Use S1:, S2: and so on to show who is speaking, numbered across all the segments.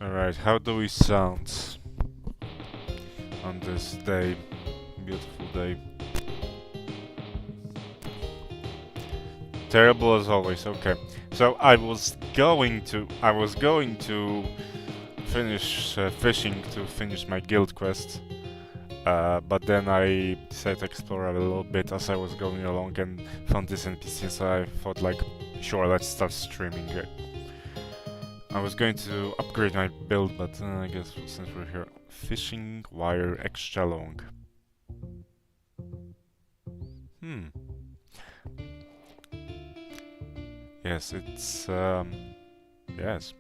S1: Alright, how do we sound on this day? Beautiful day. Terrible as always, okay. So I was going to finish fishing to finish my guild quest. But then I decided to explore a little bit as I was going along and found this NPC, so I thought like, sure, let's start streaming it. I was going to upgrade my build, but I guess since we're here, fishing wire extra long. Yes, it's yes.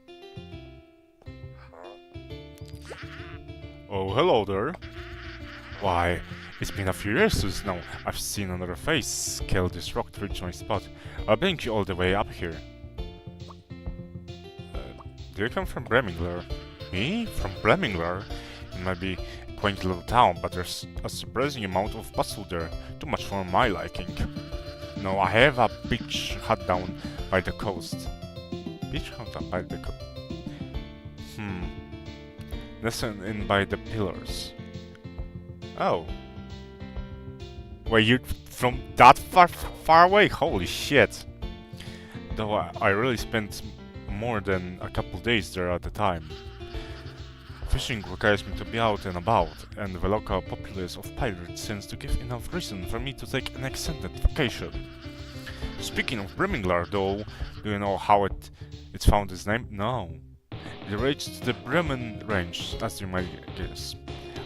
S1: Oh, hello there. Why, it's been a few years since now I've seen another face scale this rock to reach my spot. I'll bring you all the way up here. Do you come from Bremingler? Me? From Bremingler? It might be a quaint little town, but there's a surprising amount of bustle there. Too much for my liking. No, I have a beach hut down by the coast. Beach hut down by the coast? Listen in by the pillars. Oh. Wait, you're from that far away? Holy shit. Though I really spent more than a couple days there at the time. Fishing requires me to be out and about, and the local populace of pirates tends to give enough reason for me to take an extended vacation. Speaking of Breminglar though, do you know how it's found its name? No. It relates to the Bremen range, as you might guess.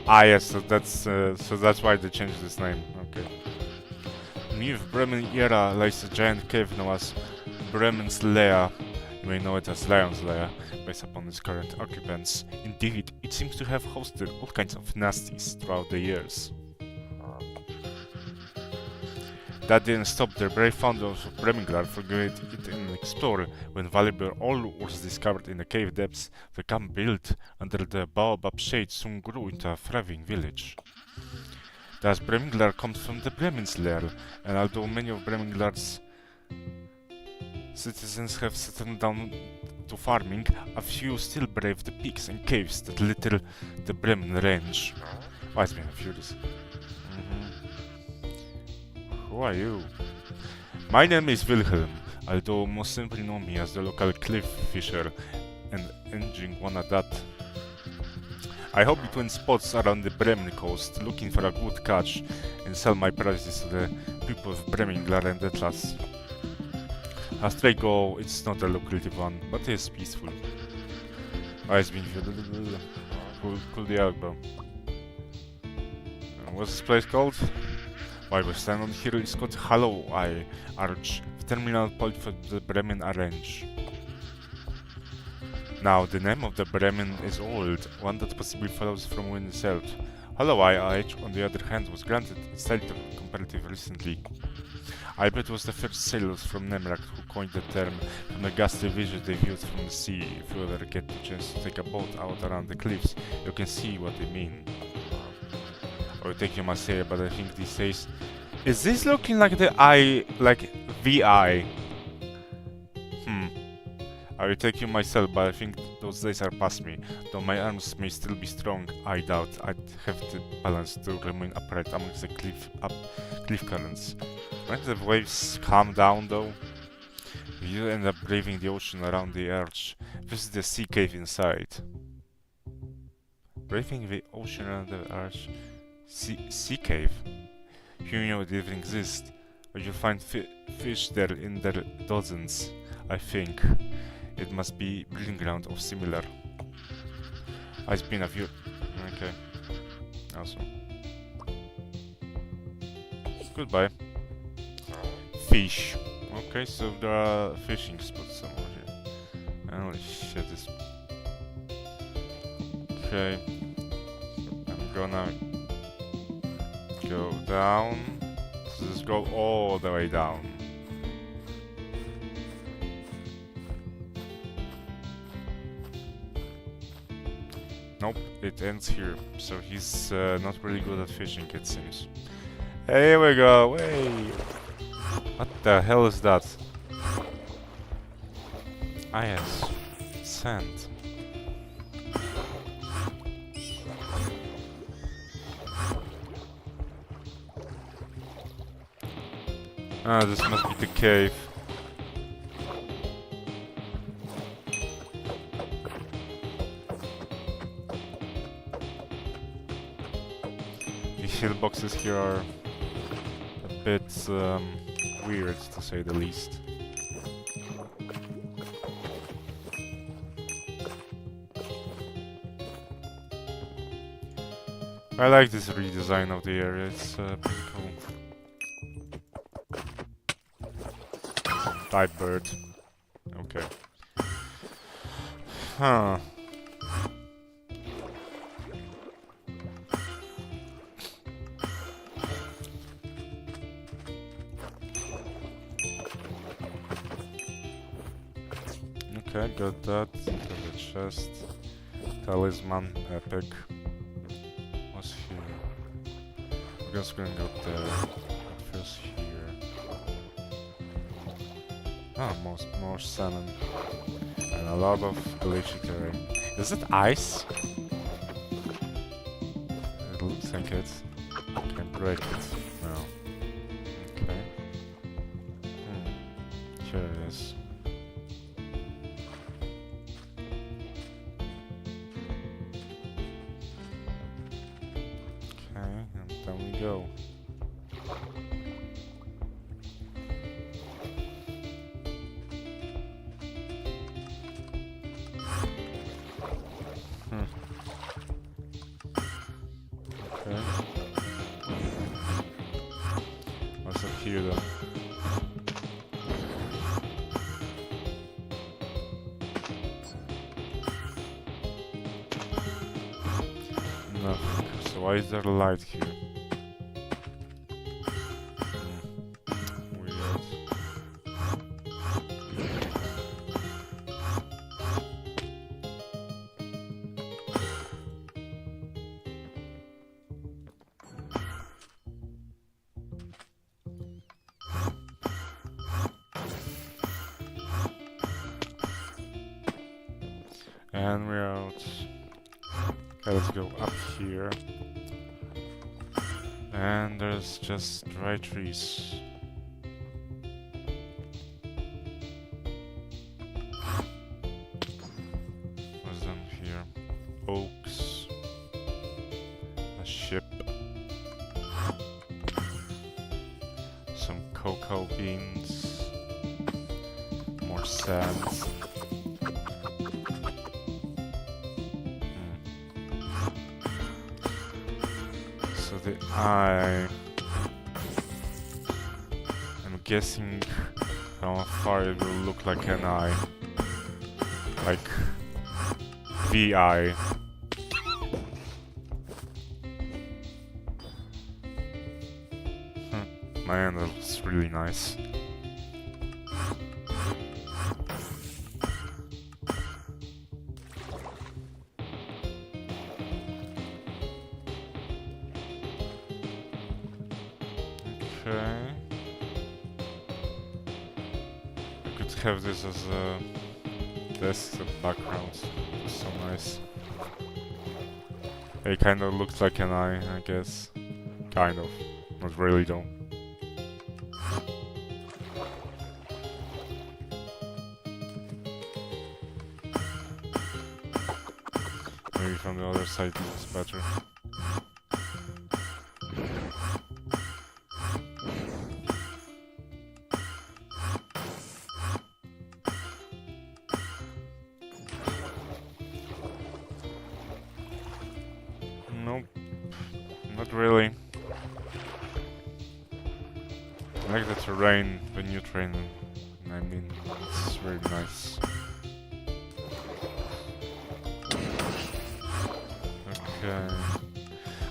S1: Ah yes, so that's why they changed its name. Okay. Near Bremen era lies a giant cave known as Bremen's Lair. You may know it as Lion's Lair, based upon its current occupants. Indeed, it seems to have hosted all kinds of nasties throughout the years. That didn't stop their brave founders of Breminglar from going it in an explorer. When valuable oil was discovered in the cave depths, the camp built under the baobab shade soon grew into a thriving village. Thus, Breminglar comes from the Bremen's Lair, and although many of Breminglar's citizens have settled down to farming, a few still brave the peaks and caves that litter the Bremen range. Why it's been a few days. Who are you? My name is Wilhelm, although most simply know me as the local cliff fisher, and engine one at that. I hop between spots around the Bremen coast, looking for a good catch, and sell my prices to the people of Breminglar and Atlas. As they go, it's not a lucrative one, but it is peaceful. It's been cool the elbow. What's this place called? Why we stand on here is called Hollow Eye Arch, the terminal point for the Bremen range. Now, the name of the Bremen is old, one that possibly follows from when itself. Hollow Eye Arch, on the other hand, was granted its title comparatively recently. I bet it was the first sailors from Nemrak who coined the term from the ghastly vision they viewed from the sea. If you ever get the chance to take a boat out around the cliffs, you can see what they mean. Or take you must say, but I think these days... Is this looking like the eye, like VI? I will take you myself, but I think those days are past me. Though my arms may still be strong, I doubt I'd have the balance to remain upright amongst the cliff currents. When the waves calm down though, you end up braving the ocean around the arch. Visit the sea cave inside. Braving the ocean around the arch? Sea cave? You know it even exists. You'll find fish there in their dozens, I think. It must be breeding ground or similar. It's been a few... Okay. Awesome. Goodbye. Fish. Okay, so there are fishing spots somewhere here. Holy shit, this... Okay. I'm gonna... go down. So just go all the way down. Nope, it ends here. So he's not really good at fishing, it seems. Here we go. Hey, what the hell is that? Ah yes, sand. Ah, this must be the cave. The hitboxes here are a bit weird, to say the least. I like this redesign of the area, it's pretty cool. Type bird. Okay. Huh. Okay, got that. Got the chest. Talisman, epic. What's here? We're just gonna go there. What feels here? Ah, more salmon. And a lot of glitchy terrain. Is it ice? It looks like it. Can I break it? No. Okay. Here it is. Down we go. Okay. What's up here then? Nothing. So why is there a light here? And we're out. Okay, let's go up here. And there's just dry trees. What's down here? Oaks. A ship. Some cocoa beans. More sand. The eye. I'm guessing from afar it will look like an eye. Like the eye. Man, that looks really nice. Okay. I could have this as a desktop background. It's so nice. It kind of looks like an eye, I guess. Kind of. Not really though. Maybe from the other side it's better. Nope, not really. I like the terrain, the new terrain. I mean, it's very nice. Okay.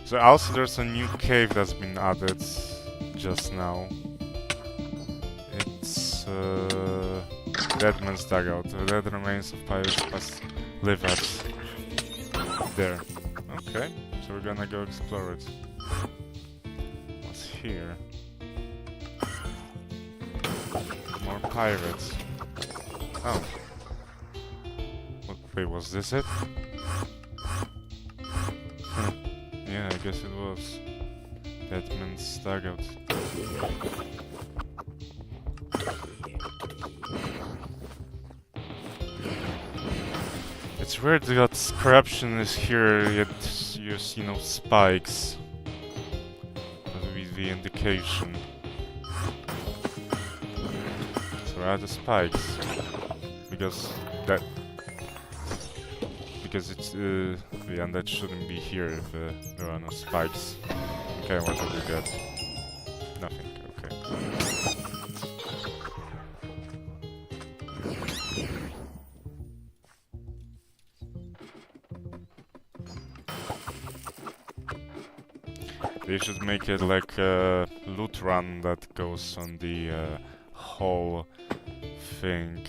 S1: So also there's a new cave that's been added just now. It's Dead Man's Dugout. The dead remains of pirates must live at there. Okay. So we're gonna go explore it. What's here? More pirates. Oh. Wait, was this it? Yeah, I guess it was. Dead Man's Dugout. weird that corruption is here, yet you see no spikes. That would be the indication. So where are the spikes? Because it's yeah, that shouldn't be here if there are no spikes. Okay, what did we get? Nothing. Okay. They should make it like a loot run that goes on the whole thing.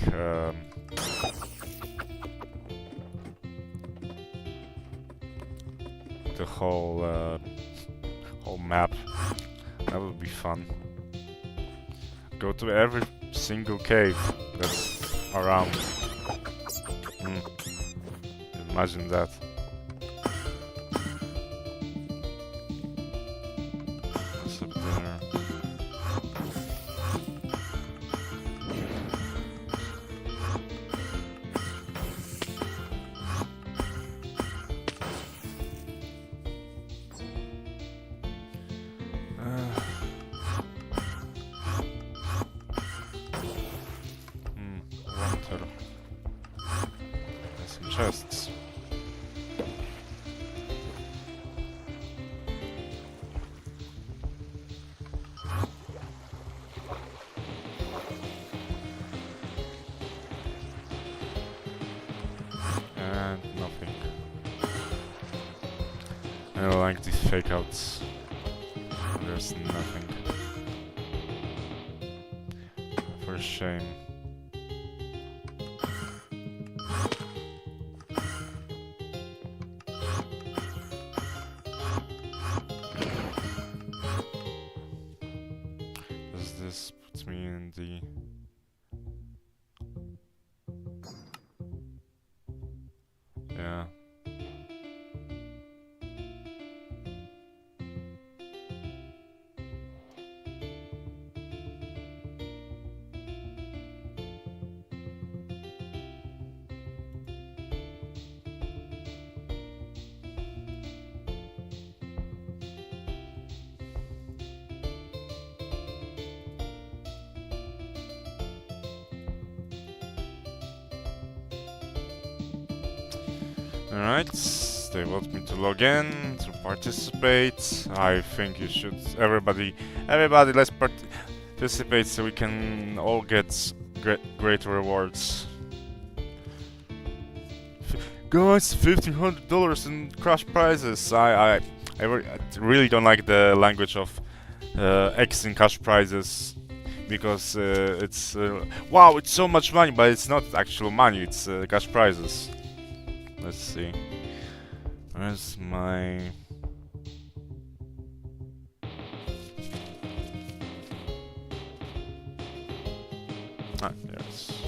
S1: The whole map. That would be fun. Go to every single cave that's around. Imagine that. What's up there? Water. There's some chests. And nothing. I don't like these fake outs. There's nothing. For shame. This puts me in the... Yeah. Alright, they want me to log in, to participate. I think you should, everybody let's participate so we can all get great rewards. Guys, $1,500 in crash prizes. I really don't like the language of X in cash prizes, because it's wow, it's so much money, but it's not actual money, it's cash prizes. Let's see. Where's my... Ah, yes.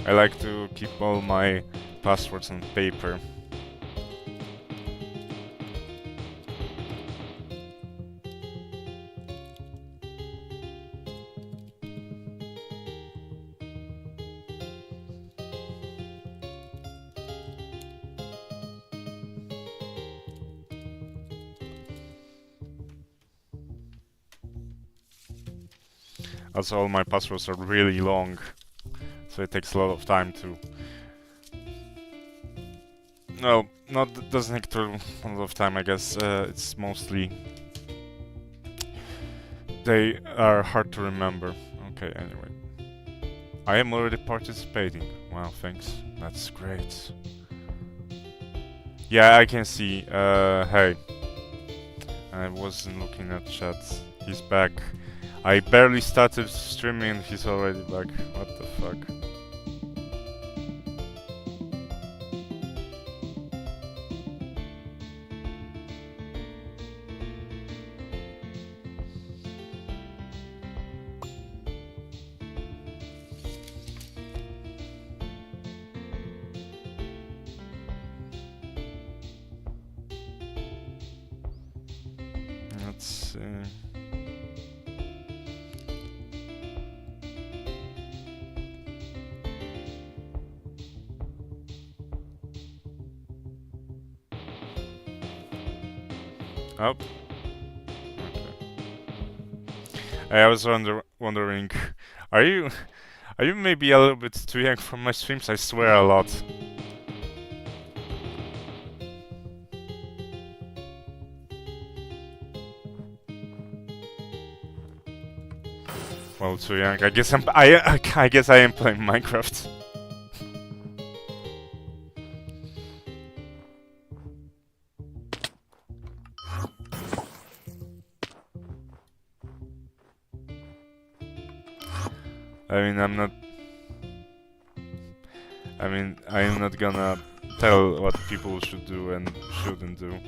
S1: I like to keep all my passwords on paper. Also, all my passwords are really long, so it takes a lot of time to... No, doesn't take a lot of time, I guess. It's mostly... They are hard to remember. Okay, anyway. I am already participating. Wow, thanks. That's great. Yeah, I can see. Hey. I wasn't looking at chat. He's back. I barely started streaming and he's already back. What the fuck? Let's see. Oh. Okay. I was wondering, are you maybe a little bit too young for my streams? I swear a lot. Well, too young. I guess I guess I am playing Minecraft. I'm not gonna tell what people should do and shouldn't do.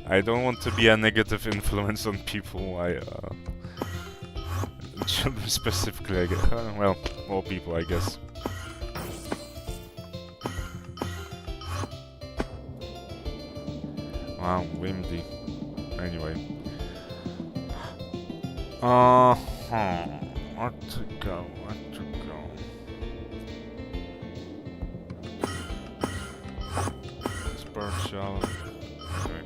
S1: I don't want to be a negative influence on people. Children specifically, I guess. Well, all people, I guess. Wow, windy. Anyway. Where to go? Spiritual. Okay.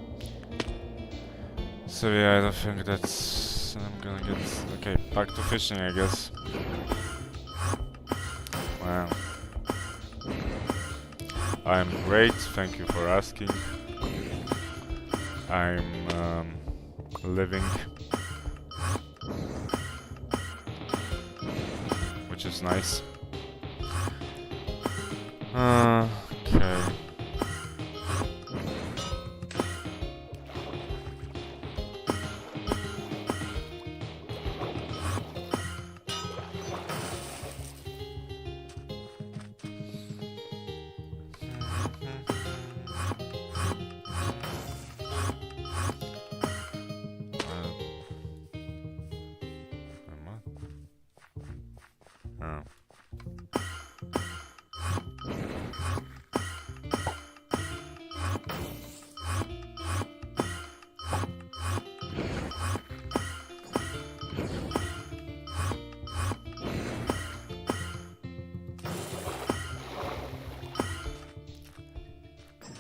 S1: So yeah, I don't think that's... I'm gonna get... Okay, back to fishing, I guess. Wow. I'm great, thank you for asking. I'm living, which is nice. Okay.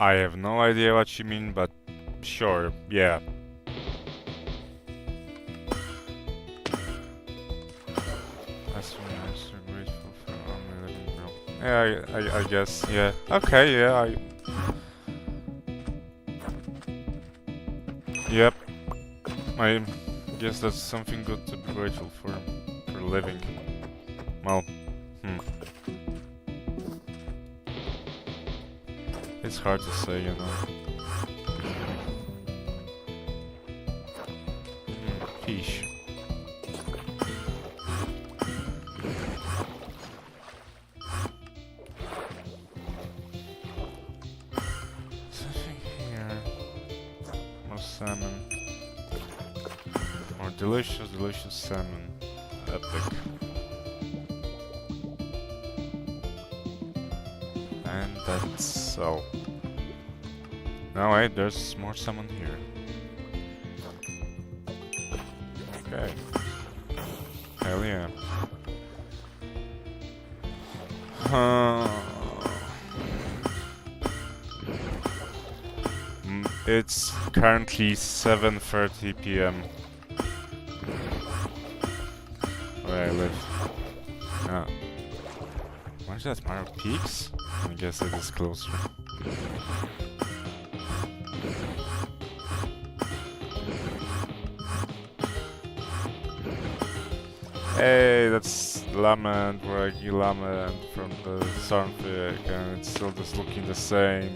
S1: I have no idea what you mean, but sure, yeah. That's why I'm so grateful for only living now. Yeah, I guess, yeah. Okay, yeah, Yep. I guess that's something good to be grateful for living. Well, It's hard to say, you know. Fish. Something here. More salmon. More delicious salmon. Epic. And that's all. No, wait, there's more salmon here. Okay. Hell yeah. It's currently 7:30 p.m. where I live. Ah. Where's that Mario Peaks? I guess it is closer. Hey, that's Llama and Raggy Llama and from the Sunfic, and it's still just looking the same.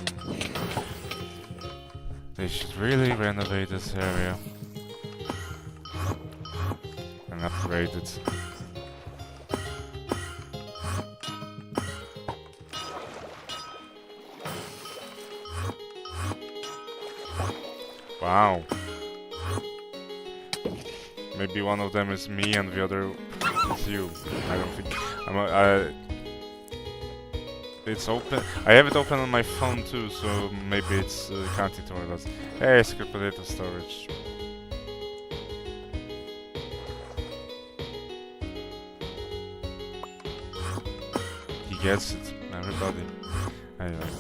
S1: They should really renovate this area and upgrade it. Wow. Maybe one of them is me and the other is you. I don't think. It's open. I have it open on my phone too, so maybe it's counting toward us. Hey, secret potato storage. He gets it, everybody. Anyway,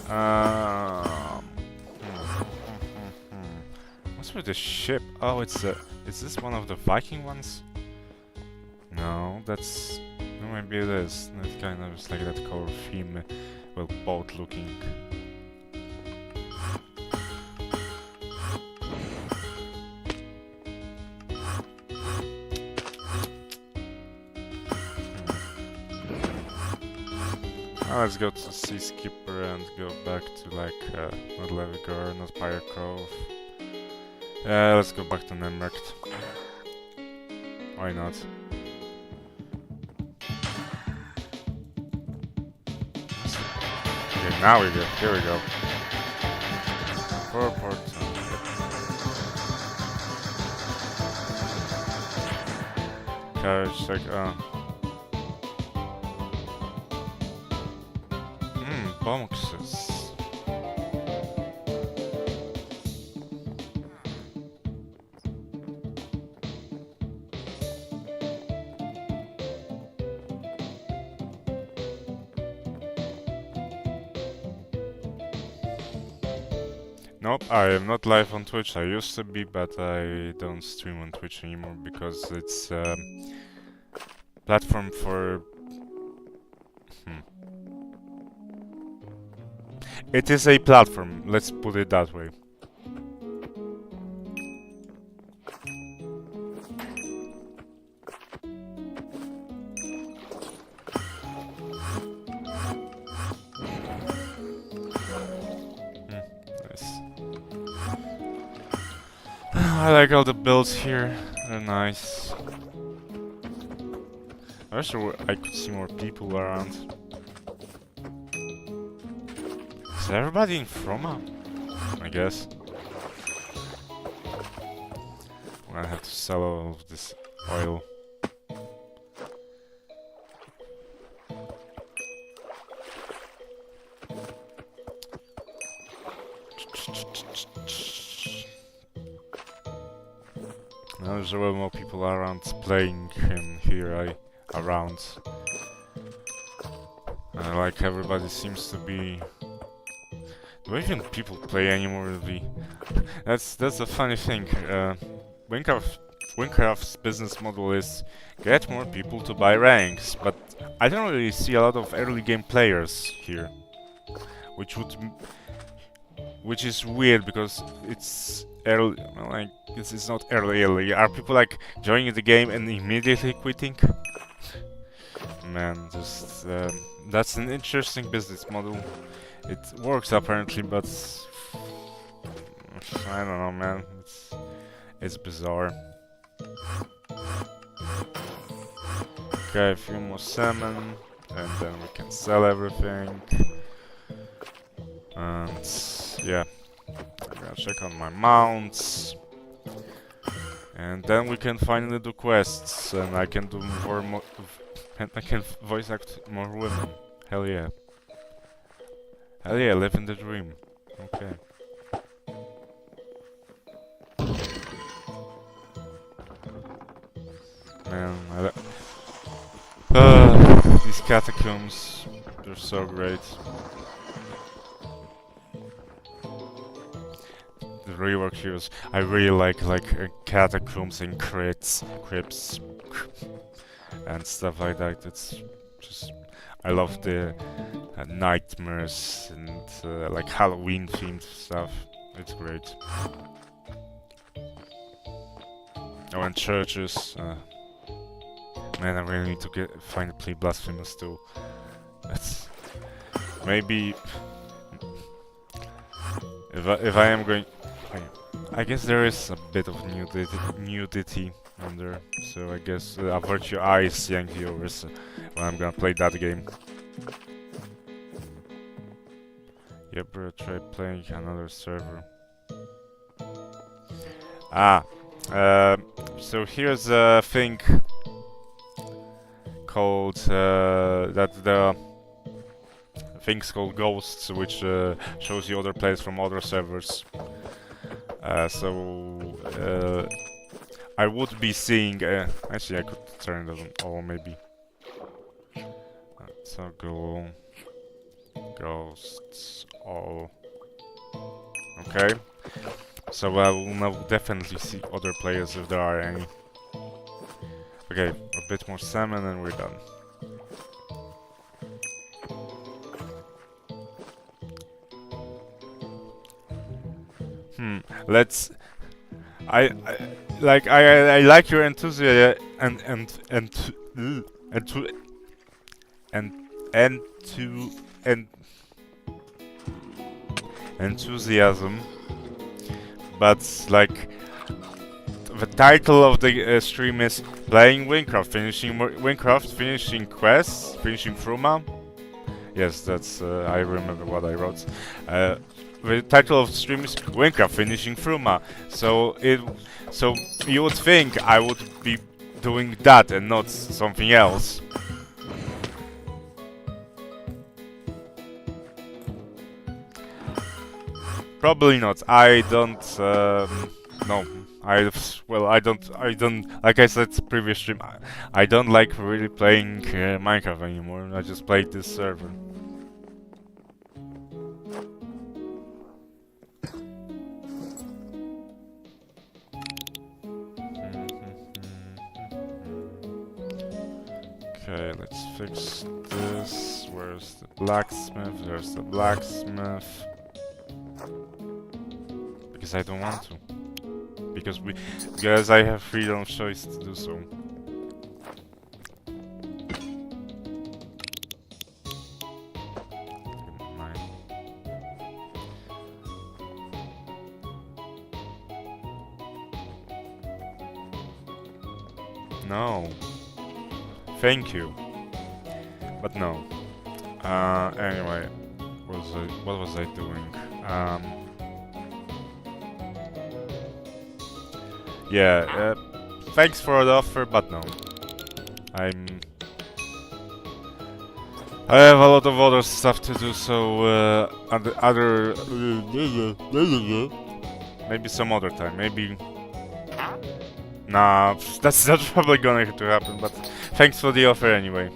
S1: what's with the ship? Oh, it's is this one of the Viking ones? No, that's... No, maybe it is. That kind of is like that color theme, well, boat looking. Now let's go to Sea Skipper and go back to like, not Levigar, not Pirate Cove. Let's go back to WYNNCRAFT. Why not? Okay, now we go. Here we go. Port. Carriage, like, boxes. Nope, I am not live on Twitch. I used to be, but I don't stream on Twitch anymore because it's platform for... It is a platform, let's put it that way. I like all the builds here, they're nice. I wish I could see more people around. Is everybody in Fruma? I guess. I'm gonna have to sell all of this oil. Now there's a lot more people around playing him here, around. Like everybody seems to be... Do even people play anymore really? That's a funny thing. WYNNCRAFT's business model is get more people to buy ranks, but I don't really see a lot of early game players here, which is weird because it's early. Well, like it's not early. Are people like joining the game and immediately quitting? Man, just that's an interesting business model. It works apparently, but I don't know, man. It's bizarre. Okay, a few more salmon, and then we can sell everything. And yeah, I'm gonna check on my mounts, and then we can finally do quests, and I can do more. And I can voice act more women. Hell yeah. Hell yeah, living the dream. Okay. Man, these catacombs, they're so great. The rework heroes, I really like catacombs and crypts, and stuff like that. It's just, I love the nightmares and like Halloween themed stuff. It's great. Oh, and churches. Man, I really need to find a play Blasphemous too. That's maybe if I am going. I guess there is a bit of nudity on there, so I guess avert your eyes, young viewers, when I'm gonna play that game. Yep, bro, try playing another server. So here's a thing called things called ghosts, which shows you other players from other servers. I would be seeing. Actually, I could turn it on, or maybe. So go. Ghosts, all. Okay. So I will now definitely see other players if there are any. Okay, a bit more salmon and we're done. Let's. I like your enthusiasm and enthusiasm, but like the title of the stream is playing WYNNCRAFT, finishing WYNNCRAFT, finishing quests, finishing Fruma. Yes, that's I remember what I wrote. The title of the stream is WYNNCRAFT, finishing Fruma. So you would think I would be doing that and not something else. Probably not. I don't no. I don't, like I said previous stream, I don't like really playing Minecraft anymore. I just played this server. Okay, let's fix this. Where's the blacksmith? There's the blacksmith. Because I don't want to. Because I have freedom of choice to do so. No. Thank you. But no. Anyway, what was I doing? Yeah, thanks for the offer, but no. I have a lot of other stuff to do, so maybe some other time, maybe. Nah, that's not probably gonna to happen, but thanks for the offer anyway.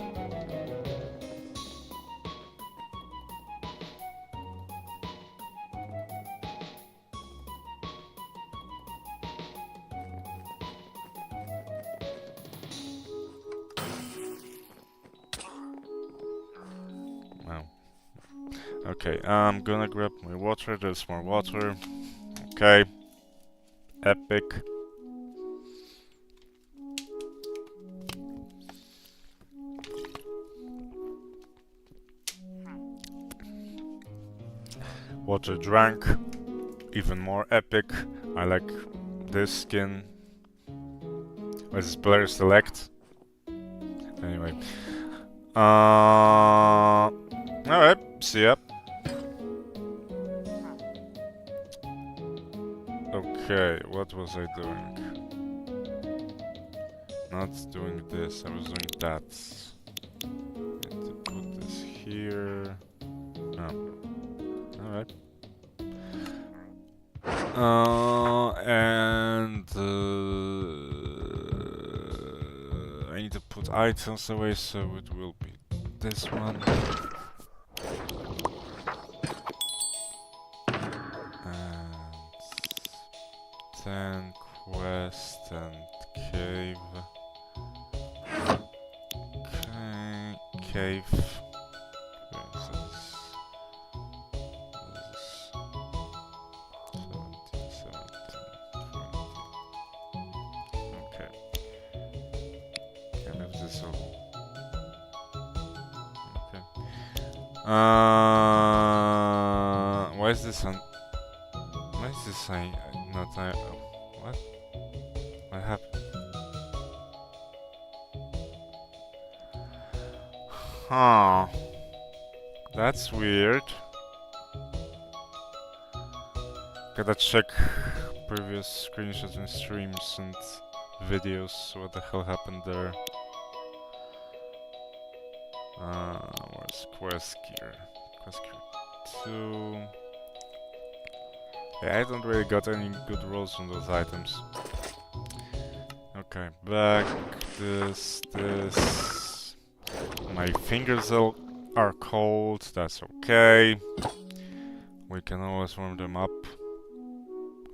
S1: Okay, I'm gonna grab my water. There's more water. Okay. Epic. Water drank. Even more epic. I like this skin. What is player select? Anyway. Alright, see ya. Okay, what was I doing? Not doing this, I was doing that. Need to put this here. No. Alright. I need to put items away, so it will be this one. And 10 quest and cave. Okay, cave. Why is this on? Why is this not? What? What happened? Huh. That's weird. Gotta check previous screenshots and streams and videos. What the hell happened there? Where's quest gear? Quest gear 2. Yeah, I don't really got any good rolls on those items. Okay, back, this. My fingers are cold, that's okay. We can always warm them up.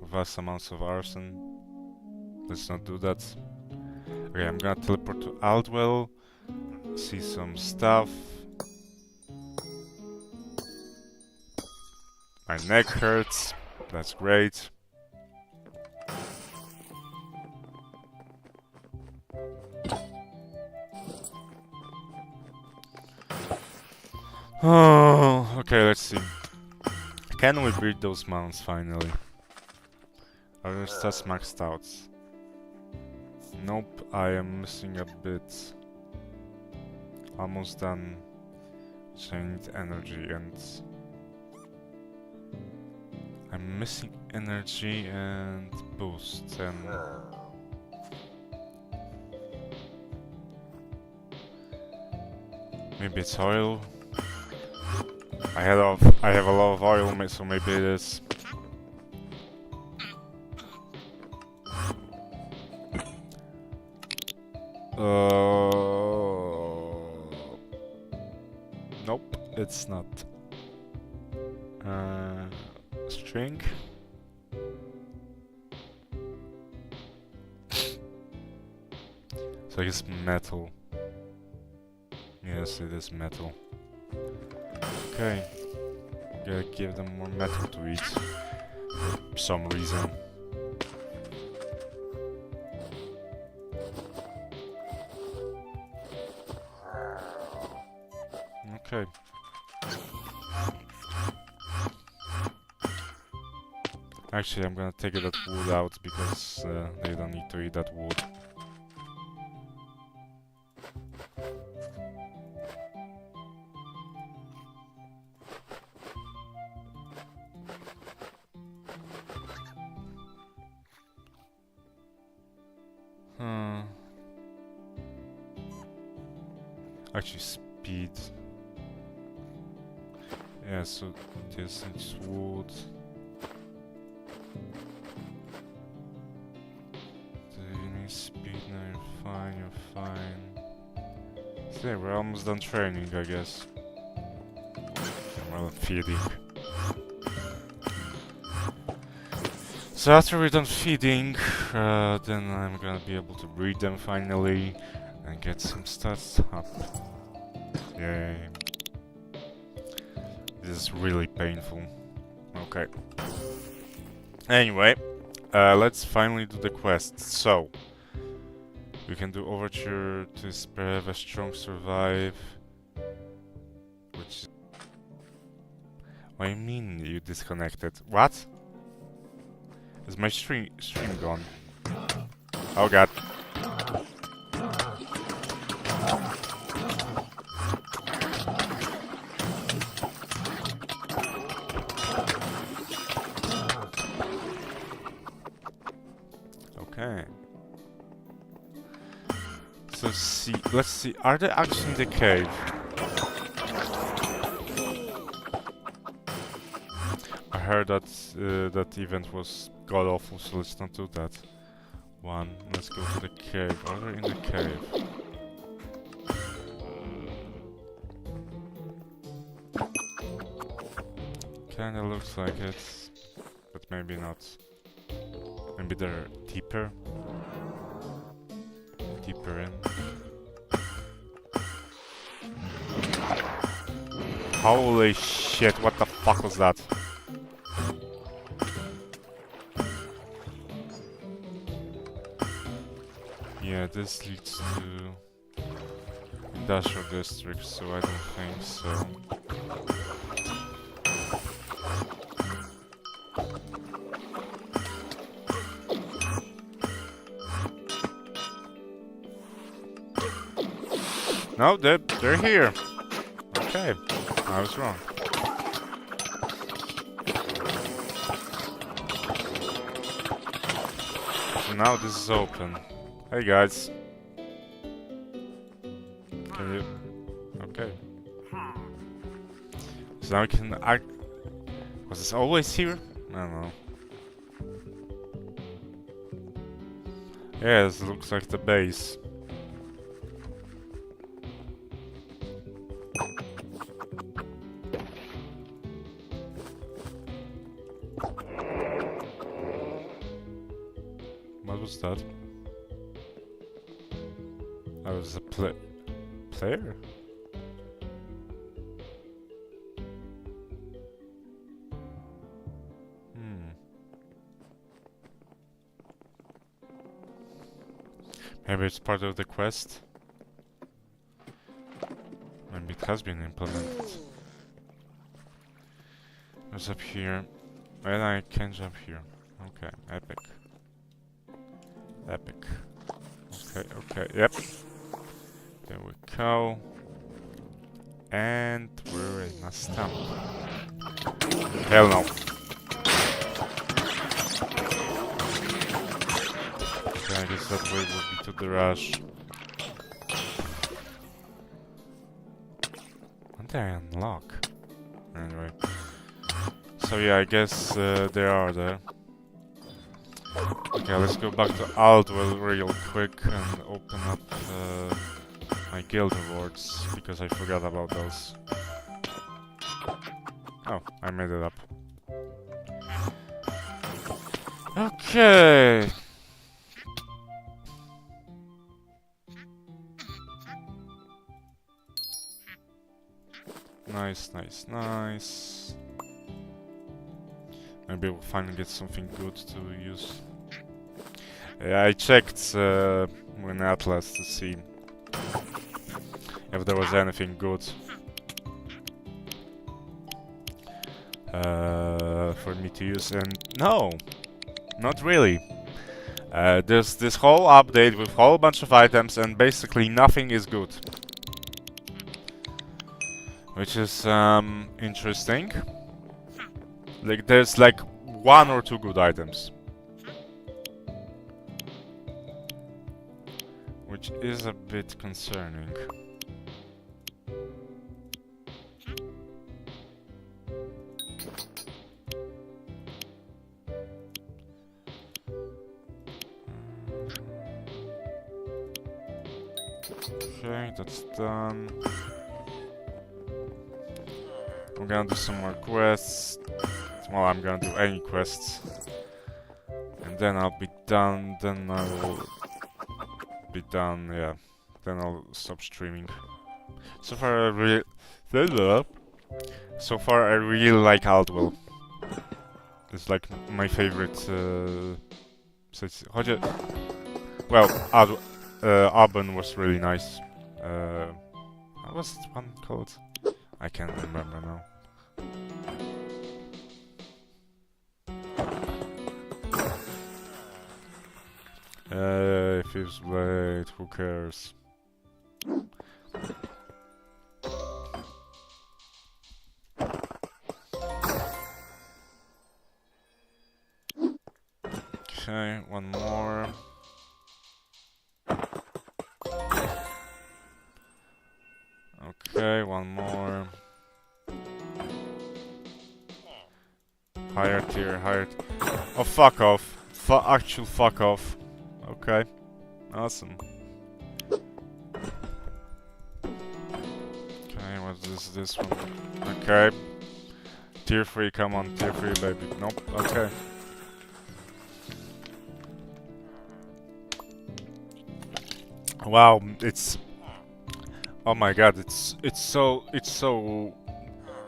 S1: Vast amounts of arson. Let's not do that. Okay, I'm gonna teleport to Aldwell. See some stuff. My neck hurts. That's great. Oh, okay, let's see. Can we breed those mounts finally? Are the stats maxed out? Nope, I am missing a bit. Almost done. So I need energy and... I'm missing energy and boost and... Maybe it's oil? I have a lot of oil, so maybe it is. Nope, it's not. String. So I guess metal. Yes, it is metal. Okay. Gotta give them more metal to eat. For some reason. Okay. Actually, I'm gonna take that wood out because they don't need to eat that wood. Actually, speed. Yeah, so this is wood. You need speed now, you're fine, you're fine. So yeah, we're almost done training, I guess. Well, feeding. So after we're done feeding, then I'm gonna be able to breed them finally and get some stats up. Yay. This is really painful. Okay. Anyway, let's finally do the quest. So, we can do overture to spare a strong survive. Which... What do you mean you disconnected? What? Is my stream gone? Oh god. Okay. So see, let's see, are they actually in the cave? I heard that that event was god awful, so let's not do that. One, let's go to the cave. Are they in the cave? Kinda looks like it, but maybe not. Maybe they're deeper. Deeper in. Holy shit, what the fuck was that? Yeah, this leads to industrial district, so I don't think so. No, they're here. Okay, I was wrong. So now this is open. Hey guys. Can you... Okay. So now we can... Was this always here? I don't know. Yeah, this looks like the base. What? I was a player? Maybe it's part of the quest? Maybe it has been implemented. What's up here? And I can jump here. Okay, epic. Epic. Okay, okay, yep. There we go. And we're in a stump. Hell no. Okay, I guess that way would be to the rush. What did I unlock? Anyway. So yeah, I guess they are there. Okay, let's go back to Aldwell real quick and open up my guild rewards, because I forgot about those. Oh, I made it up. Okay. Nice, nice, nice. Maybe we'll finally get something good to use. Yeah, I checked with Atlas to see if there was anything good for me to use, and no, not really. There's this whole update with a whole bunch of items, and basically nothing is good. Which is interesting. Like, there's like 1 or 2 good items. Which is a bit concerning. Okay, that's done. I'm gonna do some more quests. Well, I'm gonna do any quests. And then I'll be done. Then I will be done, yeah. Then I'll stop streaming. So far I really... So far I really like Aldwell. It's like my favorite... Well, Auburn was really nice. What was that one called? I can't remember now. If it's late, who cares? Okay, one more. Okay, one more. Higher tier, higher. Oh, fuck off. Actual fuck off. Okay. Awesome. Okay, what's this one? Okay. Tier 3, come on, tier 3, baby. Nope, okay. Wow, it's... Oh my god, it's so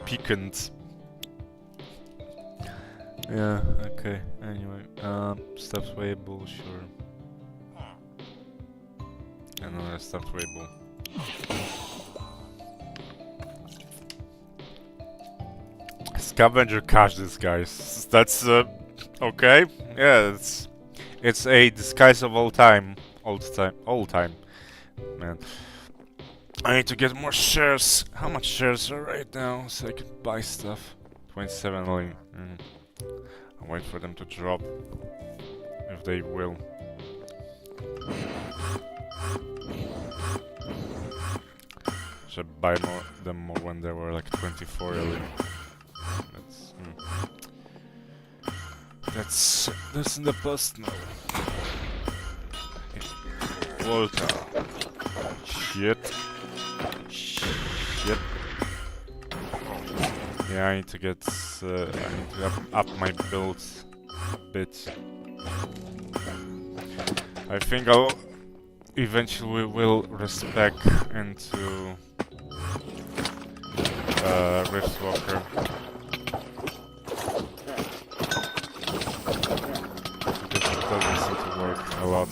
S1: piquant. Yeah, okay, anyway, stuffed weighable, sure. Another stuffed weighable. Scavenger cache this, guys. That's, okay. Yeah, it's a disguise of all time. Old time. Man. I need to get more shares. How much shares are right now so I can buy stuff? 27 only. I'll wait for them to drop. If they will. Should buy them more when they were like 24 really. That's in the past now. Volta. Shit. Yeah, I need to get. I need to up my build a bit. I think I'll eventually will respec into Rift Walker. Because it doesn't seem to work a lot.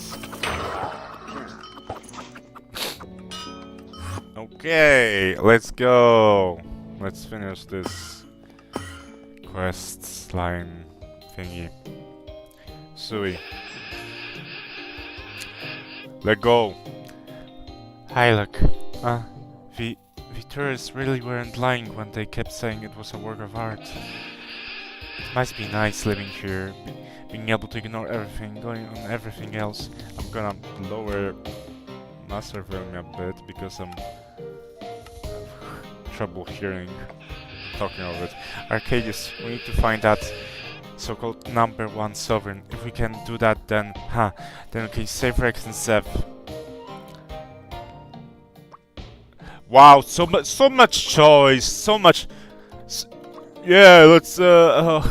S1: Okay, let's go. Let's finish this quest line thingy. Sui. Let go. Hi, look. The tourists really weren't lying when they kept saying it was a work of art. It must be nice living here, being able to ignore everything, going on everything else. I'm gonna lower master volume a bit because I'm trouble hearing talking over it. Arcadius, we need to find that so-called #1 sovereign. If we can do that, then we can save Rex and Zev. Wow, so much choice, so much. Yeah, let's the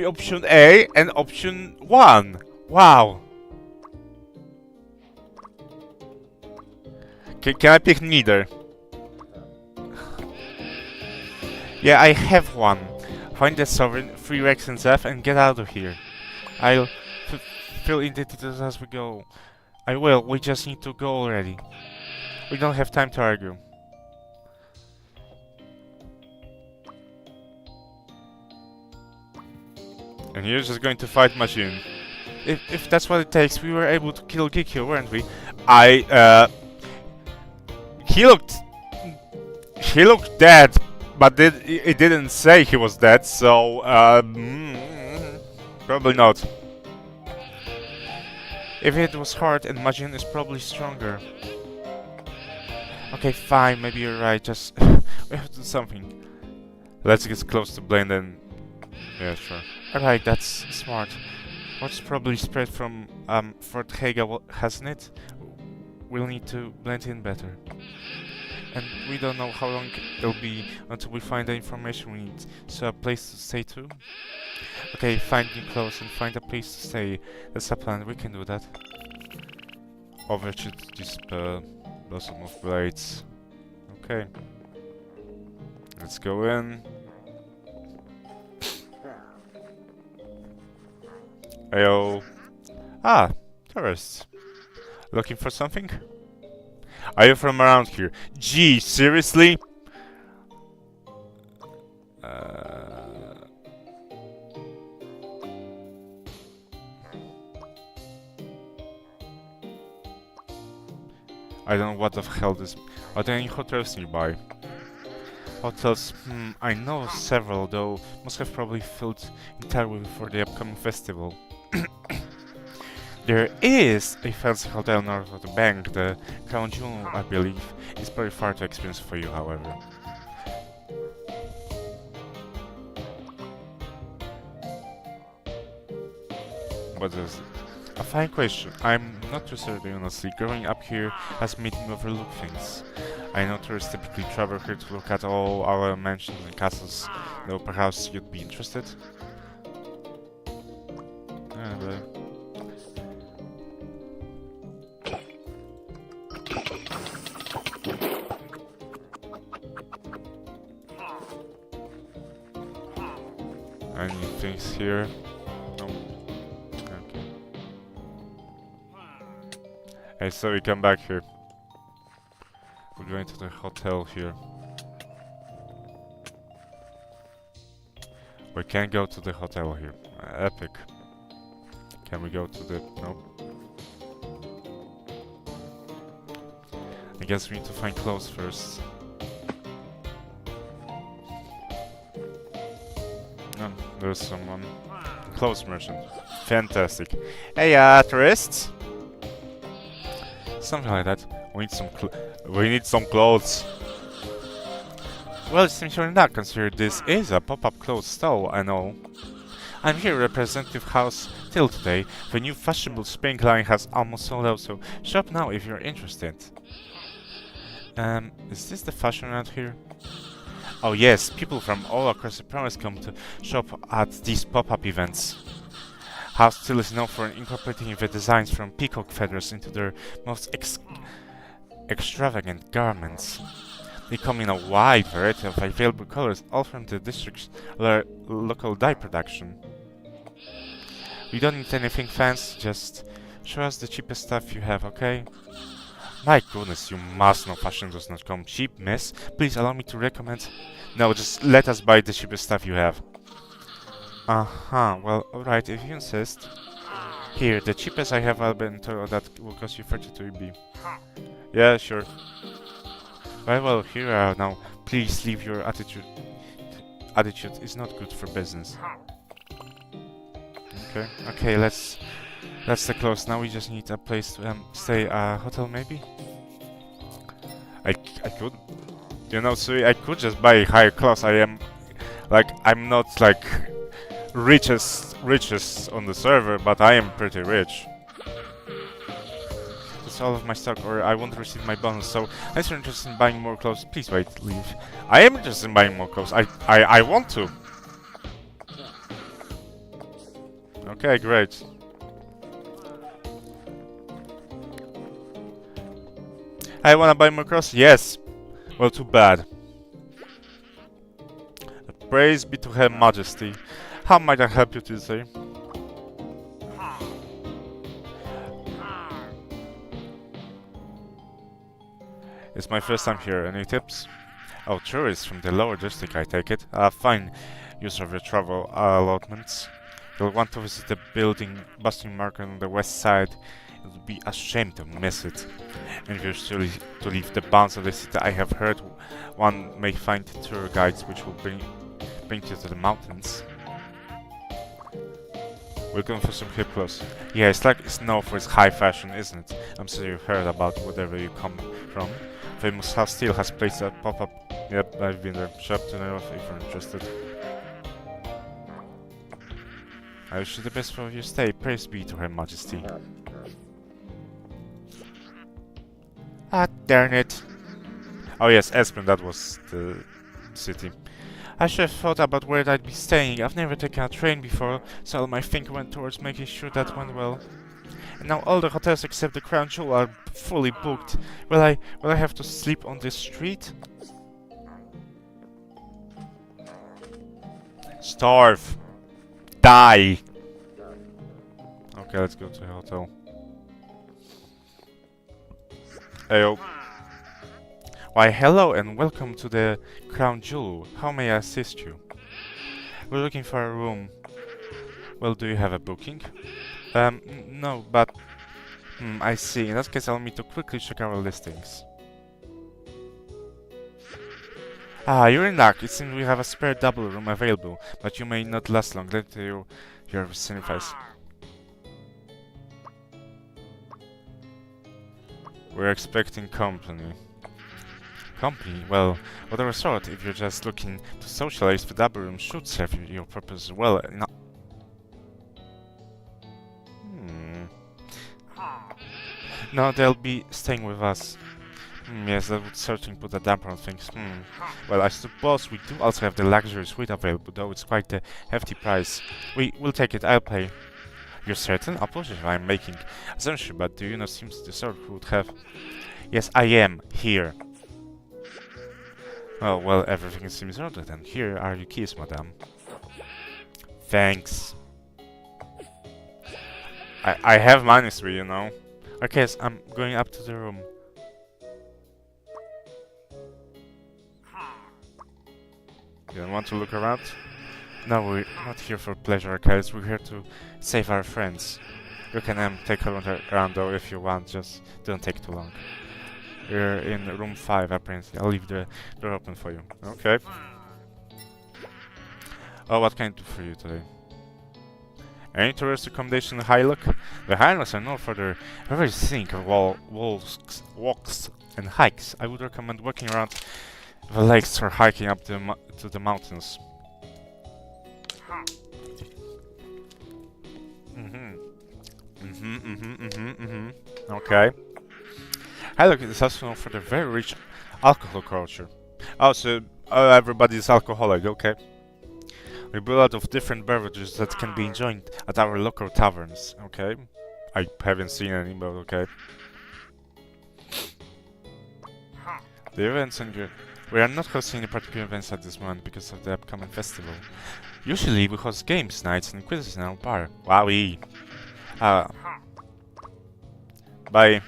S1: option A and option 1. Wow. Can I pick neither? Yeah, I have one. Find the sovereign, free Rex and Zev, and get out of here. I'll fill in the details as we go. I will, we just need to go already. We don't have time to argue. And you're just going to fight machine. If that's what it takes, we were able to kill Gikyo, weren't we? He looked dead, but it didn't say he was dead, so probably not. If it was hard, and Majin is probably stronger. Okay, fine, maybe you're right, just we have to do something. Let's get close to Blaine then. Yeah, sure. Alright, that's smart. What's probably spread from Fort Haga, hasn't it? We'll need to blend in better. And we don't know how long it'll be until we find the information we need. So a place to stay too? Okay, find new clothes and find a place to stay. That's a plan, we can do that. Overshoot dispel. Blossom of Blades. Okay. Let's go in. Ayo. Ah, tourists. Looking for something? Are you from around here? Gee, seriously? I don't know what the hell this... Are there any hotels nearby? Hotels? I know several, though most have probably filled entirely for the upcoming festival. There is a fancy hotel north of the bank, the Crown Jewel, I believe. It's probably far too expensive for you, however. What is it? A fine question. I'm not too certain, honestly. Growing up here has made me overlook things. I know tourists typically travel here to look at all our mansions and castles, though perhaps you'd be interested? Any things here? No. Okay. Hey, so we come back here. We're going to the hotel here. We can't go to the hotel here. Epic. Can we go to the... Nope. I guess we need to find clothes first. Oh, there's someone. Clothes merchant. Fantastic. Hey, tourists! Something like that. We need some clothes. Well, it seems you're not considered this is a pop-up clothes store, I know. I'm here at Representative House till today. The new fashionable spring line has almost sold out, so shop now if you're interested. Is this the fashion around here? Oh yes, people from all across the province come to shop at these pop-up events. House still is known for incorporating the designs from peacock feathers into their most extravagant garments. They come in a wide variety of available colors, all from the district's local dye production. We don't need anything fancy, just show us the cheapest stuff you have, okay? My goodness, you must know fashion does not come cheap, miss. Please allow me to recommend... No, just let us buy the cheapest stuff you have. Well, alright, if you insist. Here, the cheapest I have, Albento, that will cost you 32 EB. Yeah, sure. Well, here you are now. Please leave your attitude. Attitude is not good for business. Okay, that's the close. Now we just need a place to stay. A hotel, maybe. I could, you know, so I could just buy higher class. I'm not like richest on the server, but I am pretty rich. That's all of my stock, or I won't receive my bonus. So, unless you're interested in buying more clothes, please wait, leave. I am interested in buying more clothes. I want to. Okay, great. I wanna buy more clothes? Yes. Well, too bad. Praise be to Her Majesty. How might I help you today? It's my first time here. Any tips? Oh, tourists from the lower district, I take it. Fine use of your travel allotments. You'll want to visit the bustling market on the west side. It would be a shame to miss it. And if you're still to leave the bounds of the city, I have heard one may find tour guides which will bring you to the mountains. We're going for some hip clothes. Yeah, it's known for its high fashion, isn't it? I'm sure you've heard about whatever you come from. Famous House Steel has placed a pop-up. Yep, I've been there. Shop to know if you're interested. I wish you the best for your stay. Praise be to Her Majesty. Ah, darn it. Oh yes, Espen, that was the city. I should have thought about where I'd be staying. I've never taken a train before, so all my thinking went towards making sure that went well. And now all the hotels except the Crown Jewel are fully booked. Will I have to sleep on the street? Starve. Die. Okay, let's go to the hotel. Heyo. Why, hello and welcome to the Crown Jewel. How may I assist you? We're looking for a room. Well, do you have a booking? No, but... I see. In that case, allow me to quickly check our listings. Ah, you're in luck. It seems we have a spare double room available, but you may not last long. Let you your signifies. We're expecting company. Company? Well, whatever sort. If you're just looking to socialize, the double room should serve your purpose well. No, they'll be staying with us. Yes, that would certainly put a damper on things. Well, I suppose we do also have the luxury suite available, though it's quite a hefty price. We'll take it, I'll pay. You're certain? Apologies if I'm making assumption, but do you not seem the sort who would have... Yes, I am, here. Oh, well, everything seems ordered, and here are your keys, madame. Thanks. I have ministry, you know. Okay, so I'm going up to the room. You don't want to look around? No, we're not here for pleasure, okay? We're here to save our friends. You can take a look around though if you want, just don't take too long. We're in room 5 apparently. I'll leave the door open for you. Okay. Oh, what can I do for you today? Any tourist accommodation in Highlook? The Highlands are known for their very scenic walks and hikes. I would recommend walking around the lakes or hiking up to the mountains. Okay. Highlook is also known for their very rich alcohol culture. Oh, so everybody's alcoholic, okay. We brew out of different beverages that can be enjoyed at our local taverns, okay? I haven't seen any, but okay. The events and we are not hosting any particular events at this moment because of the upcoming festival. Usually we host games, nights, and quizzes in our bar. Wowie! Bye.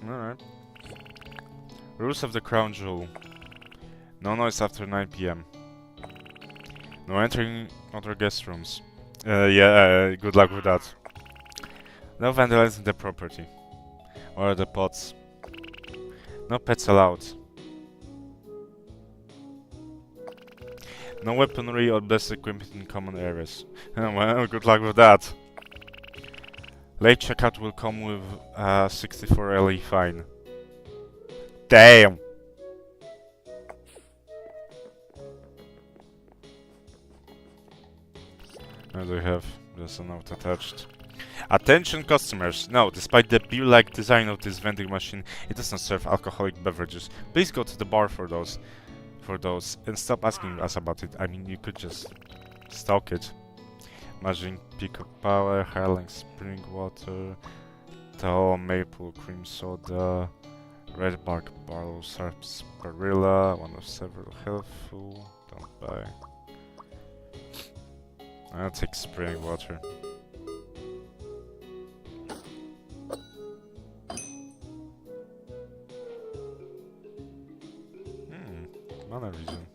S1: Alright. Rules of the Crown Jewel. No noise after 9 PM. No entering other guest rooms. Good luck with that. No vandalizing the property. Or the pots. No pets allowed. No weaponry or best equipment in common areas. Well, good luck with that. Late checkout will come with a 64 LE fine. Damn! What do we have? There's a note attached. Attention customers! No, despite the beer-like design of this vending machine, it does not serve alcoholic beverages. Please go to the bar for those, and stop asking us about it. I mean, you could just stock it. Magic Peacock Power, Highland Spring Water, Tall Maple Cream Soda, Red Bark Barrel Sarsaparilla, one of several helpful. Don't buy. I'll take spring water. Mana vision.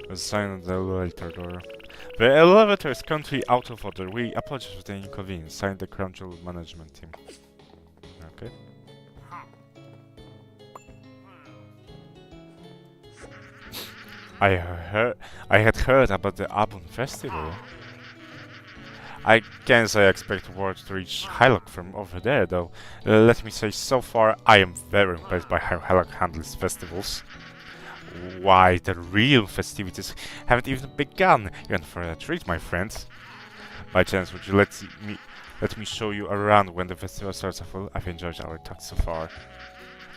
S1: A sign on the elevator door. The elevator is currently out of order. We apologize for the inconvenience. Signed the Crown Jewel management team. Okay. I had heard about the Abun festival. I can't say I expect word to reach Hylock from over there, though. Let me say, so far I am very impressed by how Hylock handles festivals. Why, the real festivities haven't even begun. You're in for a treat, my friends. By chance, would you let me show you around when the festival starts? I've enjoyed our talk so far.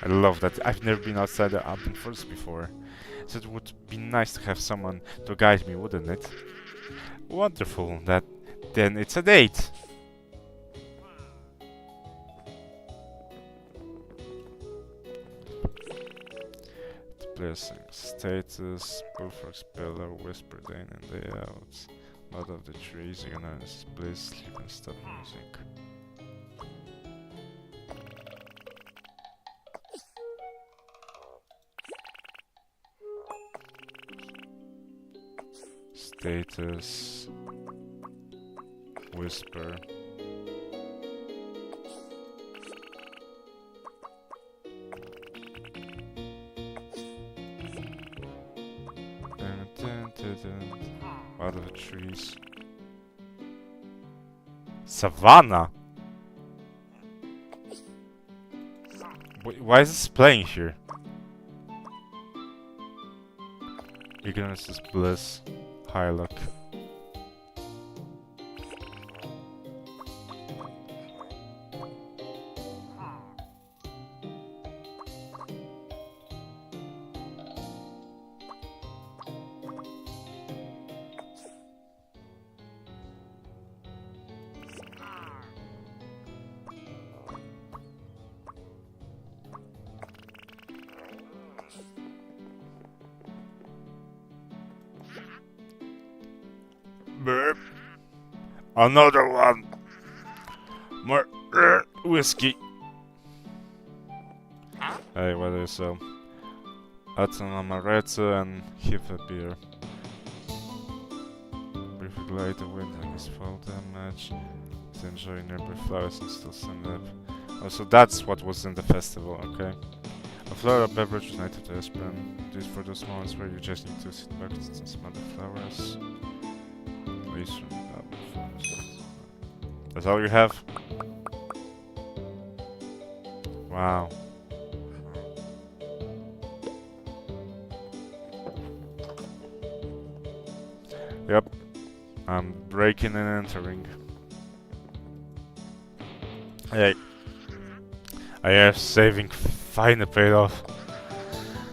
S1: I love that. I've never been outside the Abun Forest before, so it would be nice to have someone to guide me, wouldn't it? Wonderful. Then it's a date. Blessing, status, Bullfrog Speller, Whisper day in and day out. Lot of the trees, ignorance, bliss, sleep and stop music. Status, Whisper. Out of the trees. Savannah? Why is this playing here? Ignorance is bliss. High luck. Burp. Another one. More whiskey. Hey, what is add some amaretto and Hifa beer. Briefly light the wind and his fall damage. To enjoy nearby flowers and still stand up. Oh, so that's what was in the festival, okay? A floral beverage united to Espran. This for those moments where you just need to sit back and smell the flowers. That's all you have? Wow. Yep. I'm breaking and entering. Hey. I have saving finally paid off.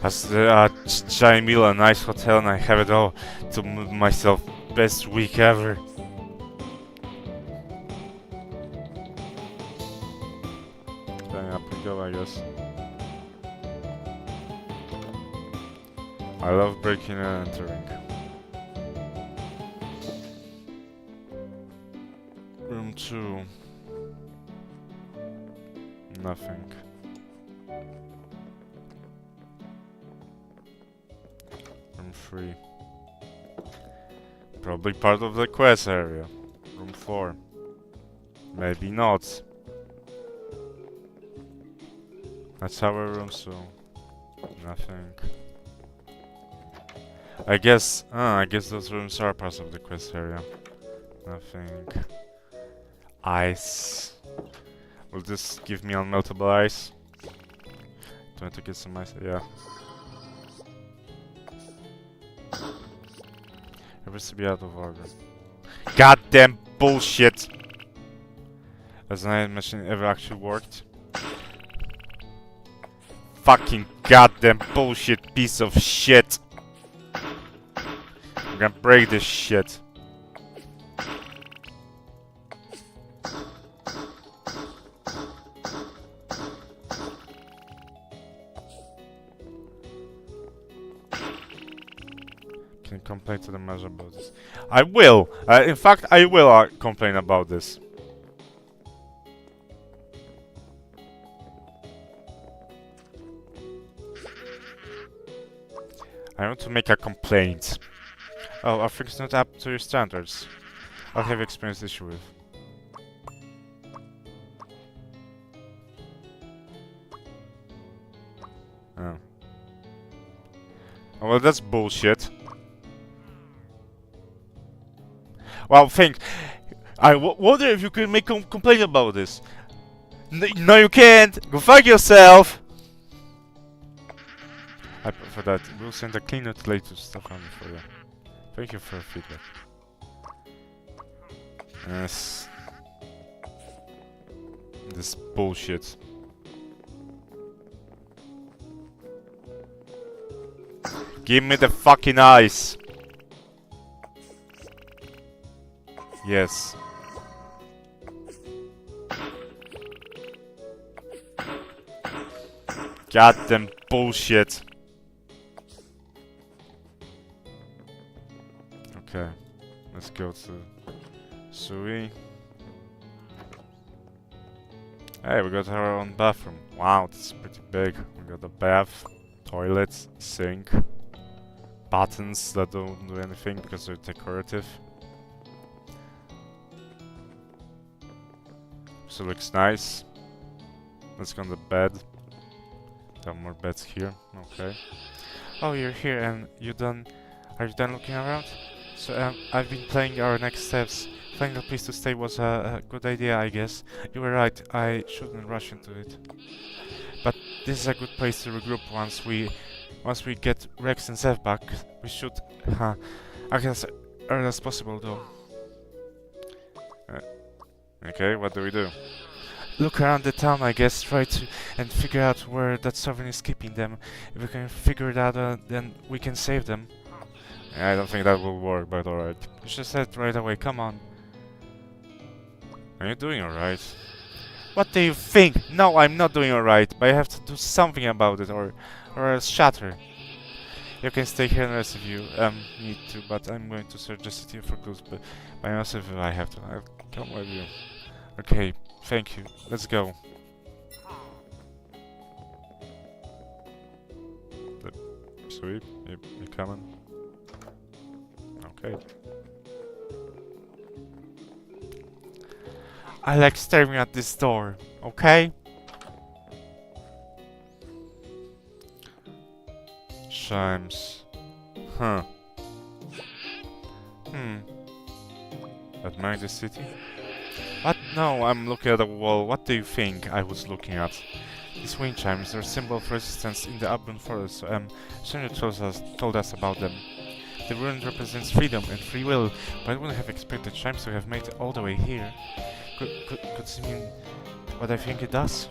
S1: As the giant meal, a nice hotel, and I have it all to myself. Best week ever. Then up we go, I guess. I love breaking and entering. Room 2. Nothing. Room 3. Probably part of the quest area. Room 4. Maybe not. That's our room, so nothing. I guess those rooms are parts of the quest area. Nothing. Ice. Will this give me unmeltable ice? Do I want to get some ice? Yeah. Appears to be out of order. Goddamn bullshit! Has an iron machine ever actually worked? Fucking goddamn bullshit piece of shit! I'm gonna break this shit. Can complain to the manager about this. I will! In fact, I will complain about this. I want to make a complaint. Oh, our thing's not up to your standards. I'll have experienced issue with. Oh. Oh, well, that's bullshit. Well, think. I wonder if you can make a complaint about this. No, you can't. Go fuck yourself. I prefer that. We'll send a cleaner later to stuff on for you. Thank you for your feedback. Yes. This bullshit. Give me the fucking ice. Yes. Goddamn bullshit. Okay, let's go to Sui. Hey, we got our own bathroom. Wow, that's pretty big. We got a bath, toilet, sink, buttons that don't do anything because they're decorative. So looks nice. Let's go on the bed. There are more beds here. Okay. Oh, you're here and you done? Are you done looking around? So I've been planning our next steps. Finding a place to stay was a good idea, I guess. You were right. I shouldn't rush into it. But this is a good place to regroup once we get Rex and Zev back. We should, I guess, early as possible, though. Okay, what do we do? Look around the town, I guess, try to and figure out where that sovereign is keeping them. If we can figure it out, then we can save them. I don't think that will work, but alright. You should say it right away, come on. Are you doing alright? What do you think? No, I'm not doing alright, but I have to do something about it, or else shatter. You can stay here and rest if you need to, but I'm going to search the city for clues, but by myself if I have to. I'll come with you. Okay, thank you. Let's go. Sweet, you coming? Okay. I like staring at this door, okay? Chimes. Huh. Admire the city? What? No, I'm looking at the wall. What do you think I was looking at? These wind chimes are a symbol of resistance in the urban forest, so Sonia told us about them. The rune represents freedom and free will, but I wouldn't have expected chimes to have made it all the way here. Could this mean what I think it does?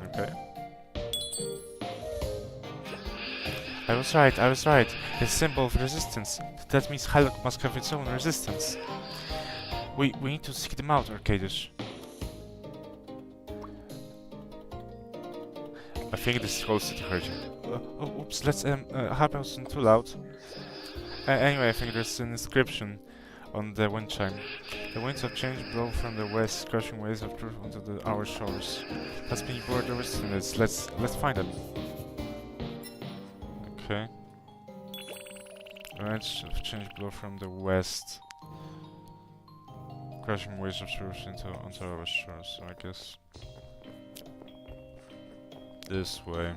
S1: Okay. I was right, I was right. It's a symbol of resistance. That means Hylok must have its own resistance. We need to seek them out, Arcadius. I think this is close to hurt you. Oh, oops, let's, hope I wasn't too loud. Anyway, I think there's an inscription on the wind chime. The winds of change blow from the west, crushing waves of truth onto our shores. That's been bored the resistance. Let's find them. Okay. The winds of change blow from the west, crushing waves of truth onto our shores. So I guess this way.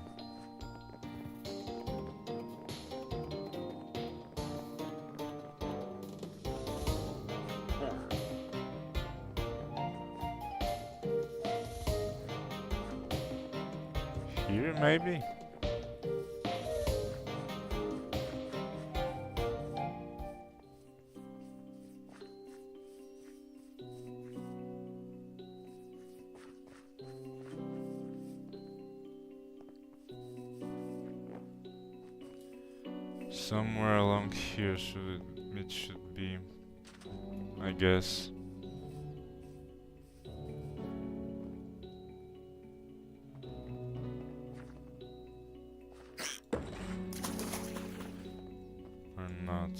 S1: Here, maybe? Somewhere along here it should be, I guess. Or not.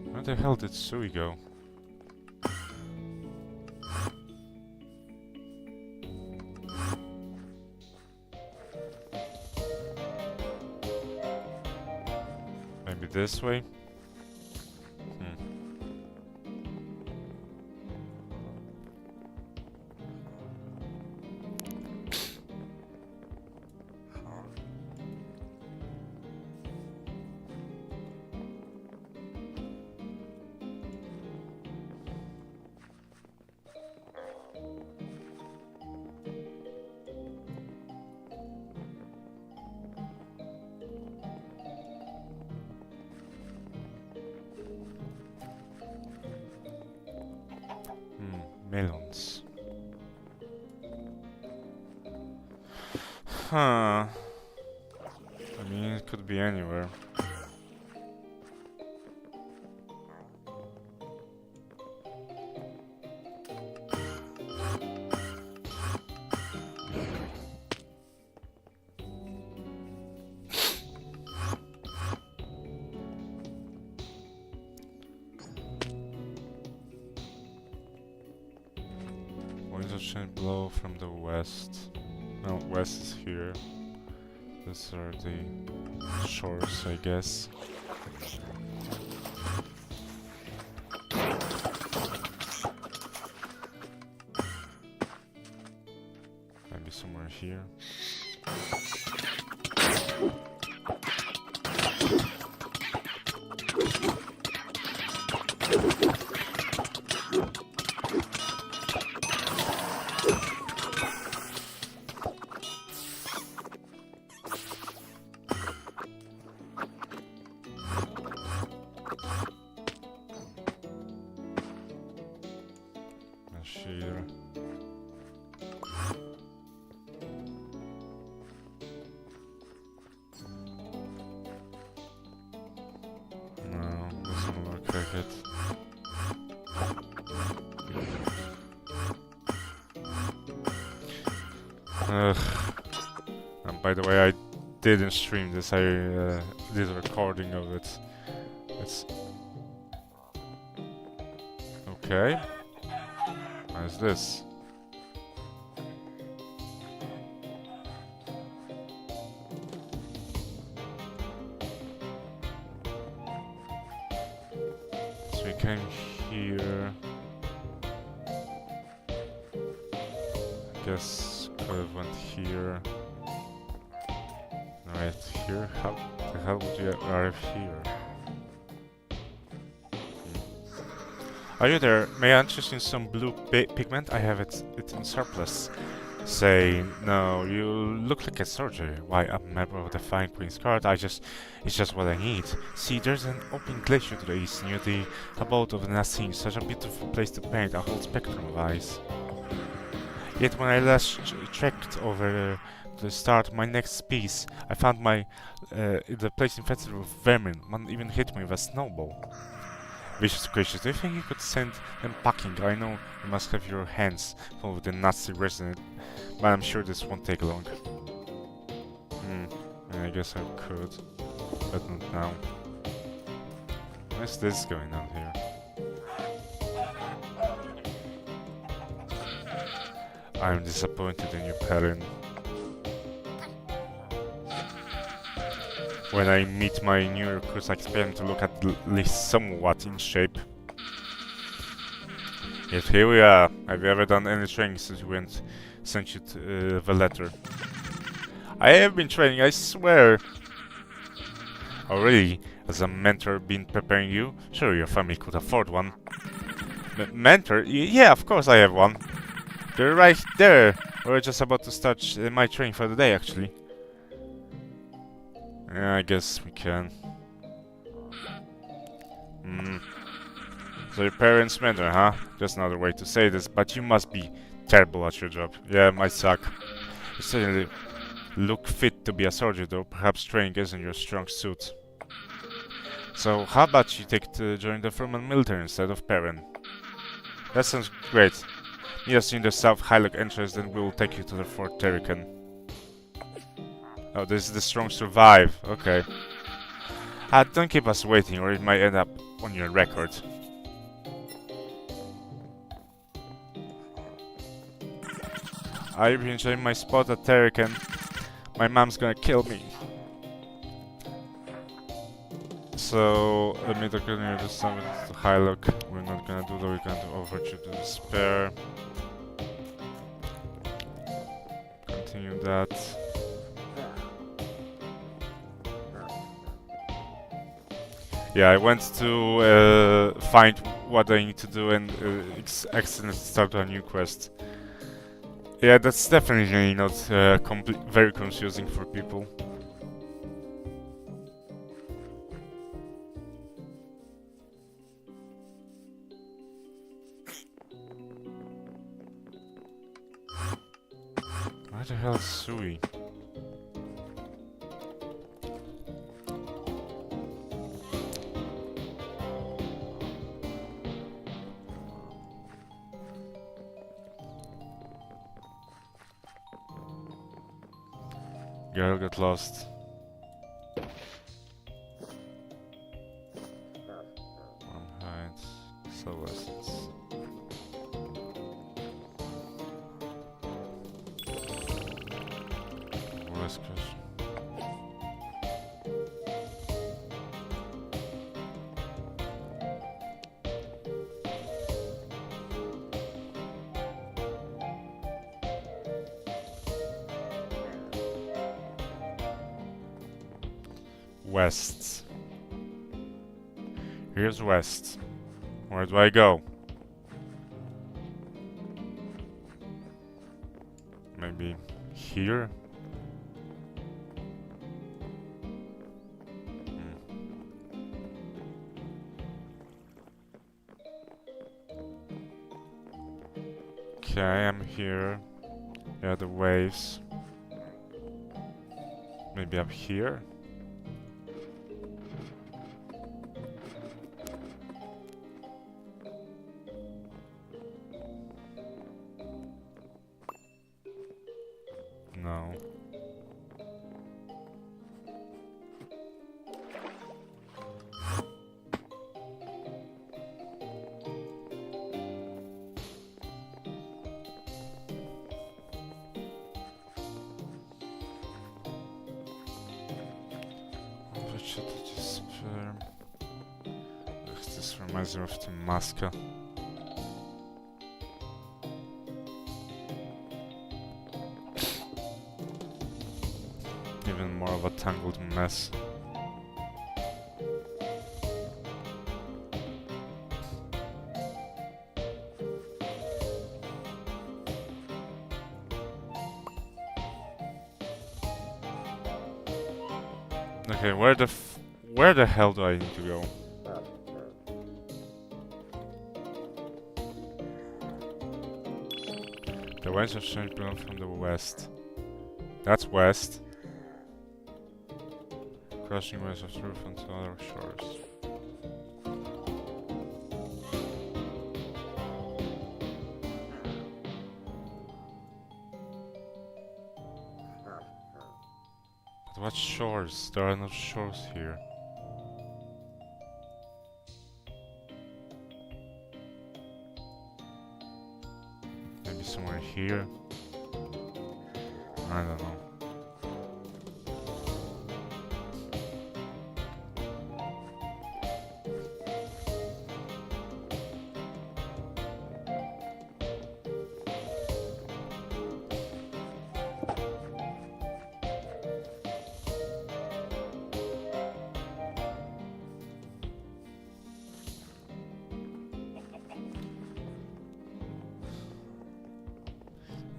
S1: Where the hell did Sui go? Maybe this way? Melons. Huh. I mean, it could be anywhere. Winds of change blow from the west. No, west is here. These are the shores, I guess. Maybe somewhere here. Here. No, doesn't look like it. Ugh. And by the way, I didn't stream this, I did a recording of it. It's... Okay. What is this? So we came here. I guess could have went here. Right here? How the hell would you arrive here? Are you there? May I interest in some blue pigment? I have it in surplus. Say, no, you look like a soldier. Why, I'm a member of the Flying Queen's Guard. It's just what I need. See, there's an open glacier to the east, near the abode of the Nassim. Such a beautiful place to paint a whole spectrum of eyes. Yet when I last checked over to start my next piece. I found the place infested with vermin. One even hit me with a snowball. Vicious creatures, do you think you could send them packing? I know you must have your hands full with the nasty resident, but I'm sure this won't take long. I guess I could, but not now. What's this going on here? I'm disappointed in you, Perrin. When I meet my new recruits, I expect them to look at least somewhat in shape. Yet here we are. Have you ever done any training since we sent you the letter? I have been training, I swear. Oh really? Has a mentor been preparing you? Sure, your family could afford one. Mentor? Yeah, of course I have one. They're right there. We're just about to start my training for the day, actually. Yeah, I guess we can. So your parents' mentor, huh? Just another way to say this, but you must be terrible at your job. Yeah, might suck. You certainly look fit to be a soldier, though perhaps training isn't your strong suit. So how about you take to join the Fruma military instead of Perrin? That sounds great. Meet us in the South Highlock entrance, then we will take you to the Fort Terrican. Oh, this is the strong survive. Okay. Don't keep us waiting, or it might end up on your record. I've been enjoying my spot at Terrican. My mom's gonna kill me. So, let me continue to summit to Highlock. We're not gonna do that, we're gonna do Overture to Despair. Continue that. Yeah, I went to find what I need to do and accidentally start a new quest. Yeah, that's definitely not very confusing for people. Where the hell is Sui? Girl got lost. Heights, Celestes. West Coast. West. Here's west. Where do I go? Maybe here? Okay, I'm here. Yeah, the waves. Maybe up here? No. This reminds me of Tamaska. Even more of a tangled mess. Okay, where the hell do I need to go? The winds of change blown from the west. That's west. Crushing waves of truth onto other shores. But what shores? There are no shores here. Maybe somewhere here? I don't know.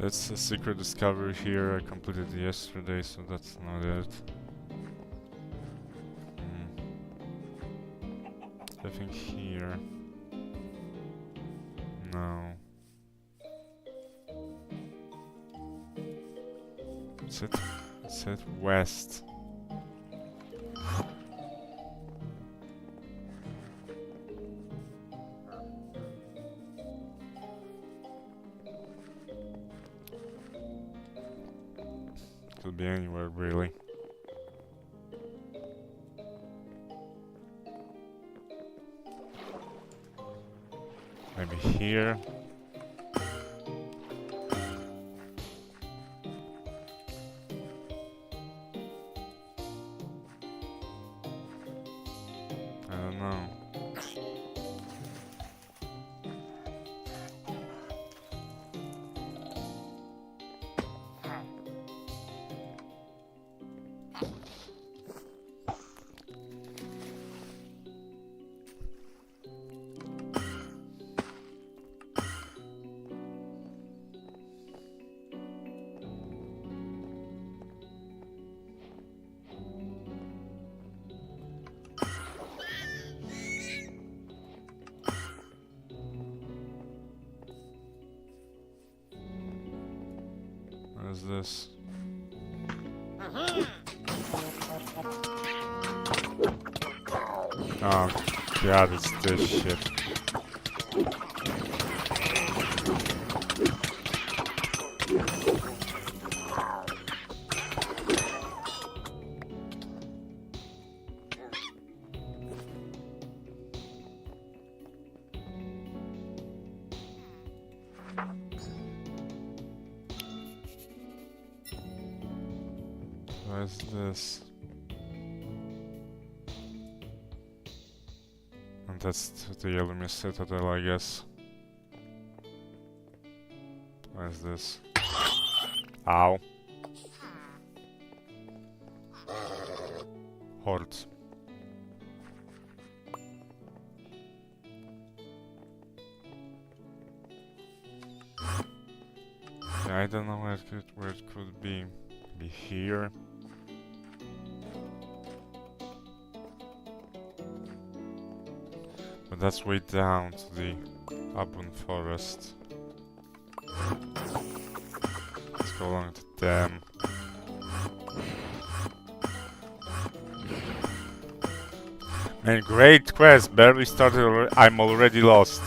S1: That's a secret discovery here. I completed yesterday, so that's not it. I think here. No. It said west. Could be anywhere, really. Maybe here. I don't know. What is this? Oh god, it's this shit. What is this? And that's the Yellow Citadel, I guess. What is this? Ow. Horde. Yeah, I don't know where it could be. Be here. But that's way down to the Abun forest. Let's go along to them. Man, great quest, barely started, I'm already lost.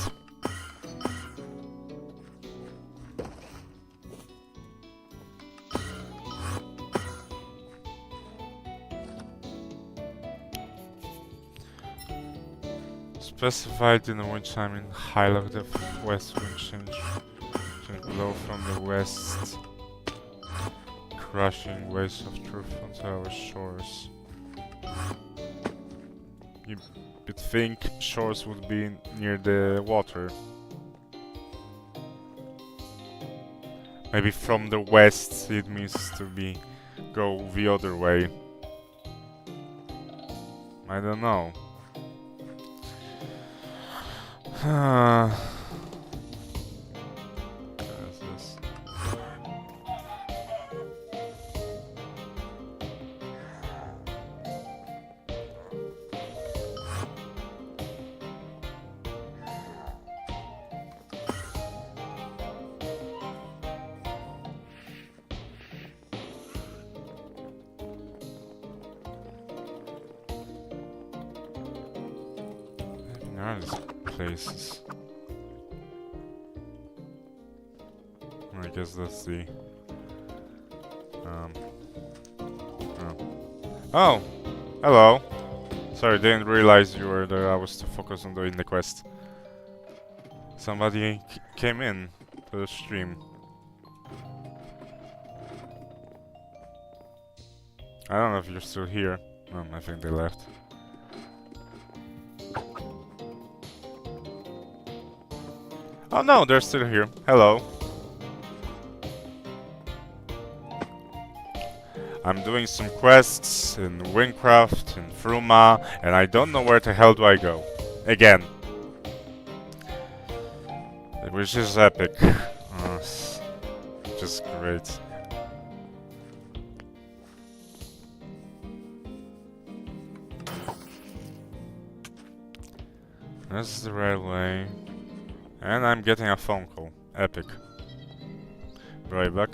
S1: Specified in the wind chime in highlight the west wind change blow from the west, crushing waves of truth onto our shores. You'd think shores would be near the water. Maybe from the west it means to go the other way. I don't know. What is this? Where are these places? I guess that's the... Oh! Hello! Sorry, didn't realize you were there. I was too focused on doing the quest. Somebody came in to the stream. I don't know if you're still here. I think they left. Oh no, they're still here. Hello. I'm doing some quests in WYNNCRAFT, in Fruma, and I don't know where the hell do I go. Again. Which is epic. Just great. This is the right way. And I'm getting a phone call. Epic. Right back.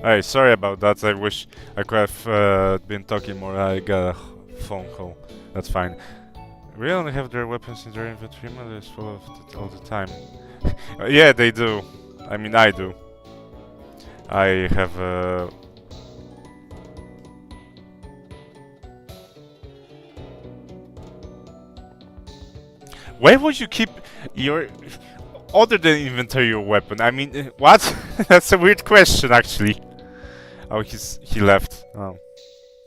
S1: Hey, sorry about that. I wish I could have been talking more. I got a phone call. That's fine. We only have their weapons in their inventory. Mother is full of it all the time. Yeah, they do. I mean, I do. I have Where would you keep your... other than inventory your weapon? I mean, what? That's a weird question, actually. Oh, he left. Oh,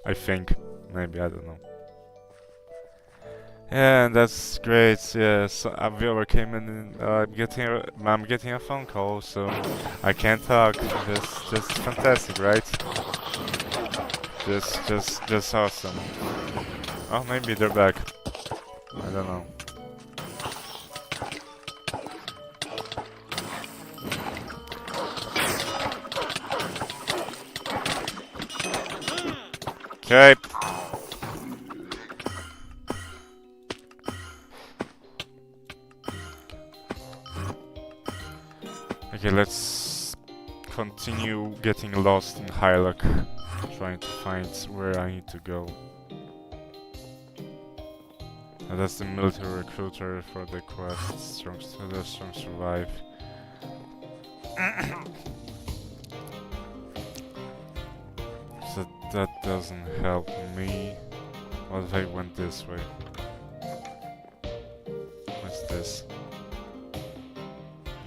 S1: I think. Maybe, I don't know. Yeah, and that's great. Yeah, so a viewer came in and I'm getting a phone call, so I can't talk. Just fantastic, right? Just awesome. Oh, maybe they're back. I don't know. Okay. Okay, let's continue getting lost in Hylock, trying to find where I need to go. And that's the military recruiter for the quest. Strong survive. So that doesn't help me. What if I went this way? What's this?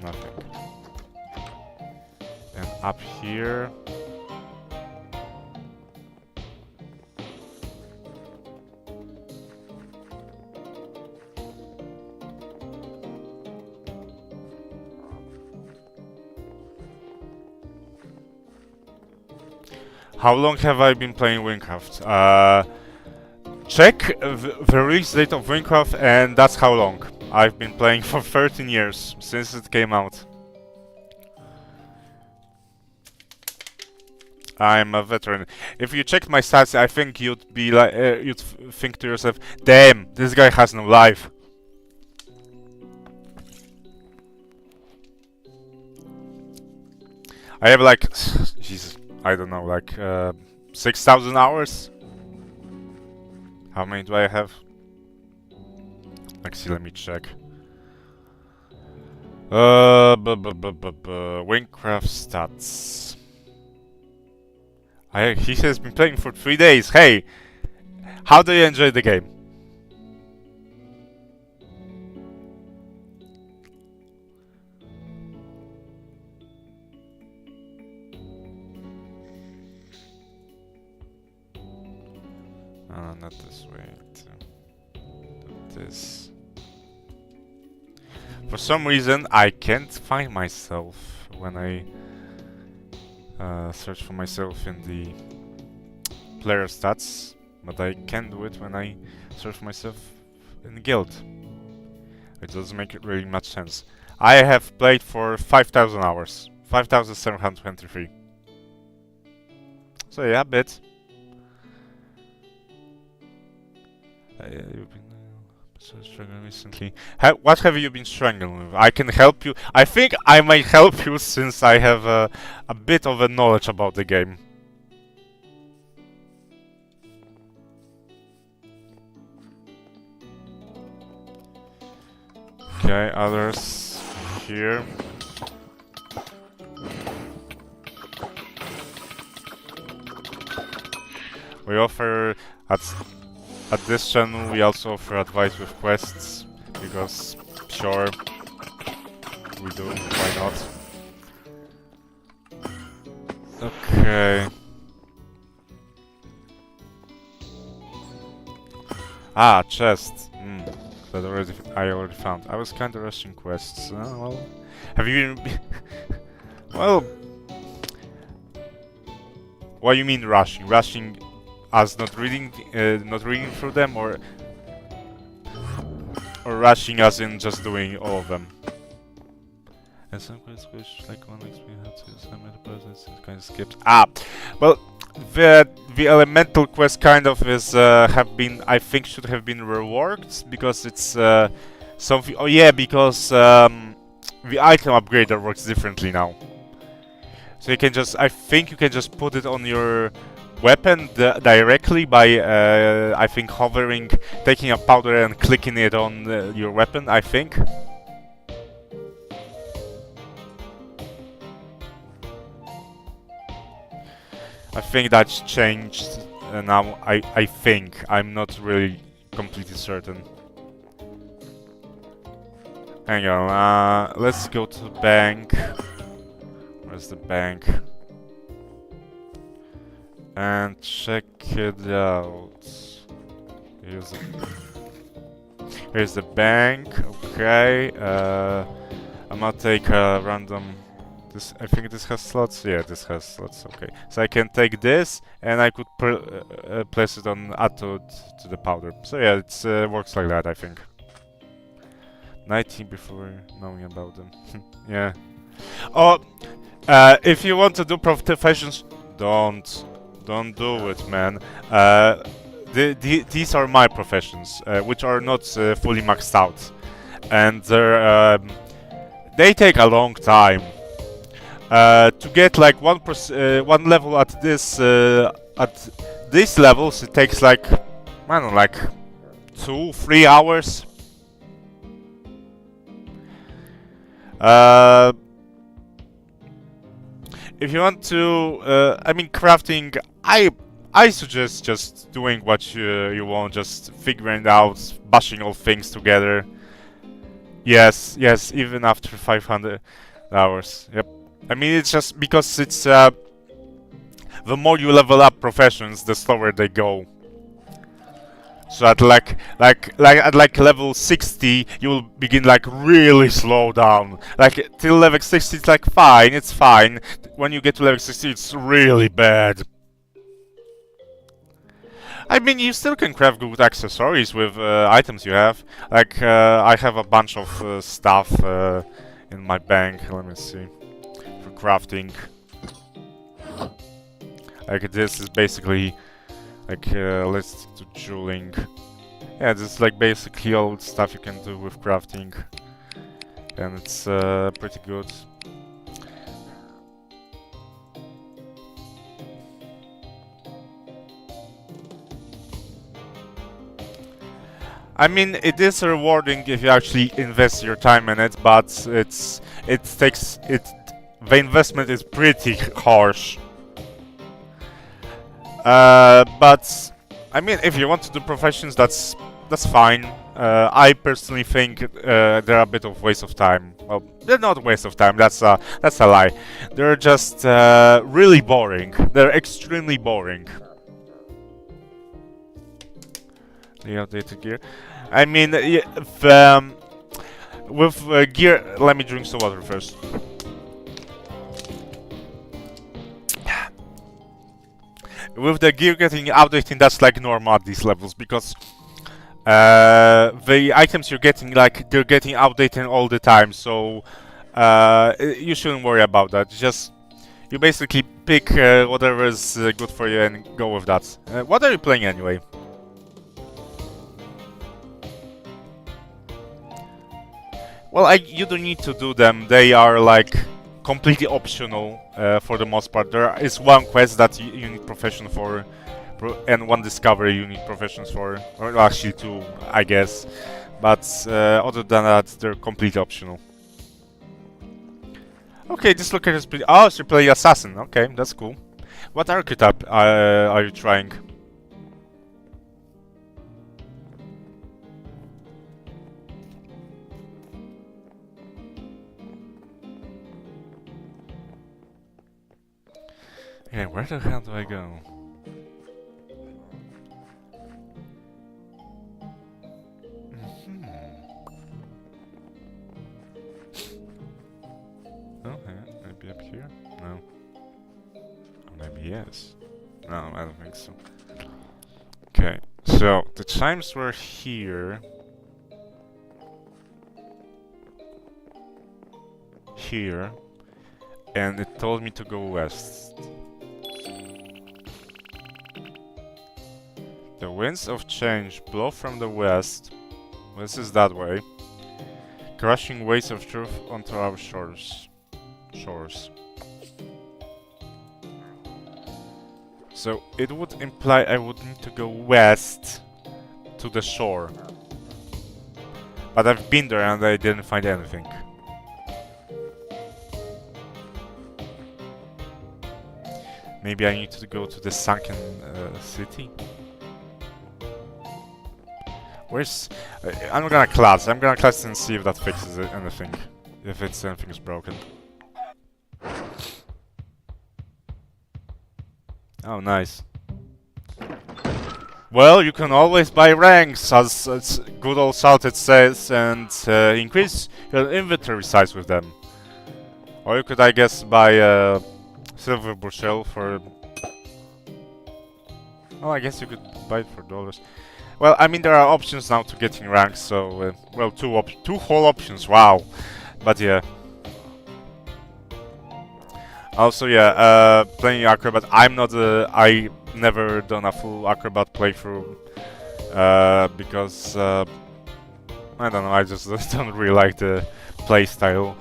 S1: Nothing. And up here... How long have I been playing WYNNCRAFT? Check the release date of WYNNCRAFT, and that's how long. I've been playing for 13 years, since it came out. I'm a veteran. If you checked my stats, I think you'd be like, you'd think to yourself, damn, this guy has no life. I have like, Jesus, I don't know, like 6,000 hours. How many do I have? Actually, let me check. WYNNCRAFT stats. He has been playing for 3 days. Hey, how do you enjoy the game? Not this way. This. For some reason, I can't find myself when I search for myself in the player stats, but I can do it when I search for myself in the guild. It doesn't make it really much sense. I have played for 5,000 hours. 5,723. So yeah, a bit. You've been struggling recently. What have you been struggling with? I can help you. I think I might help you since I have a bit of a knowledge about the game. Okay, others here. We offer at this channel we also offer advice with quests, because sure, we do, why not? Okay. Ah, chest. That I already found. I was kinda rushing quests. Well, have you been... Well... What do you mean rushing? Rushing as not reading through them, or rushing as in just doing all of them? And some quests which, like one explain how to summon the process, kind of skipped. Ah, well, the elemental quest kind of is have been, I think, should have been reworked, because it's something. Oh yeah, because the item upgrader works differently now. So you can just, I think you can just put it on your weapon directly by, I think, hovering, taking a powder and clicking it on your weapon, I think. I think that's changed now, I think. I'm not really completely certain. Hang on, let's go to the bank. Where's the bank? And check it out. Here's the bank, okay. I'm gonna take a random... I think this has slots? Yeah, this has slots, okay. So I can take this, and I could place it on add to the powder. So yeah, it works like that, I think. 19 before knowing about them. Yeah. Oh, if you want to do professions, don't do it, man. These are my professions, which are not fully maxed out, and they take a long time. To get like one level at this these levels, it takes like, I don't know, like 2-3 hours. If you want to, I mean, crafting, I suggest just doing what you want, just figuring out, bashing all things together. Yes, yes, even after 500 hours. Yep. I mean, it's just because it's the more you level up professions, the slower they go. So at at level 60, you will begin like really slow down. Like till level 60, it's like fine, it's fine. When you get to level 60, it's really bad. I mean, you still can craft good accessories with items you have. Like I have a bunch of stuff in my bank. Let me see, for crafting. Like this is basically like let's do jeweling. Yeah, this is like basically all the stuff you can do with crafting, and it's pretty good. I mean, it is rewarding if you actually invest your time in it, but the investment is pretty harsh. But I mean, if you want to do professions, that's fine. I personally think they're a bit of waste of time. Well, they're not a waste of time. That's a lie. They're just really boring. They're extremely boring. The updated gear. I mean, with gear. Let me drink some water first. With the gear getting outdated, that's like normal at these levels, because the items you're getting, like, they're getting outdated all the time, so you shouldn't worry about that. Just you basically pick whatever is good for you and go with that. What are you playing anyway? Well, you don't need to do them. They are like completely optional for the most part. There is one quest that you need profession for, and one discovery you need professions for, or actually two, I guess. But other than that, they're completely optional. Okay, this location is pretty. Oh, so you play assassin. Okay, that's cool. What archetype are you trying? Okay, where the hell do I go? Okay, maybe up here? No. Or maybe yes. No, I don't think so. Okay, so the chimes were here. Here. And it told me to go west. The winds of change blow from the west. This is that way. Crushing waves of truth onto our shores. So it would imply I would need to go west to the shore. But I've been there and I didn't find anything. Maybe I need to go to the sunken city? Where's... I'm gonna class and see if that fixes anything. If anything is broken. Oh, nice. Well, you can always buy ranks, as good old Salted says, and increase your inventory size with them. Or you could, I guess, buy a silver bushel for... Well, I guess you could buy it for dollars. Well, I mean, there are options now to getting ranks, so... well, two whole options, wow. But yeah. Also, yeah, playing Acrobat, I'm not I never done a full Acrobat playthrough. Because... I don't know, I just don't really like the playstyle.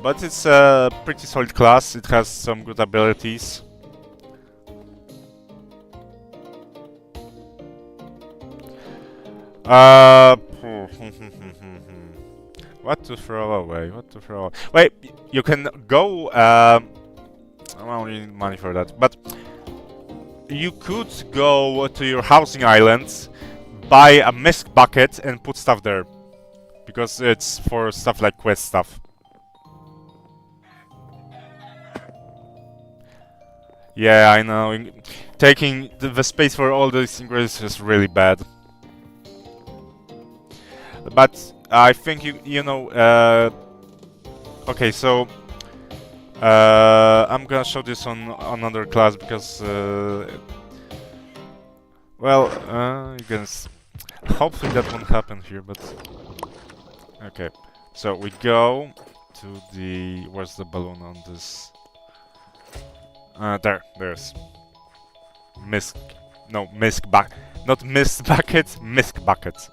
S1: But it's a pretty solid class. It has some good abilities. What to throw away? What to throw away? Wait, you can go. I don't need money for that, but you could go to your housing islands, buy a mist bucket, and put stuff there, because it's for stuff like quest stuff. Yeah, I know. Taking the space for all these ingredients is really bad. But I think you know. Okay, so I'm gonna show this on another class because well, you can. Hopefully that won't happen here, but okay. So we go to the. Where's the balloon on this? There's Misk. No, Misk bucket. Not Mist bucket, Misk bucket.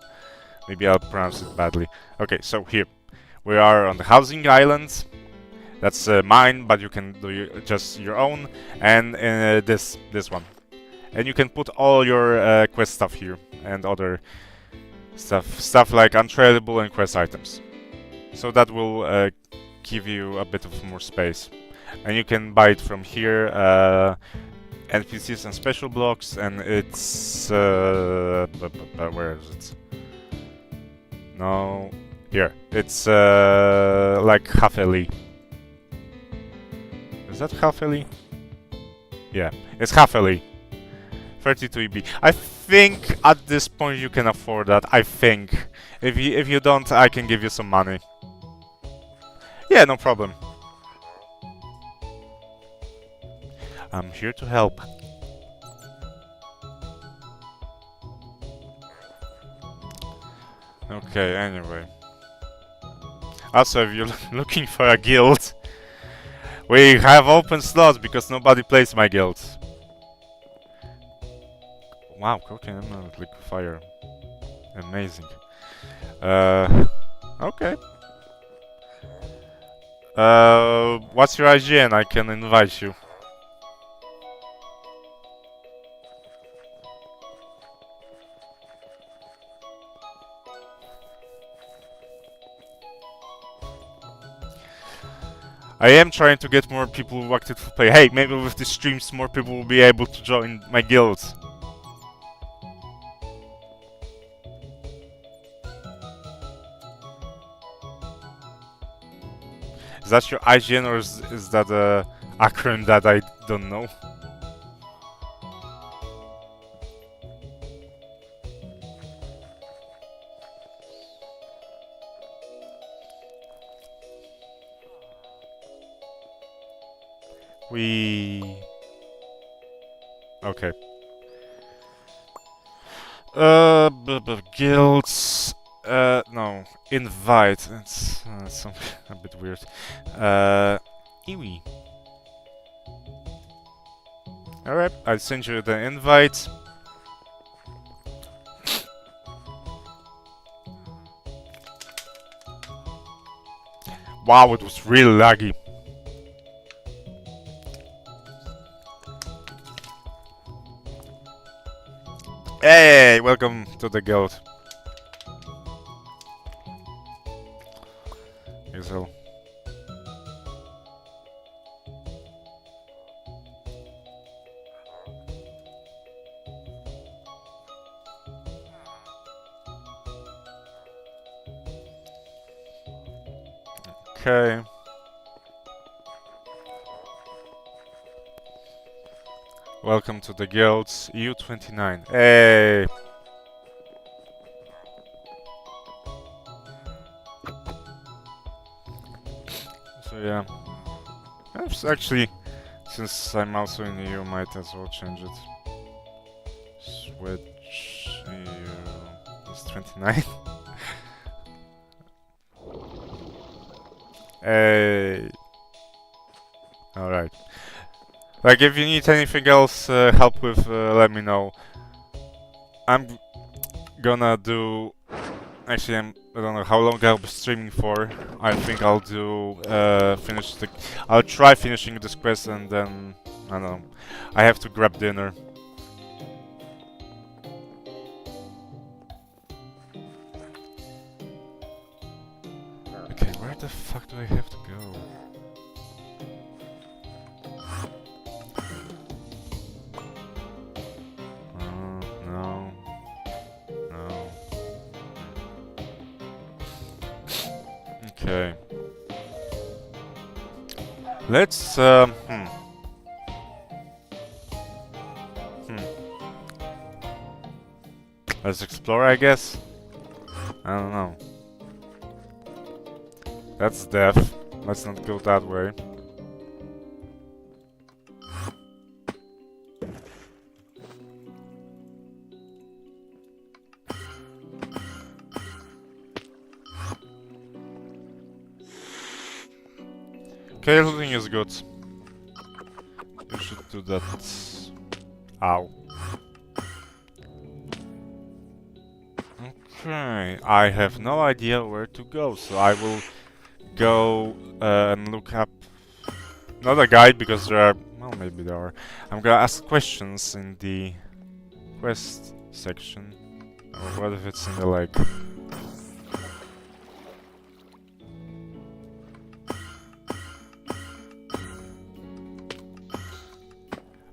S1: Maybe I'll pronounce it badly. Okay, so here. We are on the housing islands. That's mine, but you can do just your own. And this one. And you can put all your quest stuff here. And other stuff like untradeable and quest items. So that will give you a bit of more space. And you can buy it from here, NPCs and special blocks, and it's where is it? No, here. It's like half LE. Is that half LE? Yeah, it's half LE. 32 EB. I think at this point you can afford that. I think. If you don't, I can give you some money. Yeah, no problem. I'm here to help. Okay, anyway. Also, if you're looking for a guild, we have open slots because nobody plays my guild. Wow, cocaine and liquid fire. Amazing. Okay. What's your IGN? I can invite you. I am trying to get more people active to play. Hey, maybe with the streams more people will be able to join my guild. Is that your IGN or is that a acronym that I don't know? Okay. Guilds. No. Invite. It's a bit weird. Iwi. Alright, I sent you the invite. Wow, it was really laggy. Hey, welcome to the guild. Hazel. Okay. Welcome to the guilds. EU29. Hey! So yeah. That's actually, since I'm also in EU, might as well change it. Switch EU. It's 29. Hey! Alright. Like, if you need anything else help with, let me know. I'm gonna do Actually, I don't know how long I'll be streaming for. I think I'll do I'll try finishing this quest and then I don't know. I have to grab dinner. Okay, where the fuck do I have to go? No. No. Okay. Let's, Let's explore, I guess? I don't know. That's death. Let's not go that way. Okay, looting is good. You should do that. Ow. Okay, I have no idea where to go, so I will go and look up. Not a guide, because there are. Well, maybe there are. I'm gonna ask questions in the quest section. Or what if it's in the lake?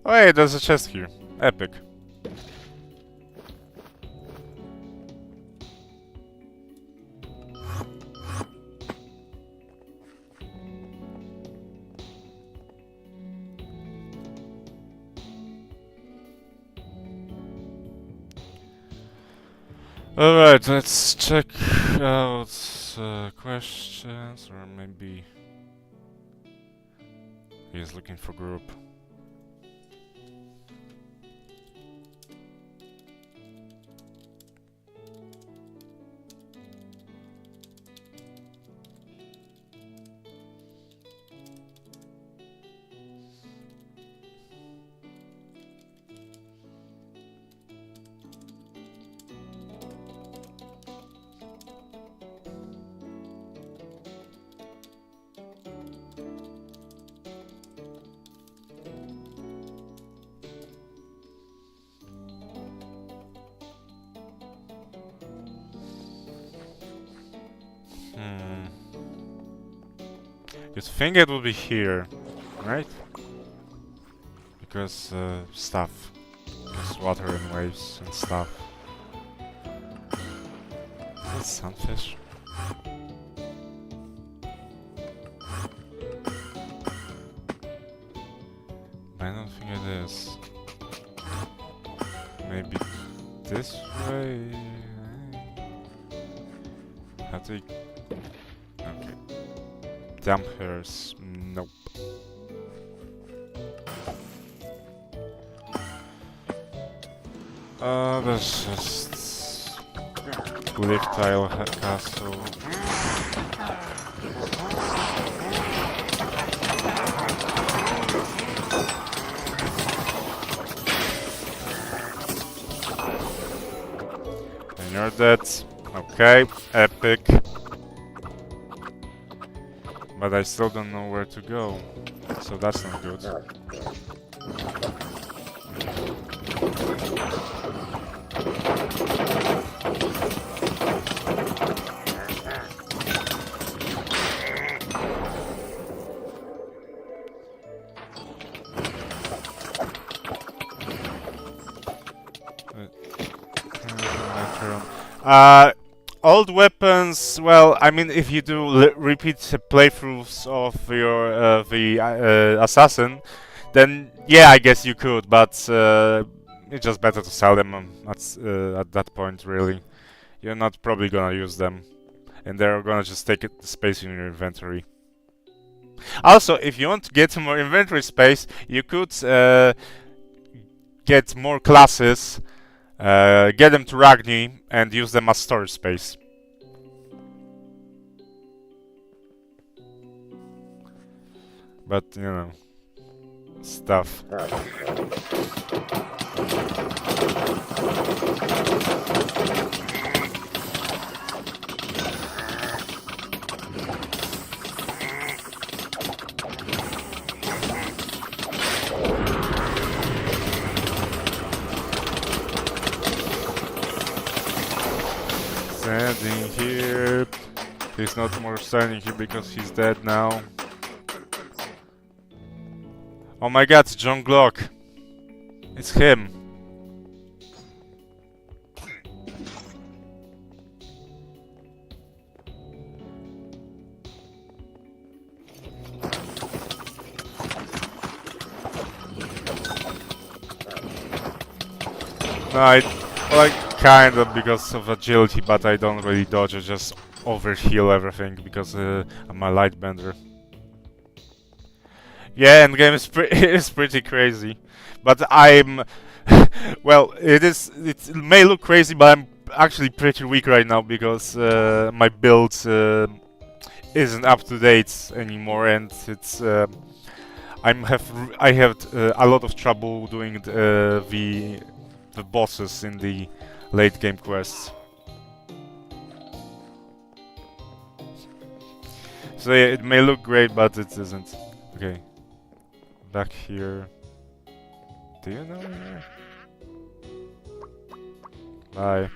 S1: Oh, hey, there's a chest here. Epic. Alright, let's check out questions, or maybe he's looking for group. You'd think it would be here, right? Because stuff. Because water and waves and stuff. Is that sunfish? I don't think it is. Maybe this way? Have to... Okay. Damp hairs. Nope. That's just... Cliff tile castle. And you're dead. Okay, epic. But I still don't know where to go, so that's not good. Old weapons, well, I mean, if you do repeat playthroughs of your the assassin, then yeah, I guess you could, but it's just better to sell them at that point, really. You're not probably gonna use them, and they're gonna just take space in your inventory. Also, if you want to get more inventory space, you could get more classes. Get them to Ragni and use them as storage space. But, you know, stuff. here. He's not more standing here because he's dead now. Oh my god, it's John Glock. It's him. No, like kind of because of agility, but I don't really dodge. I just overheal everything because I'm a light bender. Yeah, endgame is is pretty crazy, but I'm well. It may look crazy, but I'm actually pretty weak right now because my build isn't up to date anymore, and it's I have a lot of trouble doing the bosses in the late game quests. So yeah, it may look great, but it isn't. Okay, back here. Do you know here? Bye.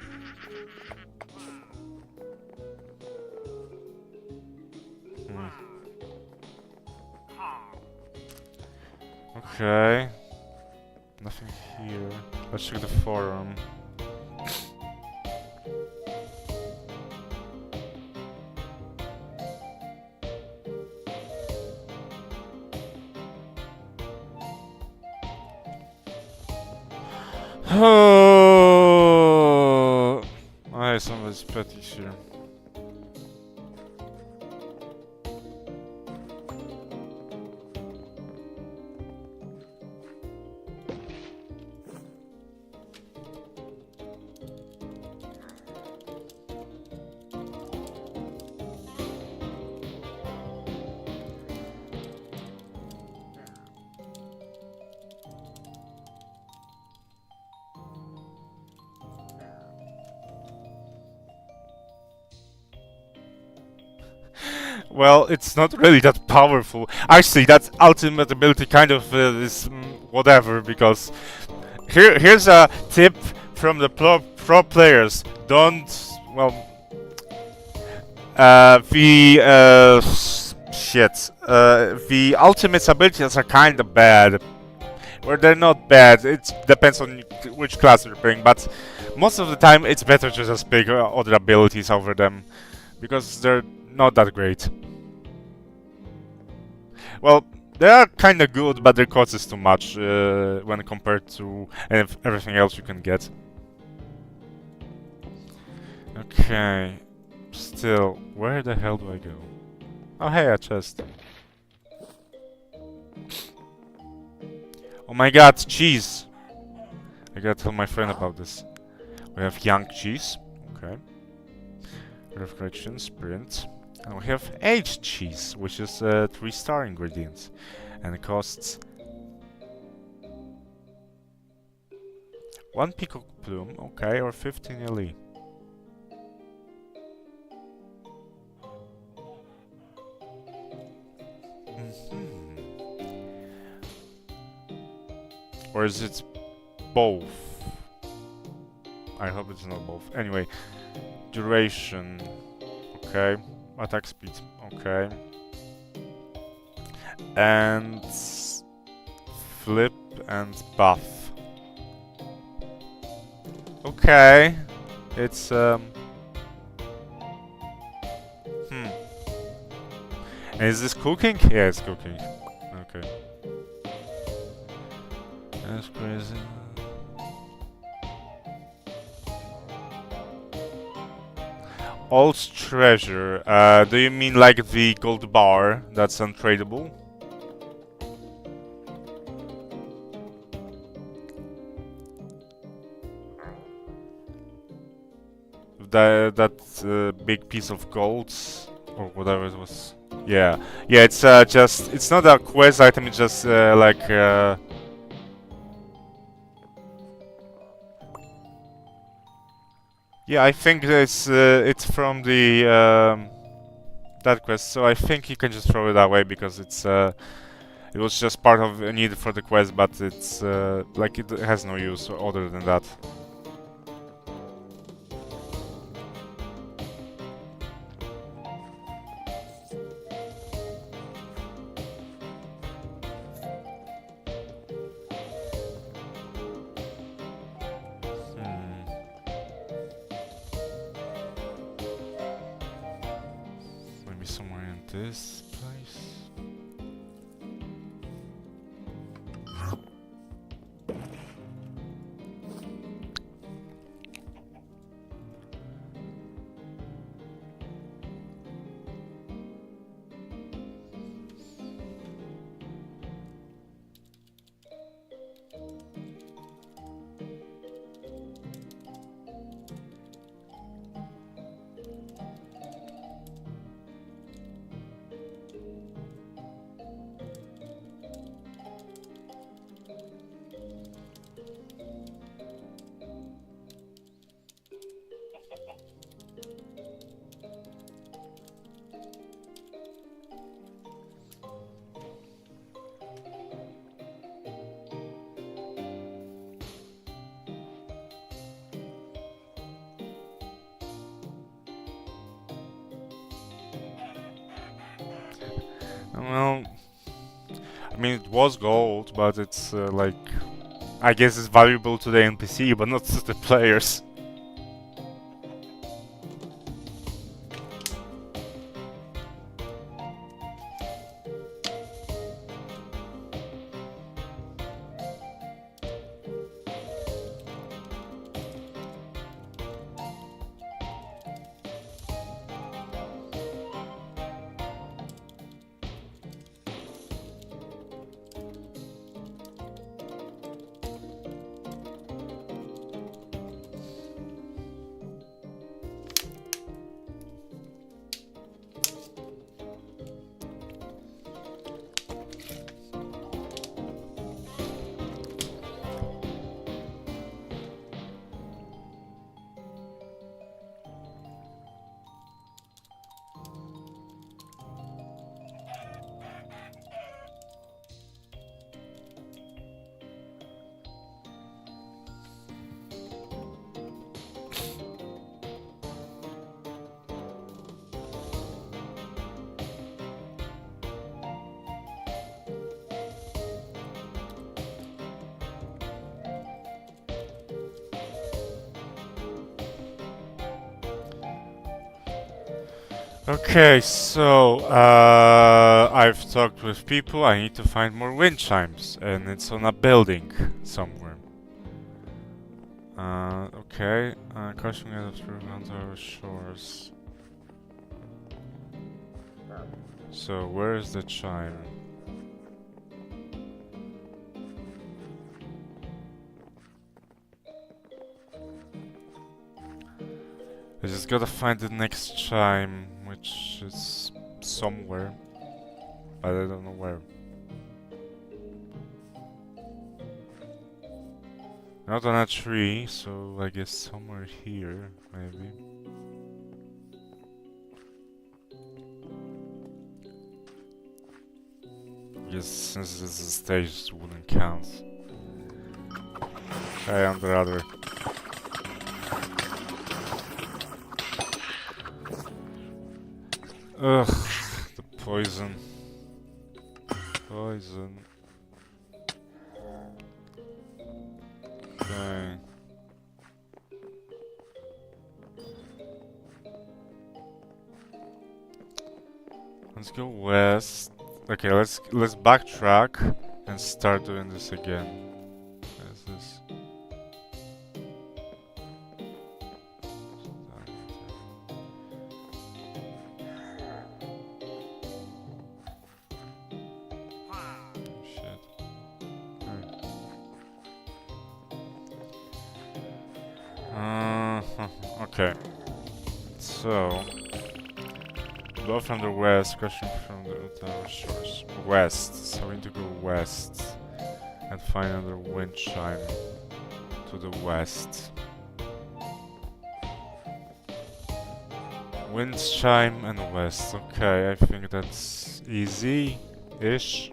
S1: Okay. Nothing here. Let's check the forum. Oh, somebody's petty here. Well, it's not really that powerful. Actually, that ultimate ability kind of is whatever, because here's a tip from the pro players. Don't, well, the ultimate abilities are kind of bad. Or they're not bad, it depends on which class you're playing, but most of the time it's better to just pick other abilities over them, because they're not that great. Well, they are kinda good, but their cost is too much when compared to everything else you can get. Okay, still, where the hell do I go? Oh hey, a chest. Oh my god, cheese! I gotta tell my friend about this. We have young cheese, okay. Reflection, sprint. And we have aged cheese, which is a 3-star ingredient. And it costs 1 peacock plume, okay, or 15 LE. Or is it both? I hope it's not both. Anyway, duration, okay. Attack speed, okay. And flip and buff. Okay. It's And is this cooking? Yeah, it's cooking. Okay. That's crazy. Old treasure. Do you mean like the gold bar that's untradeable? That big piece of gold or whatever it was. Yeah, yeah. It's just it's not a quest item. It's just like. Yeah, I think it's from the that quest, so I think you can just throw it away because it's it was just part of a need for the quest, but it's like it has no use other than that. Maybe somewhere in this place. Well, I mean, it was gold, but it's like, I guess it's valuable to the NPC, but not to the players. Okay, so I've talked with people. I need to find more wind chimes, and it's on a building somewhere. Okay, crossing out through our shores. So where is the chime? I just gotta find the next chime, which is somewhere, but I don't know where. Not on a tree, so I guess somewhere here, maybe. Yes, since this is a stage, it wouldn't count. Hey, I'm the other. Ugh, the poison. Poison. Okay. Let's go west. Okay, let's backtrack and start doing this again. What is this? Okay. So, blow from the west, crushing from the shores. West. So we need to go west and find another wind chime to the west. Wind chime and west. Okay, I think that's easy-ish.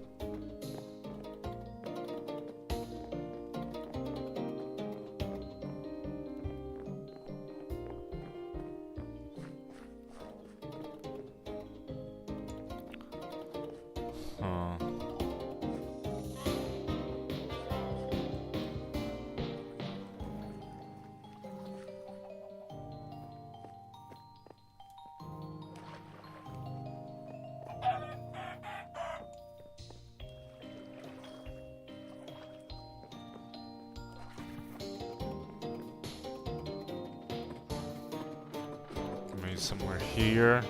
S1: somewhere here.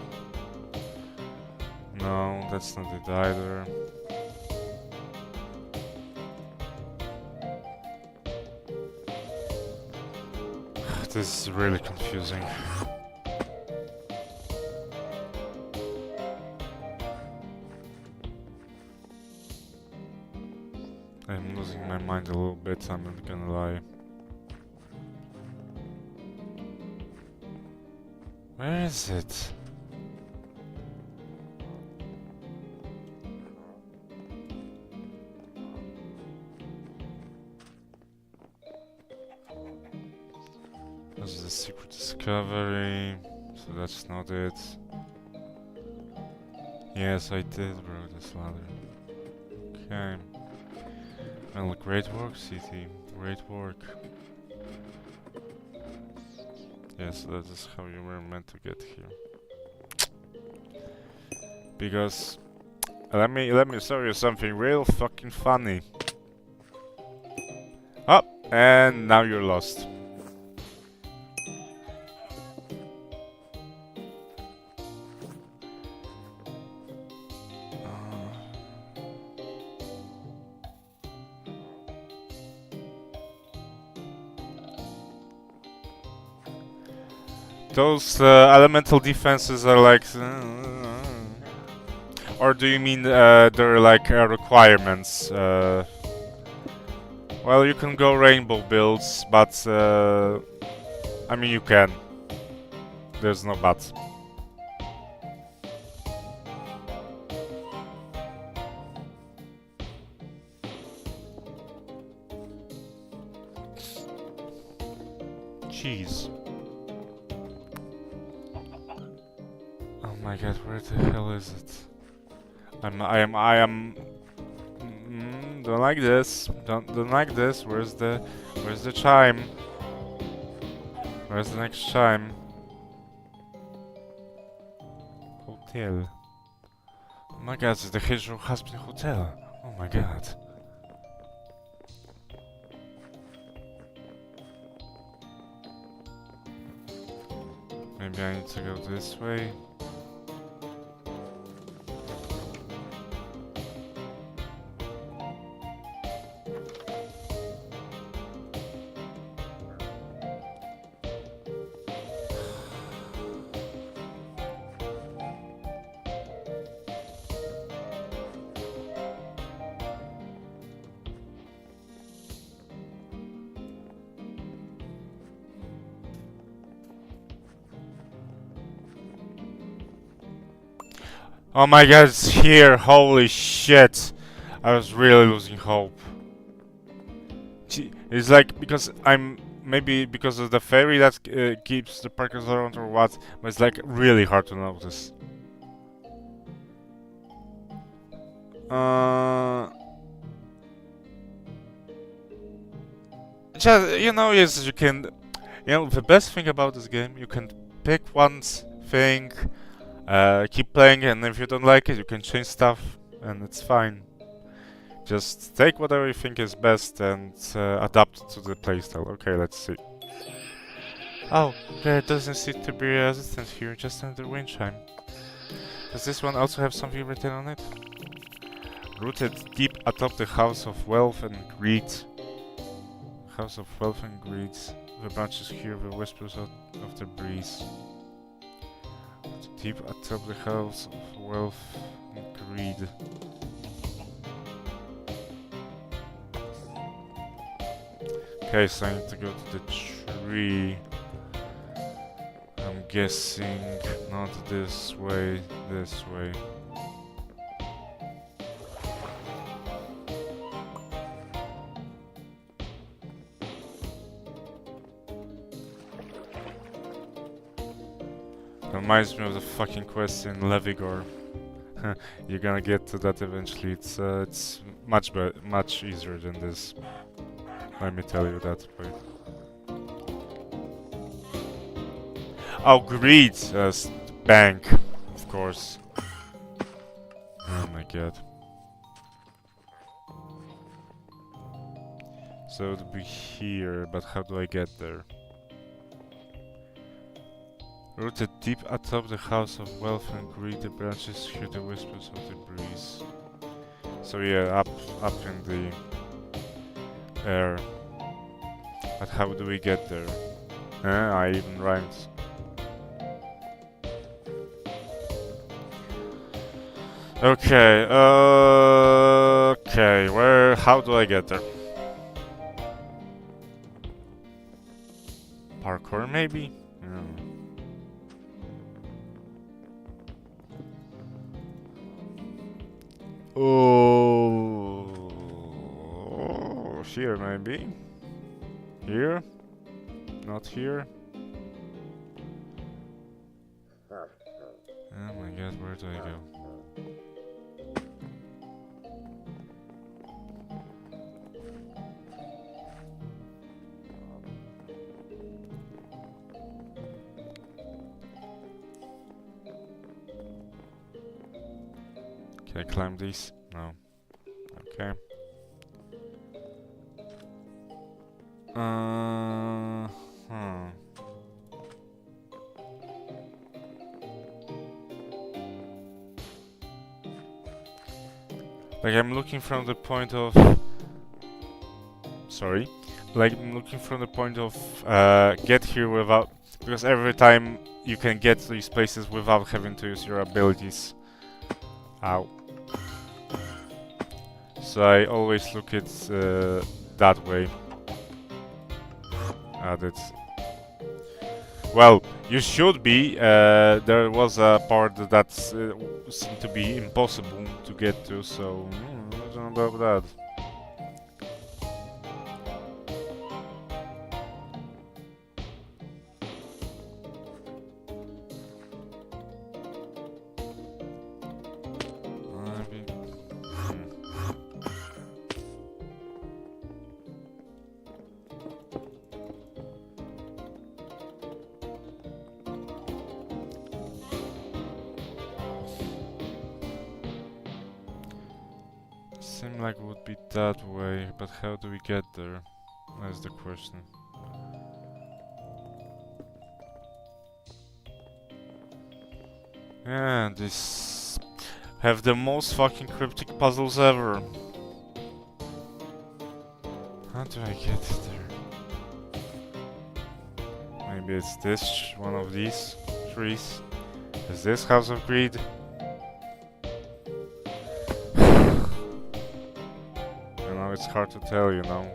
S1: No, that's not it either. This is really confusing. I'm losing my mind a little bit, I'm not gonna lie. Where is it? This is a secret discovery, so that's not it. Yes, I did bro this ladder. Okay. Well, great work, CT. Great work. Yes, that is how you were meant to get here. Because let me show you something real fucking funny. Oh, and now you're lost. Those elemental defenses are like... Or do you mean they're like requirements? Well, you can go rainbow builds, but... I mean, you can. There's no but. Jeez. Oh my god, where the hell is it? I am. Don't like this. Don't like this. Where's the chime? Where's the next chime? Hotel. Oh my god, the Hedgehog has been hotel. Oh my god. Maybe I need to go this way. Oh my god, it's here! Holy shit! I was really losing hope. It's like because I'm maybe because of the fairy that keeps the parkers around or what, but it's like really hard to notice. Just yes, you can. The best thing about this game, you can pick one thing. Keep playing, and if you don't like it, you can change stuff, and it's fine. Just take whatever you think is best and adapt to the playstyle. Okay, let's see. Oh, there doesn't seem to be a resistance here, just another wind chime. Does this one also have something written on it? Rooted deep atop the House of Wealth and Greed. House of Wealth and Greed. The branches hear the whispers of the breeze. Deep atop the House of Wealth and Greed. Okay, so I need to go to the tree. I'm guessing not this way, this way. Reminds me of the fucking quest in Levigor. You're gonna get to that eventually. It's much easier than this. Let me tell you that. Wait. Oh, greed! Bank, of course. Oh my god. So it'll be here, but how do I get there? Rooted deep atop the house of wealth and greed, the branches hear the whispers of the breeze. So yeah, up in the air. But how do we get there? I even rhymed. Okay, okay, how do I get there? Parkour, maybe? Oh, here maybe? Here? Not here? Oh my god, where do I go? Can I climb these? No. Okay. Like I'm looking from the point of... Sorry. Like I'm looking from the point of get here without... Because every time you can get to these places without having to use your abilities. Ow. So I always look at that way. That's... Well, you should be. There was a part that seemed to be impossible to get to, so I don't know about that. Seemed like it would be that way, but how do we get there? That's the question. Yeah, this have the most fucking cryptic puzzles ever. How do I get there? Maybe it's this, one of these trees. Is this House of Greed? It's hard to tell, you know.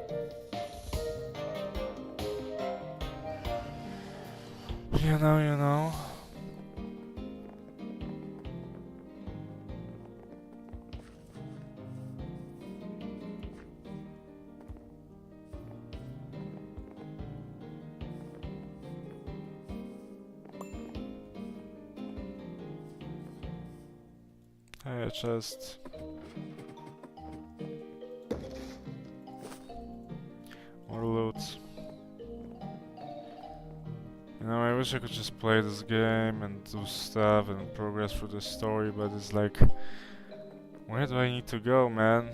S1: You know. I just... More loot. You know, I wish I could just play this game and do stuff and progress through the story, but it's like... Where do I need to go, man?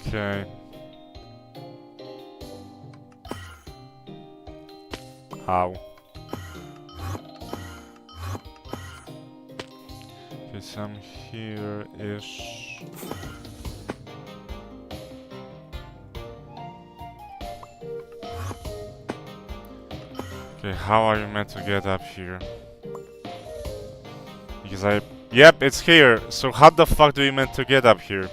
S1: Okay. How? Okay, so I'm here-ish. Okay, how are you meant to get up here? Because I... Yep, it's here! So how the fuck do you meant to get up here?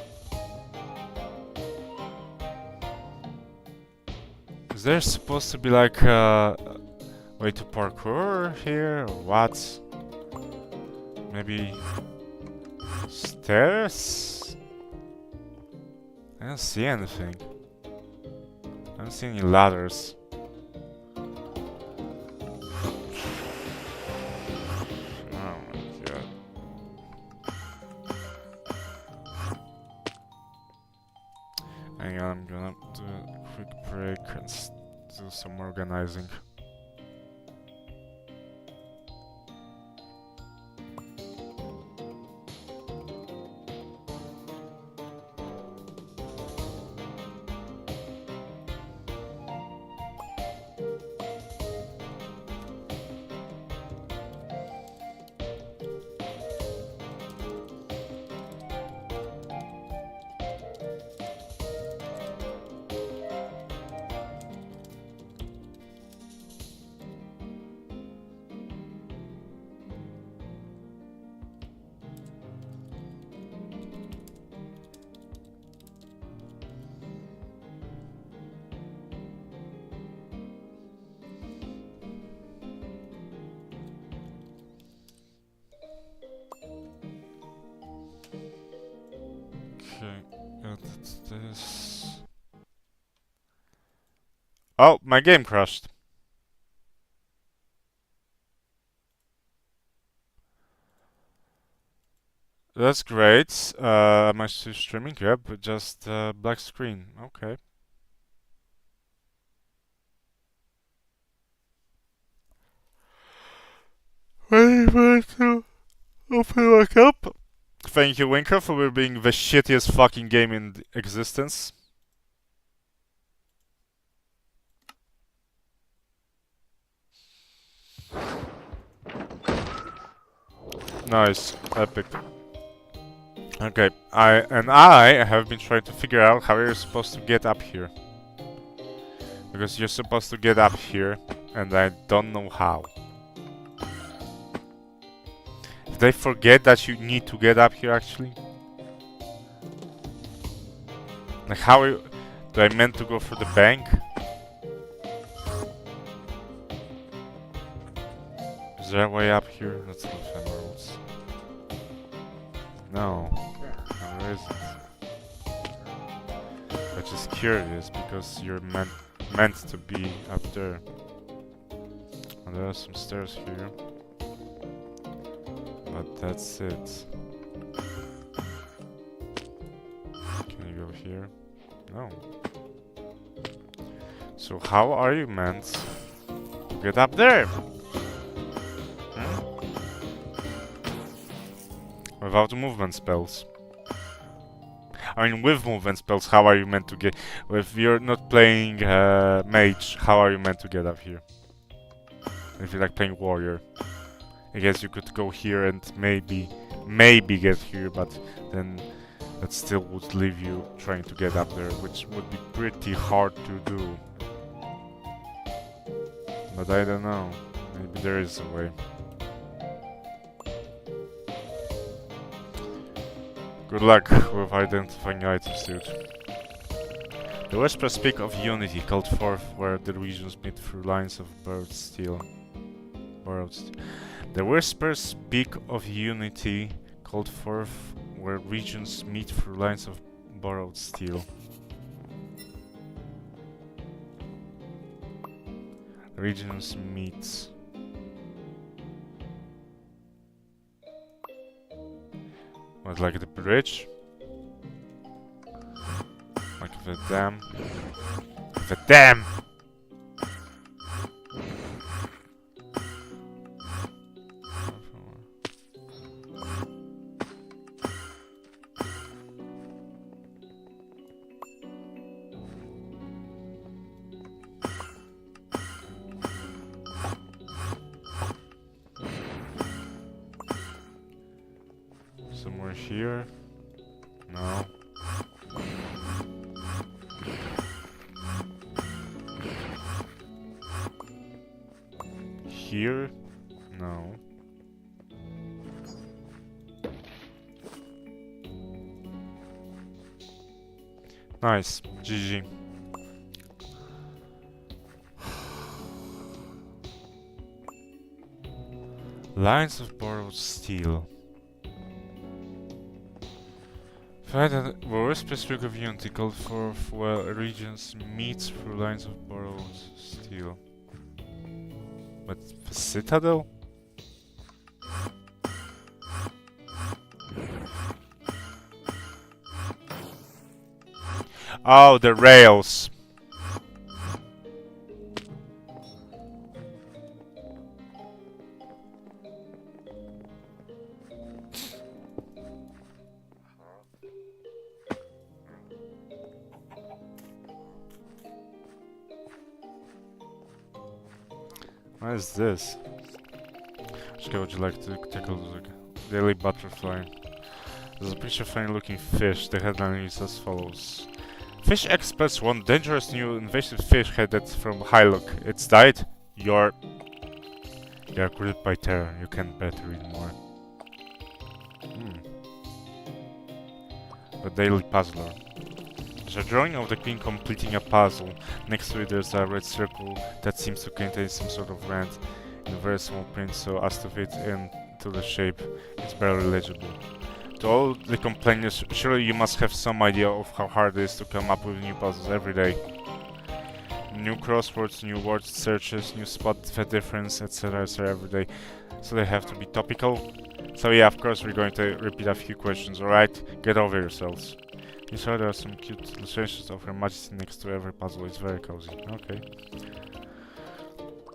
S1: Is there supposed to be like a way to parkour here or what? Maybe stairs? I don't see anything. I don't see any ladders. Oh my god. Hang on, I'm gonna do a quick can do some organizing. Okay, that's this. Oh, my game crashed. That's great. Am I still streaming? Yep, but just black screen. Okay. Wait for it to open back up. Thank you, WYNNCRAFT, for being the shittiest fucking game in existence. Nice, epic. Okay, I have been trying to figure out how you're supposed to get up here. Because you're supposed to get up here, and I don't know how. Did they forget that you need to get up here, actually? Like, how do I meant to go for the bank? Is there a way up here? Let's look at emeralds. No, there isn't. I'm just curious because you're meant to be up there. And there are some stairs here. But that's it. Can you go here? No. So how are you meant to get up there? Without movement spells. I mean, with movement spells, how are you meant to get... If you're not playing mage, how are you meant to get up here? If you're like playing warrior. I guess you could go here and maybe get here, but then that still would leave you trying to get up there, which would be pretty hard to do. But I don't know. Maybe there is a way. Good luck with identifying items, dude. The Whispers speak of unity, called forth where the regions meet through lines of borrowed steel. The Whispers speak of unity, called forth where regions meet through lines of borrowed steel. Regions meet. What, like the bridge? Like the dam? The dam! Somewhere here? No. Here? No. Nice. GG. Lines of borrowed steel. Find a specific of unity called forth where regions meet through lines of borrowed steel. But the citadel? Oh, the rails. What is this? Which guy would you like to take a look? Daily butterfly. There's a picture of a funny-looking fish. The headline reads as follows. Fish experts warn dangerous new invasive fish headed from Hylock. It's died. You're gripped by terror. You can't bear to read more. The Daily Puzzler. There's a drawing of the queen completing a puzzle. Next to it there's a red circle that seems to contain some sort of rand in a very small print so as to fit into the shape. It's barely legible. To all the complainers, surely you must have some idea of how hard it is to come up with new puzzles every day. New crosswords, new word searches, new spot the difference, etc. every day. So they have to be topical. So yeah, of course we're going to repeat a few questions, alright? Get over yourselves. You saw there are some cute illustrations of Her Majesty next to every puzzle. It's very cozy. Okay.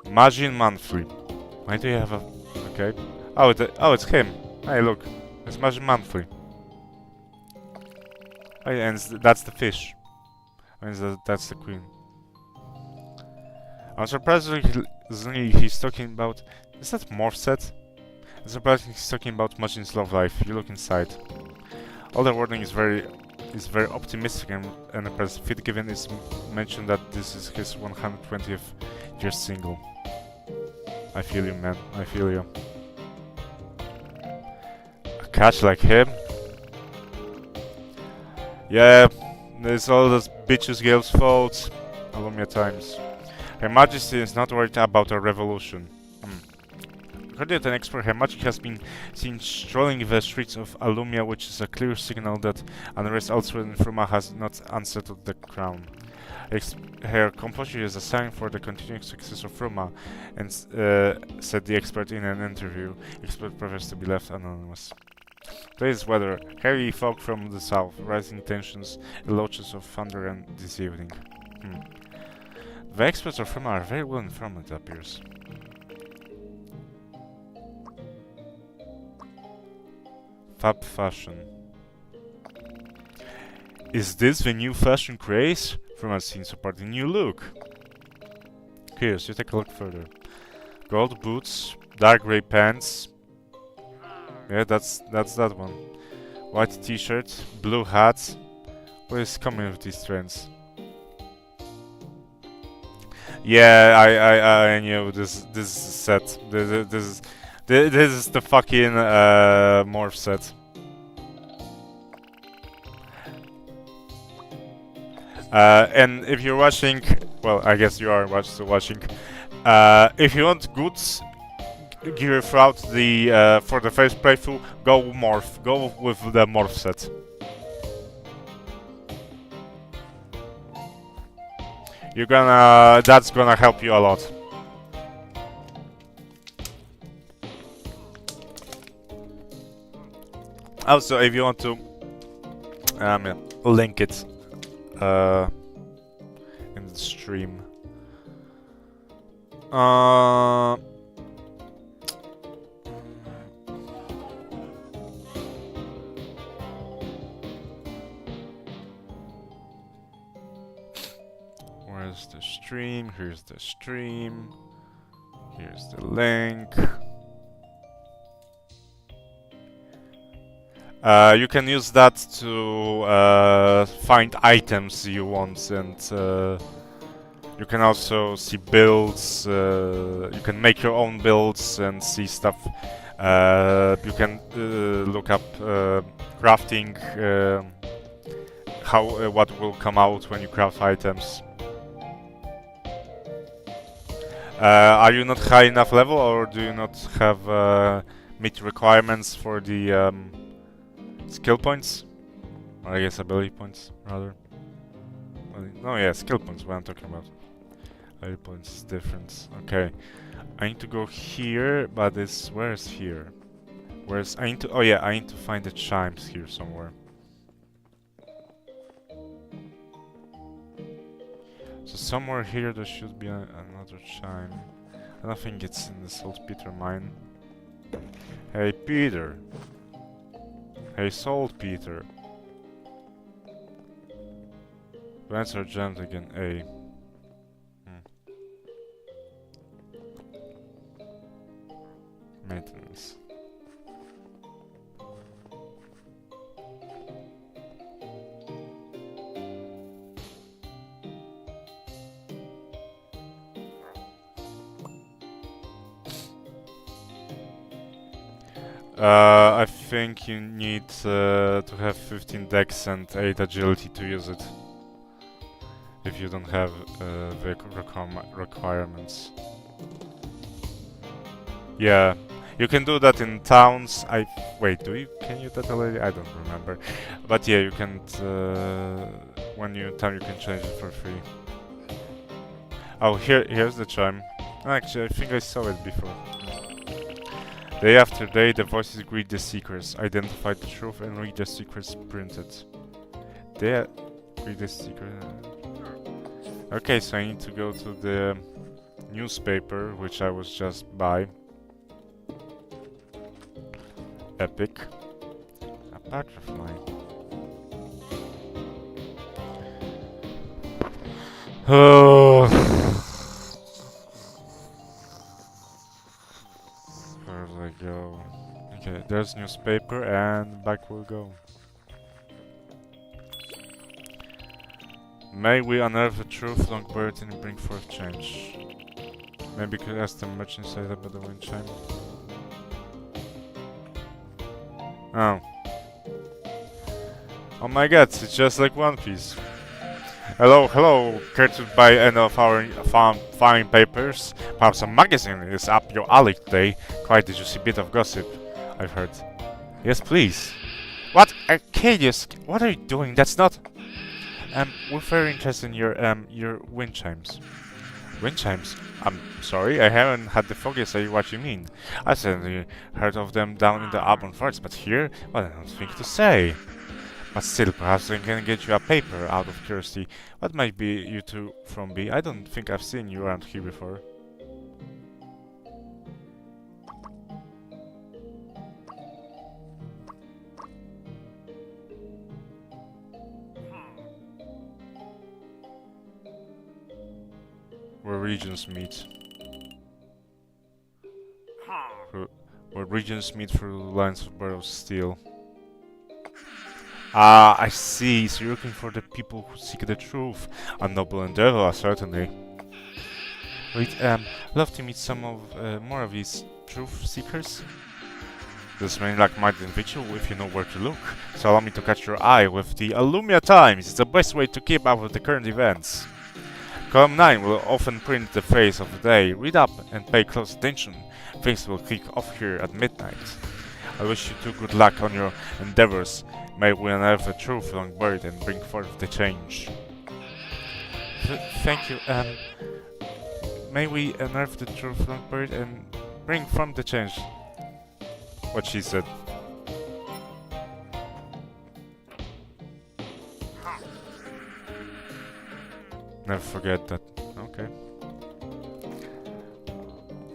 S1: Majin Monthly. Why do you have a... Okay. Oh, it's him. Hey, look. It's Majin Monthly. Oh, yeah, and that's the fish. And that's the queen. Unsurprisingly, he's talking about... Is that Morph set? Unsurprisingly, he's talking about Majin's love life. You look inside. All the wording is very optimistic and impressive. Fit given is mentioned that this is his 120th year single. I feel you, man. I feel you. A catch like him? Yeah, it's all those bitches girls' fault. Alumia times. Her Majesty is not worried about a revolution. According to an expert, Her Majesty has been seen strolling the streets of Alumia, which is a clear signal that unrest elsewhere in Fruma has not unsettled the crown. Her composure is a sign for the continuing success of Fruma, and said the expert in an interview. Expert prefers to be left anonymous. Today's weather: heavy fog from the south, rising tensions, loaches of thunder, and this evening. The experts of Fruma are very well informed, it appears. Fab fashion. Is this the new fashion craze? Fruma seems supporting new look. Curious, you take a look further. Gold boots, dark grey pants. Yeah, that's that one. White t-shirt, blue hat. What is coming with these trends? Yeah, I knew this is set. This is the fucking morph set. And if you're watching, well, I guess you are watching. If you want good gear throughout the for the first playthrough, go morph. Go with the morph set. That's gonna help you a lot. Also, if you want to link it in the stream. Where's the stream? Here's the stream. Here's the link. You can use that to find items you want, and you can also see builds. You can make your own builds and see stuff. You can look up crafting, what will come out when you craft items. Are you not high enough level, or do you not have meet requirements for the skill points? Or I guess ability points, rather. No, yeah, skill points, what I'm talking about. Ability points is different. Okay. I need to go here, but where is here? I need to find the chimes here somewhere. So somewhere here there should be another chime. I don't think it's in the Saltpeter mine. Hey Peter! Hey Saltpeter! Vents are jammed again, A. maintenance. I think you need to have 15 dex and 8 agility to use it. If you don't have the requirements. Yeah, you can do that in towns. Wait, can you do that already? I don't remember. But yeah, you can when you town you can change it for free. Oh, here's the chime. Actually, I think I saw it before. Day after day, the voices greet the seekers, identify the truth, and read the secrets printed. They greet the seeker. Okay, so I need to go to the newspaper, which I was just by. Epic. A butterfly. Oh. Where do I go? Okay, there's newspaper and back we'll go. May we unearth the truth, Longbird, and bring forth change. Maybe could ask the merchant inside about the wind chime. Oh. Oh my god, it's just like One Piece. Hello, courtesy by any of our fine papers. Perhaps a magazine is up your alley today. Quite a juicy bit of gossip, I've heard. Yes, please. What? Arcadius, what are you doing? That's not... we're very interested in your wind chimes. Wind chimes? I'm sorry, I haven't had the foggiest idea what you mean. I certainly heard of them down in the Auburn Forest, but here, well, I don't think to say. But still, perhaps I can get you a paper out of curiosity. What might be you two from B? I don't think I've seen you around here before. Where regions meet. Where regions meet through lines of burrows steel. Ah, I see. So you're looking for the people who seek the truth. A noble endeavor, certainly. Wait, love to meet some of more of these truth seekers. This may like my individual if you know where to look. So allow me to catch your eye with the Illumia Times. It's the best way to keep up with the current events. Column 9 will often print the phrase of the day. Read up and pay close attention. Things will kick off here at midnight. I wish you two good luck on your endeavors. May we unearth the truth, Longbird, and bring forth the change. Thank you. May we unearth the truth, Longbird, and bring forth the change. What she said. Never forget that. Okay.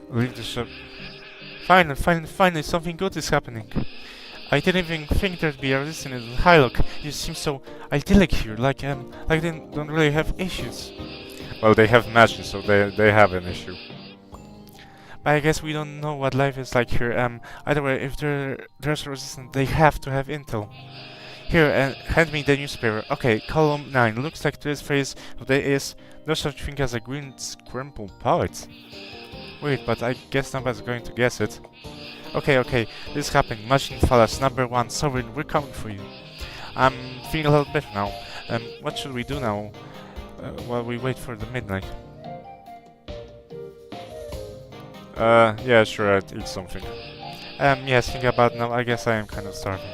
S1: Leave the shop. Finally, something good is happening. I didn't even think there'd be a resistance in Hylock. You seem so idyllic here, like they don't really have issues. Well, they have magic, so they have an issue. But I guess we don't know what life is like here. Either way, if there's a resistance, they have to have intel. Here, hand me the newspaper. Okay, column 9. Looks like today's phrase of the day is no such thing as a green scrimple poet. Wait, but I guess nobody's going to guess it. Okay, this is happening. Machine Fallas, number 1. Sovereign, we're coming for you. I'm feeling a little better now. What should we do now while we wait for the midnight? Yeah, sure, I'd eat something. Yes, think about it now. I guess I am kind of starving.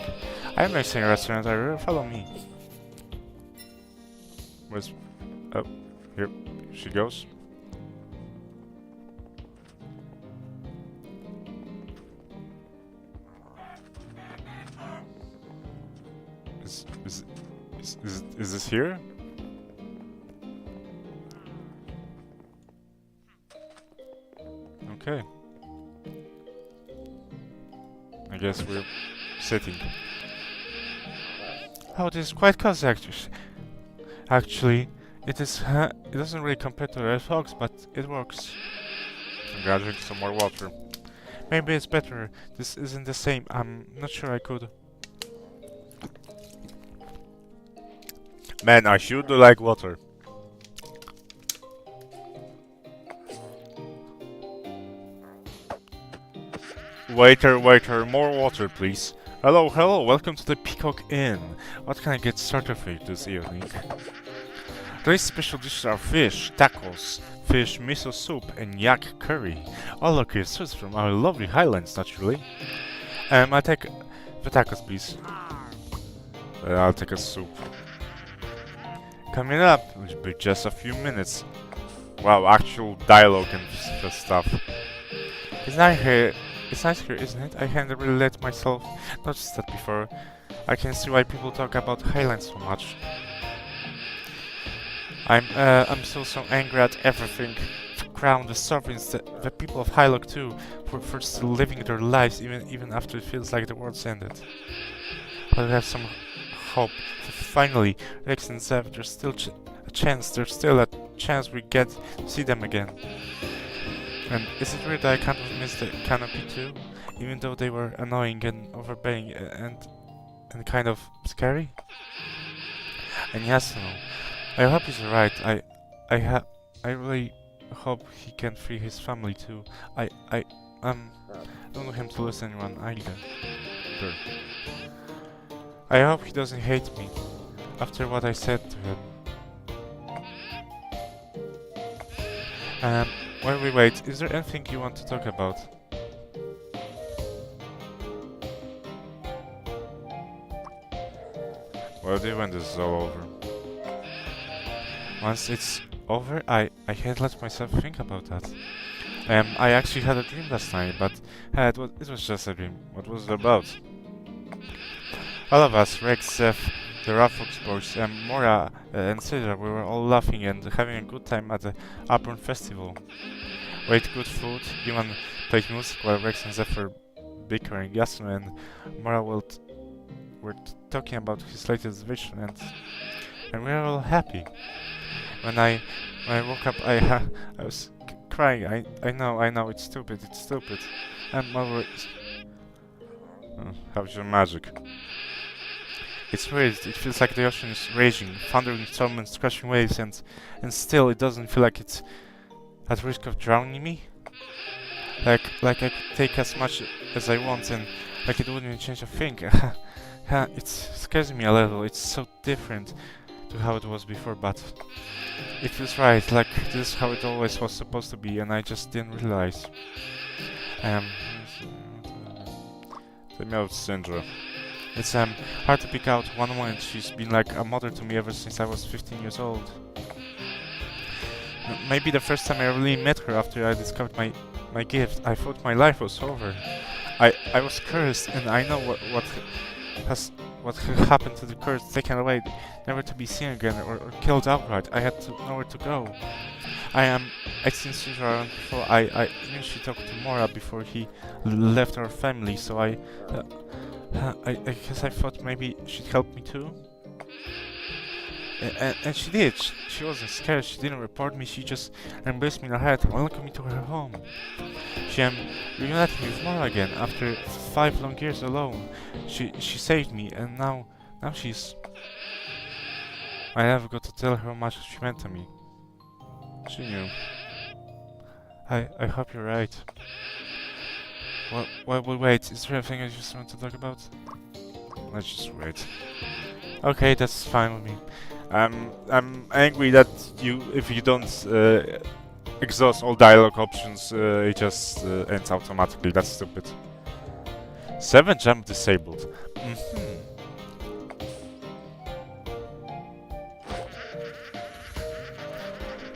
S1: I'm missing a restaurant area. Follow me. Where's... Oh, here she goes. Is this here? Okay. I guess we're sitting. Oh, this is quite cozy, actually, it doesn't really compare to Red Fox, but it works. I'm gonna drink some more water. Maybe it's better. This isn't the same. I'm not sure I could. Man, I should like water. Waiter, waiter, more water, please. Hello, hello, welcome to the Peacock Inn. What can I get started for you this evening? Today's special dishes are fish, tacos, fish miso soup, and yak curry. All local foods from our lovely highlands, naturally. I take the tacos, please. I'll take a soup. Coming up, will be just a few minutes. Wow, actual dialogue and stuff. It's nice here, isn't it? I hadn't really let myself notice that before. I can see why people talk about Highlands so much. I'm so angry at everything. The crown, the sovereigns, the people of Hylock too, for still living their lives even after it feels like the world's ended. But we have some hope. Finally, Rex and Zev, there's still a chance. There's still a chance we get to see them again. And is it weird that I kind of missed the canopy too? Even though they were annoying and overbearing and kind of scary? And yes, no. I hope he's alright. I really hope he can free his family too. I don't want him to lose anyone either. I hope he doesn't hate me after what I said to him. While we wait, is there anything you want to talk about? Well, when this is all over. Once it's over, I can't let myself think about that. I actually had a dream last night, but it was just a dream. What was it about? All of us, Rex, Seth, the Rafox boys, Mora and Cedar, we were all laughing and having a good time at the Upburn Festival. We ate good food, even played music while Rex and Zeph were bickering. Yasuna and Mora were talking about his latest vision, and we were all happy. When I woke up, I was crying. I know, it's stupid. And Mora, how's your magic? It's weird, it feels like the ocean is raging, thundering storm and crashing waves, and still it doesn't feel like it's at risk of drowning me. Like I could take as much as I want and like it wouldn't change a thing. It scares me a little, it's so different to how it was before, but it feels right, like this is how it always was supposed to be, and I just didn't realize. Tell me about Sindra. It's hard to pick out one moment. She's been like a mother to me ever since I was 15 years old. Maybe the first time I really met her after I discovered my gift, I thought my life was over. I was cursed, and I know what happened to the curse, taken away, never to be seen again or killed outright. I had to nowhere to go. I'd seen Caesar around before. I knew she talked to Mora before he left our family, so I guess I thought maybe she'd help me too. And she did. She wasn't scared. She didn't report me. She just embraced me in her head and welcomed me to her home. She reunited me with Mora again after 5 long years alone. She saved me, and now she's. I never got to tell her how much she meant to me. She knew. I hope you're right. While we wait, is there anything I just want to talk about? Let's just wait. Okay, that's fine with me. I'm angry that if you don't exhaust all dialogue options, it just ends automatically. That's stupid. 7 jump disabled.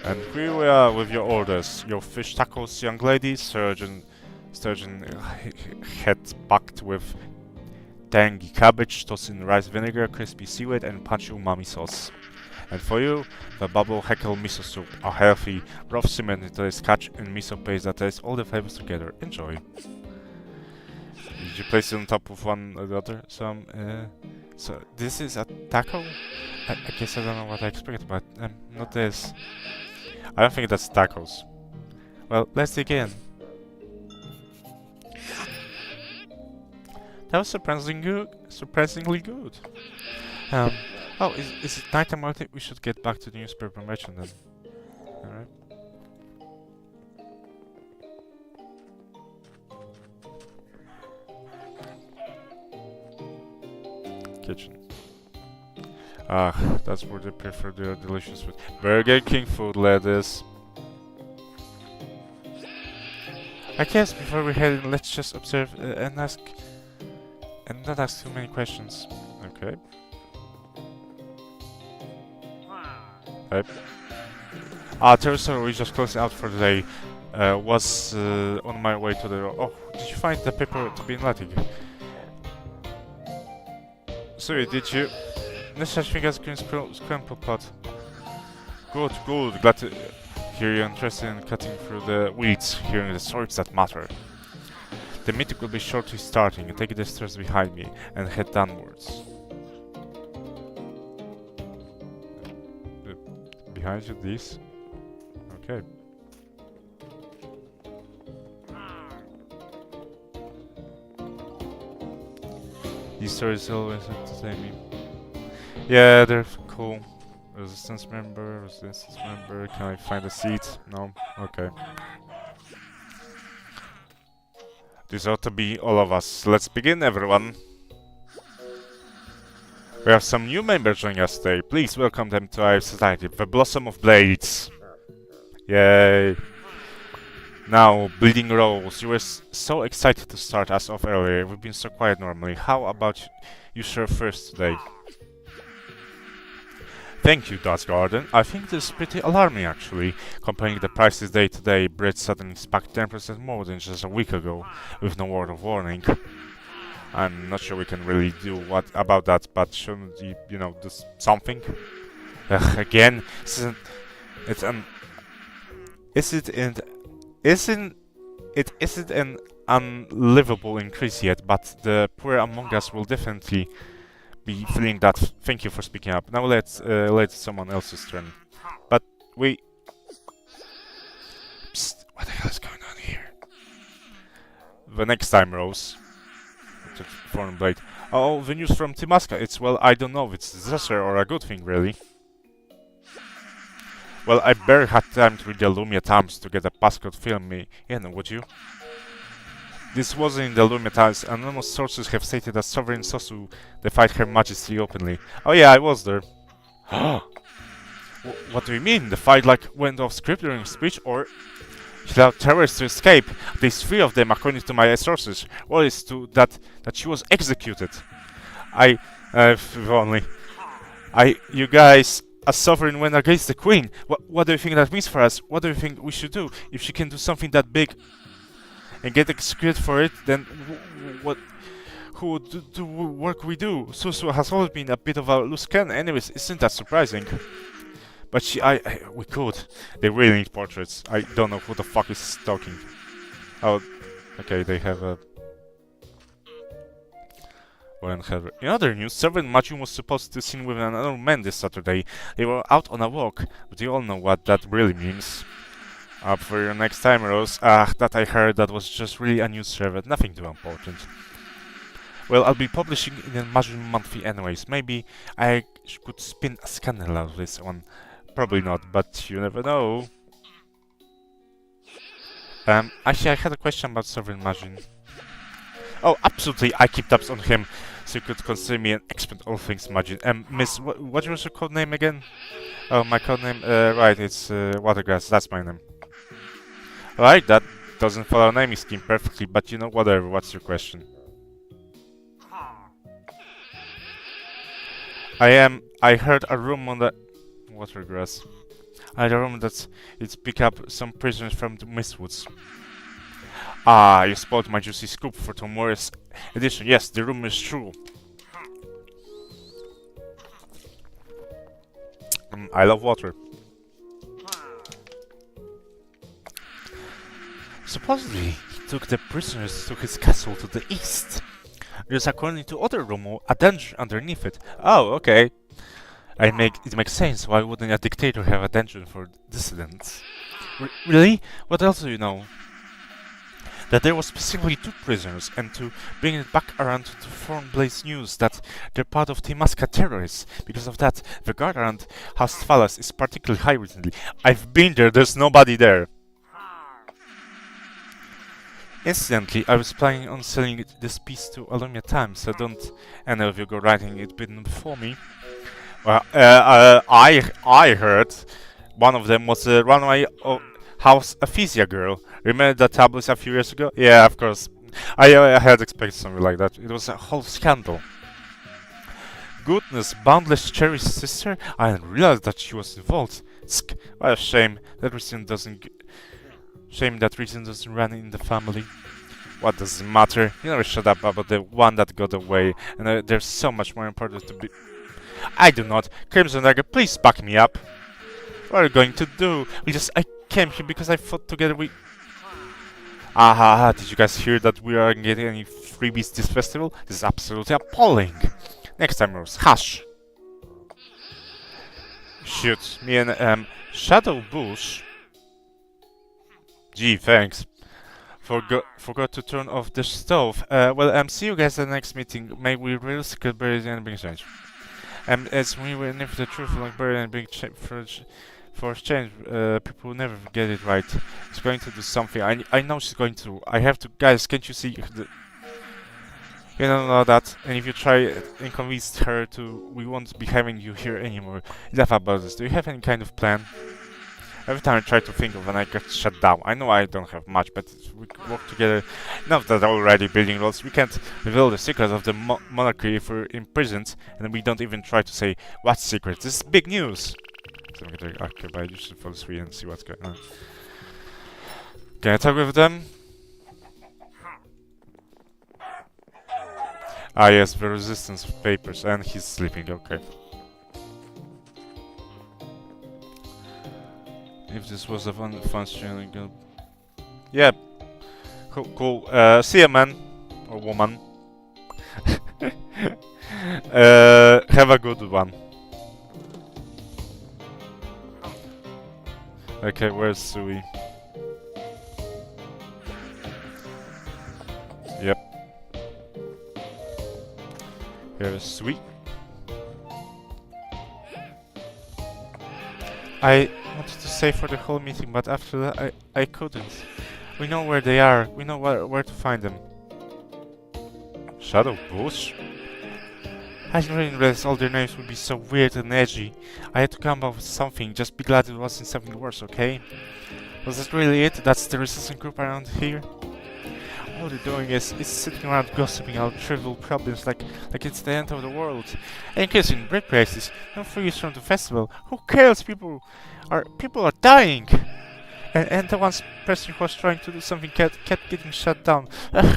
S1: And here we are with your orders. Your fish tacos, young lady, sturgeon head packed with tangy cabbage, tossed in rice vinegar, crispy seaweed, and punchy umami sauce. And for you, the bubble heckle miso soup, a healthy, rough cement that is catch and miso paste that tastes all the flavors together. Enjoy. Did you place it on top of one or the other? So this is a taco? I guess I don't know what I expected, but not this. I don't think that's tacos. Well, let's dig in. That was surprisingly good. Surprisingly good. Oh, is it nighttime? I think we should get back to the newspaper merchant then. Alright. Kitchen. Ah, that's where they prefer their delicious food. Burger King food, lettuce. I guess before we head in, let's just observe and ask, and not ask too many questions. Okay. Hey. Teresa, we just closed out for the day. Was on my way to the. Oh, did you find the paper to be in Latin? Sorry, did you? No such thing as green scramble pot. Good, good. Glad to hear you're interested in cutting through the weeds, hearing the stories that matter. The meeting will be shortly starting. Take the stairs behind me and head downwards. Behind you, these? Okay. These stories always entertain me. Yeah, they're cool. Resistance member. Can I find a seat? No? Okay. This ought to be all of us. Let's begin, everyone. We have some new members joining us today. Please welcome them to our society, the Blossom of Blades. Yay. Now, Bleeding Rose, you were so excited to start us off earlier. We've been so quiet normally. How about you serve first today? Thank you, Dutch Garden. I think this is pretty alarming, actually. Comparing the prices day to day, bread suddenly spiked 10% more than just a week ago, with no word of warning. I'm not sure we can really do what about that, but shouldn't you know, do something? Again, isn't an unlivable increase yet, but the poor among us will definitely be feeling that. Thank you for speaking up. Now let's let someone else's turn. But we. Psst, what the hell is going on here? The next time, Rose. Foreign blade. Oh, the news from Timaska. It's, well, I don't know if it's a disaster or a good thing, really. Well, I barely had time to read the Lumia Times to get a passcode film me in, would you? This wasn't in the Lumia Times. Anonymous sources have stated that Sovereign Sosu defied Her Majesty openly. Oh yeah, I was there. What do you mean? The fight like went off script during speech, or she allowed terrorists to escape? There's 3 of them, according to my sources. Well, it's to that she was executed. If only. You guys, a sovereign went against the queen. What do you think that means for us? What do you think we should do? If she can do something that big and get executed for it, then who would do work we do? Susu has always been a bit of a loose cannon. Anyways, isn't that surprising? But we could. They really need portraits. I don't know who the fuck is talking. Oh, okay, they have a... In other news, Servant Majun was supposed to be seen with another man this Saturday. They were out on a walk, but you all know what that really means. Up for your next time, Rose. That I heard, that was just really a news servant, nothing too important. Well, I'll be publishing in the Majun monthly anyways. Maybe I could spin a scandal out of this one. Probably not, but you never know. Actually, I had a question about Sovereign Majin. Oh, absolutely, I keep tabs on him, so you could consider me an expert on all things Majin. Miss, what was your code name again? Oh, my code name, right, it's Watergrass, that's my name. Right, that doesn't follow naming scheme perfectly, but you know, whatever, what's your question? I heard a rumor that... Watergrass. I heard a rumor that it's pick up some prisoners from the Mistwoods. Ah, you spoiled my juicy scoop for tomorrow's edition. Yes, the rumor is true. I love water. Supposedly, he took the prisoners to his castle to the east. There's, according to other rumor, a dungeon underneath it. Oh, okay. It makes sense. Why wouldn't a dictator have a dungeon for dissidents? Really? What else do you know? that there was specifically 2 prisoners, and to bring it back around to Thornblaze news that they're part of the Muscat terrorists. Because of that, the guard around House Phalas is particularly high recently. I've been there, there's nobody there. Incidentally, I was planning on selling this piece to Alumia Times, so don't any of you go writing it before me. Well, I heard one of them was a runaway house Aphysia girl. Remember that tabloids a few years ago? Yeah, of course. I had expected something like that. It was a whole scandal. Goodness, Boundless Cherry's sister? I didn't realize that she was involved. Tsk, what a shame. Shame that reason doesn't run in the family. What does it matter? You never shut up about the one that got away, and there's so much more important to be. I do not. Crimson Dagger, please back me up. What are you going to do? I came here because I thought together we. Aha, did you guys hear that we aren't getting any freebies this festival? This is absolutely appalling. Next time, Rose, hush. Shoot, me and Shadow Bush. Gee, thanks. Forgot to turn off the stove. See you guys at the next meeting. May we real secret buried and bring change. As we were never the truth like buried and bring for change, people will never get it right. She's going to do something. I know she's going to. I have to. Guys, can't you see? You don't know that. And if you try and convince her to, we won't be having you here anymore. Enough about this. Do you have any kind of plan? Every time I try to think of one, I get shut down. I know I don't have much, but we work together enough that already building roles. We can't reveal the secrets of the monarchy if we're imprisoned, and we don't even try to say what secrets. This is big news. So I'm gonna occupy you should follow through and see what's going on. Can I talk with them? Ah yes, the resistance papers, and he's sleeping. Okay. If this was a fun stream, yeah, cool. See ya, man or woman. Have a good one. Okay, where's Sui? Yep. Here's Sui. I wanted to stay for the whole meeting, but after that I couldn't. We know where they are. We know where to find them. Shadow Bush? I didn't really realize all their names would be so weird and edgy. I had to come up with something. Just be glad it wasn't something worse, okay? Was that really it? That's the resistance group around here? All they're doing is sitting around gossiping about trivial problems like it's the end of the world. And in case in break places, no freeze from the festival. Who cares? People are dying. And the one person who was trying to do something kept getting shut down.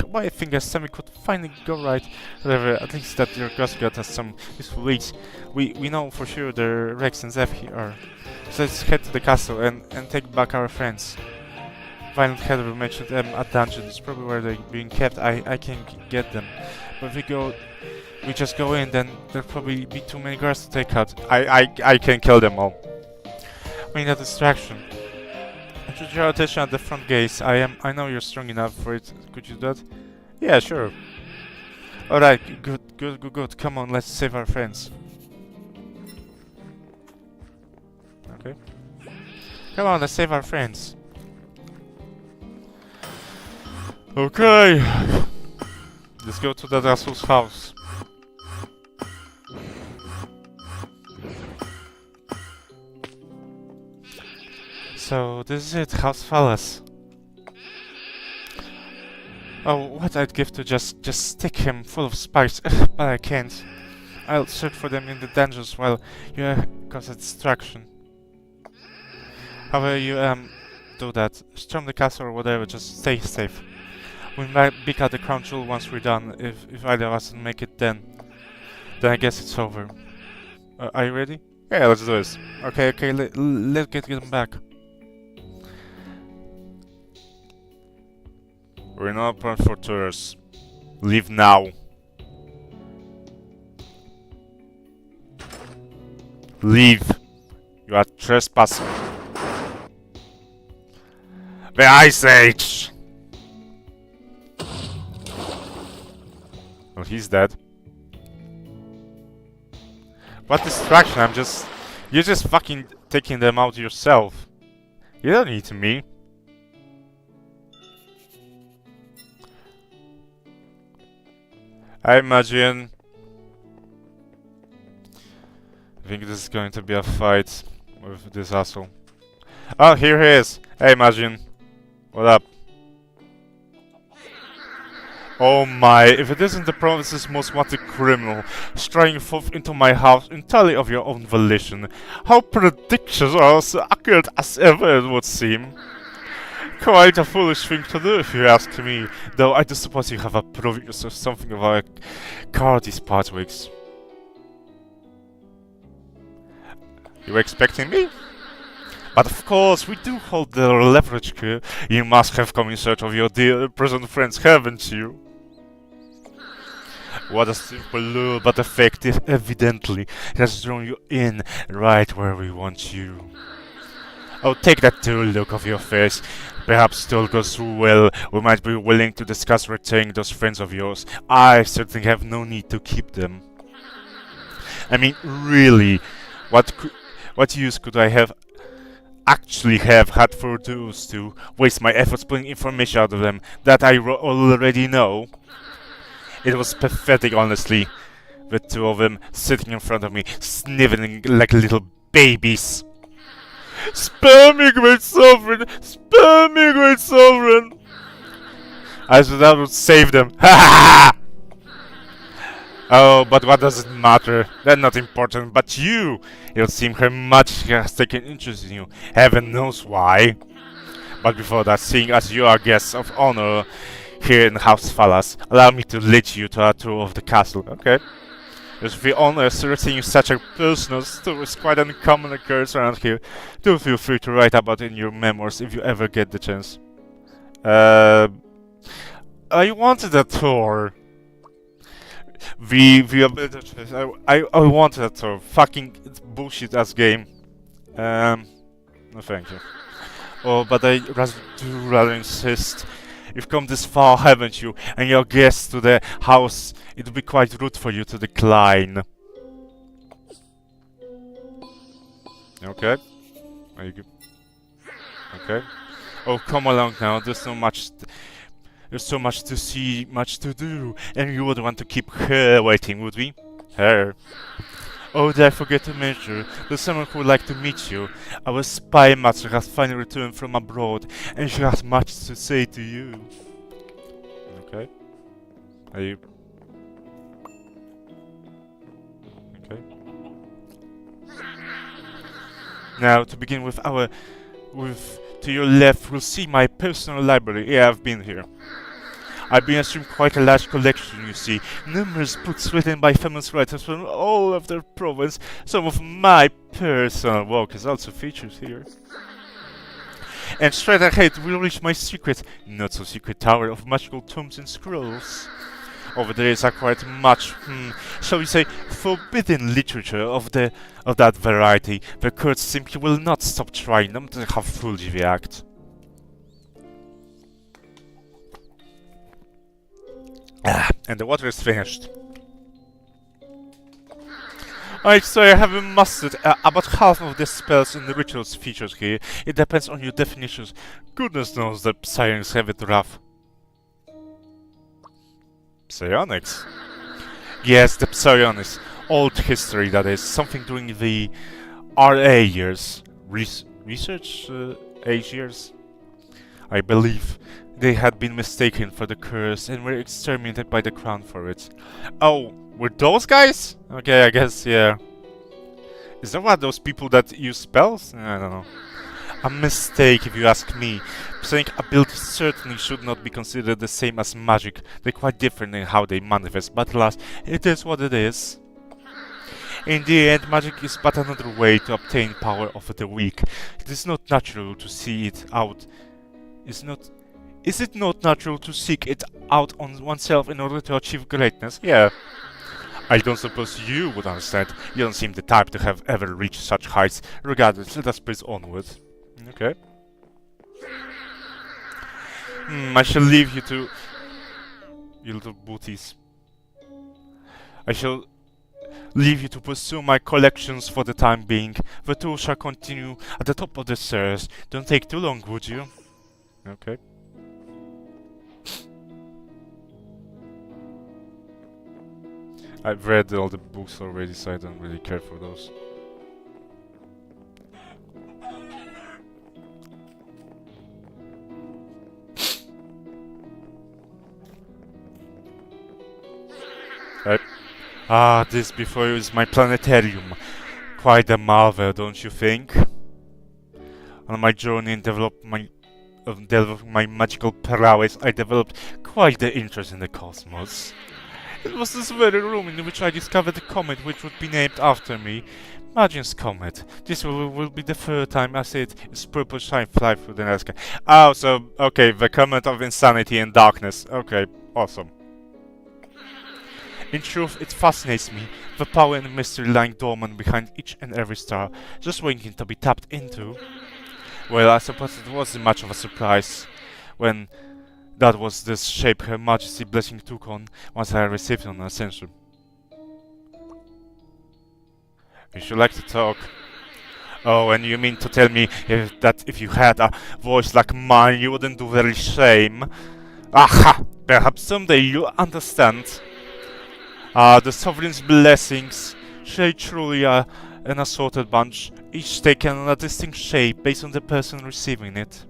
S1: Why I think a semi could finally go right. Whatever, at least that your gossip got us some useful leads. We know for sure the Rex and Zeph here are. So let's head to the castle and take back our friends. Violent Header mentioned them at dungeon. It's probably where they're being kept. I can get them. But if we just go in, then there'll probably be too many guards to take out. I can kill them all. We need a distraction. I should draw attention at the front gates. I know you're strong enough for it. Could you do that? Yeah, sure. Alright, good. Come on, let's save our friends. Okay. Come on, let's save our friends. Okay. Let's go to that asshole's house. So, this is it, House Phalas. Oh, what I'd give to just stick him full of spikes, but I can't. I'll search for them in the dungeons while you cause a distraction. However you do that, storm the castle or whatever, just stay safe. We might pick out the crown jewel once we're done. If either of us can make it then I guess it's over. Are you ready? Yeah, let's do this. Okay, let's get them back. We're not open for tourists. Leave now. Leave. You are trespassing. The Ice Age! Well, he's dead. What distraction? You're just fucking taking them out yourself. You don't need me. I imagine. I think this is going to be a fight with this asshole. Oh, here he is. Hey, Imagine. What up? Oh my, if it isn't the province's most wanted criminal, straying forth into my house entirely of your own volition, how prodigious or as accurate as ever it would seem. Quite a foolish thing to do if you ask me, though I do suppose you have approved yourself something of a car these past weeks. You were expecting me? But of course, we do hold the leverage here. You must have come in search of your dear present friends, haven't you? What a simple lure, but effective, evidently. It has drawn you in right where we want you. Oh, take that dull look off your face. Perhaps it all goes well. We might be willing to discuss returning those friends of yours. I certainly have no need to keep them. I mean, really, what use could I have had for those to waste my efforts pulling information out of them that I already know? It was pathetic, honestly. The two of them sitting in front of me, sniveling like little babies. Spare me, great sovereign! Spare me, great sovereign! I said I would save them. Ha ha! Oh, but what does it matter? They're not important, but you! It seems her Majesty has taken interest in you. Heaven knows why. But before that, seeing as you are guests of honor here in House Phalas, allow me to lead you to a tour of the castle. Okay. Just the honor of receiving such a personal story is quite an uncommon occurrence around here. Do feel free to write about it in your memoirs if you ever get the chance. I wanted a tour. I wanted a tour. Fucking bullshit ass game. No thank you. Oh, but I do rather insist. You've come this far, haven't you? And you're guests to the house. It would be quite rude for you to decline. Okay. Are you good? Okay. Oh, come along now. There's so much to see, much to do, and you would want to keep her waiting, would we? Her. Oh, did I forget to mention, there's someone who would like to meet you. Our spy master has finally returned from abroad, and she has much to say to you. Okay. Are you... Okay. Now, to begin with to your left, we'll see my personal library. Yeah, I've been here. I've been assuming quite a large collection, you see. Numerous books written by famous writers from all of the province. Some of my personal work is also featured here. And straight ahead, we'll reach my secret, not so secret tower of magical tomes and scrolls. Over there is a quite much, shall we say, forbidden literature of that variety. The courts simply will not stop trying, no matter how foolish they act. And the water is finished. I'd say I have mastered about half of the spells and the rituals featured here. It depends on your definitions. Goodness knows the psionics have it rough. Psionics? Yes, the psionics. Old history, that is. Something during the RA years. Research age years? I believe. They had been mistaken for the curse and were exterminated by the crown for it. Oh, were those guys? Okay, I guess, yeah. Is that one of those people that use spells? I don't know. A mistake, if you ask me. Psionic abilities certainly should not be considered the same as magic. They're quite different in how they manifest, but alas, it is what it is. In the end, magic is but another way to obtain power of the weak. It is not natural to see it out. Is it not natural to seek it out on oneself in order to achieve greatness? Yeah. I don't suppose you would understand. You don't seem the type to have ever reached such heights. Regardless, let us press onward. Okay. I shall leave you to... you little booties. I shall leave you to pursue my collections for the time being. The tour shall continue at the top of the stairs. Don't take too long, would you? Okay. I've read all the books already, so I don't really care for those. This before you is my planetarium. Quite a marvel, don't you think? On my journey in developing my magical prowess, I developed quite the interest in the cosmos. It was this very room in which I discovered the comet which would be named after me. Magin's Comet. This will be the third time I see it. Its purple shine fly through the night sky. Oh, so, okay, the Comet of Insanity and Darkness. Okay, awesome. In truth, it fascinates me, the power and mystery lying dormant behind each and every star, just waiting to be tapped into. Well, I suppose it wasn't much of a surprise when that was the shape Her Majesty's blessing took on once I received it on Ascension. You should like to talk. Oh, and you mean to tell me that if you had a voice like mine, you wouldn't do very shame? Aha! Perhaps someday you'll understand. The Sovereign's blessings, they truly are an assorted bunch, each taken on a distinct shape based on the person receiving it.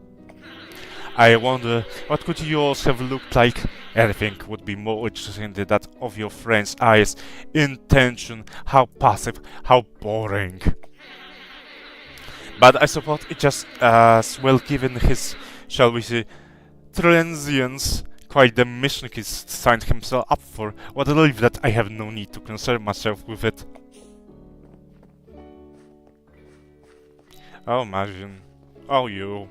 S1: I wonder, what could yours have looked like? Anything would be more interesting than that of your friend's eyes. Intention, how passive, how boring. But I suppose it just as well given his, shall we say, transience. Quite the mission he's signed himself up for. What a relief that I have no need to concern myself with it. Oh, imagine. Oh, you.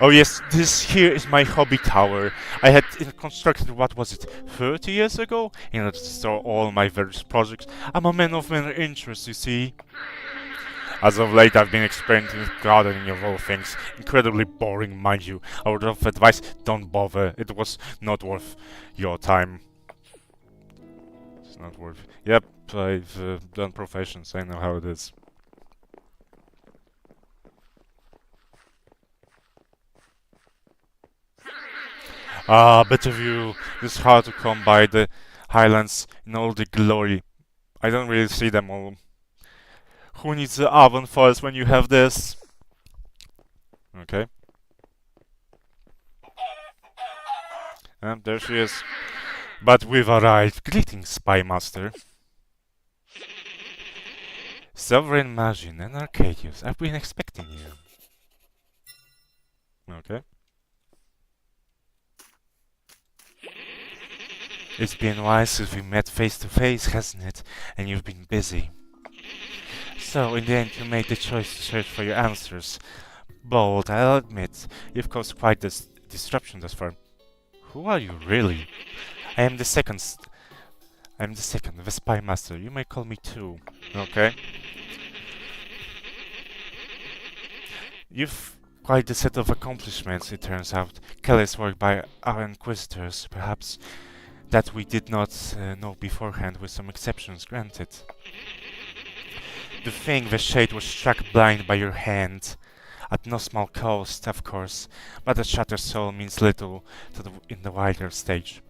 S1: Oh yes, this here is my hobby tower. I had it constructed, what was it, 30 years ago? In order to store all my various projects. I'm a man of many interests, you see. As of late, I've been experimenting with gardening of all things. Incredibly boring, mind you. A word of advice, don't bother. It was not worth your time. It's not worth... Yep, I've done professions. I know how it is. Better view. It's hard to come by the highlands in all the glory. I don't really see them all. Who needs the oven first when you have this? Okay. And there she is. But we've arrived. Greetings, Spy Master. Sovereign Magin and Arcadius, I've been expecting you. Okay. It's been a while since we met face to face, hasn't it? And you've been busy. So, in the end, you made the choice to search for your answers. Bold, I'll admit. You've caused quite this disruption thus far. Who are you, really? I am the second, the Spy Master. You may call me too. Okay. You've quite a set of accomplishments, it turns out. Careless work by our Inquisitors, perhaps, that we did not know beforehand, with some exceptions granted. The thing, the shade was struck blind by your hand, at no small cost, of course, but a shattered soul means little in the wider stage.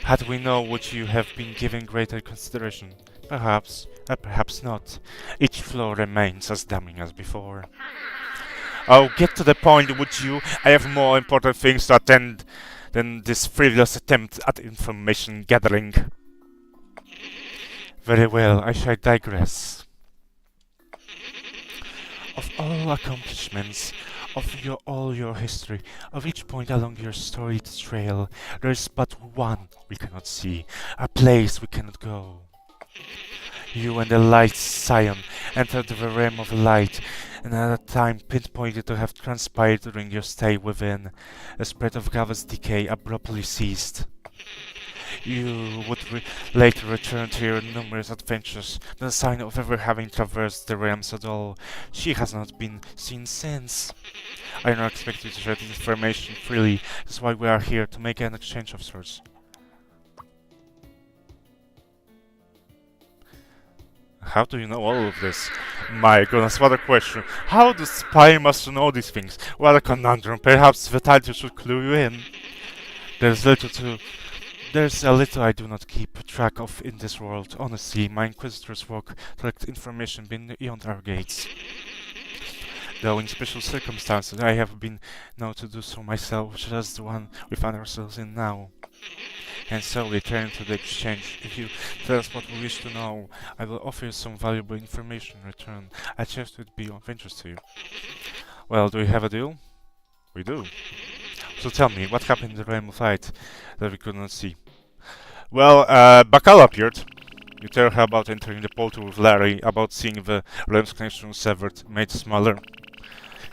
S1: Had we known, would you have been given greater consideration? Perhaps, perhaps not. Each floor remains as damning as before. Oh, get to the point, would you? I have more important things to attend than this frivolous attempt at information gathering. Very well, I shall digress. Of all accomplishments, of all your history, of each point along your storied trail, there is but one we cannot see, a place we cannot go. You and the light scion entered the realm of light, and at a time pinpointed to have transpired during your stay within, a spread of Gava's decay abruptly ceased. You would later return to your numerous adventures, no sign of ever having traversed the realms at all. She has not been seen since. I do not expect you to share this information freely. That's why we are here, to make an exchange of sorts. How do you know all of this? My goodness, what a question. How does spy must know these things? What a conundrum. Perhaps the title should clue you in. There's a little I do not keep track of in this world. Honestly, my inquisitors work to collect information beyond our gates. Though in special circumstances I have been known to do so myself, such as the one we find ourselves in now. And so we turn to the exchange. If you tell us what we wish to know, I will offer you some valuable information in return. I trust it would be of interest to you. Well, do we have a deal? We do. So tell me, what happened in the realm of light that we could not see? Well, Bakal appeared. You tell her about entering the portal with Larry, about seeing the realm's connection severed, made smaller.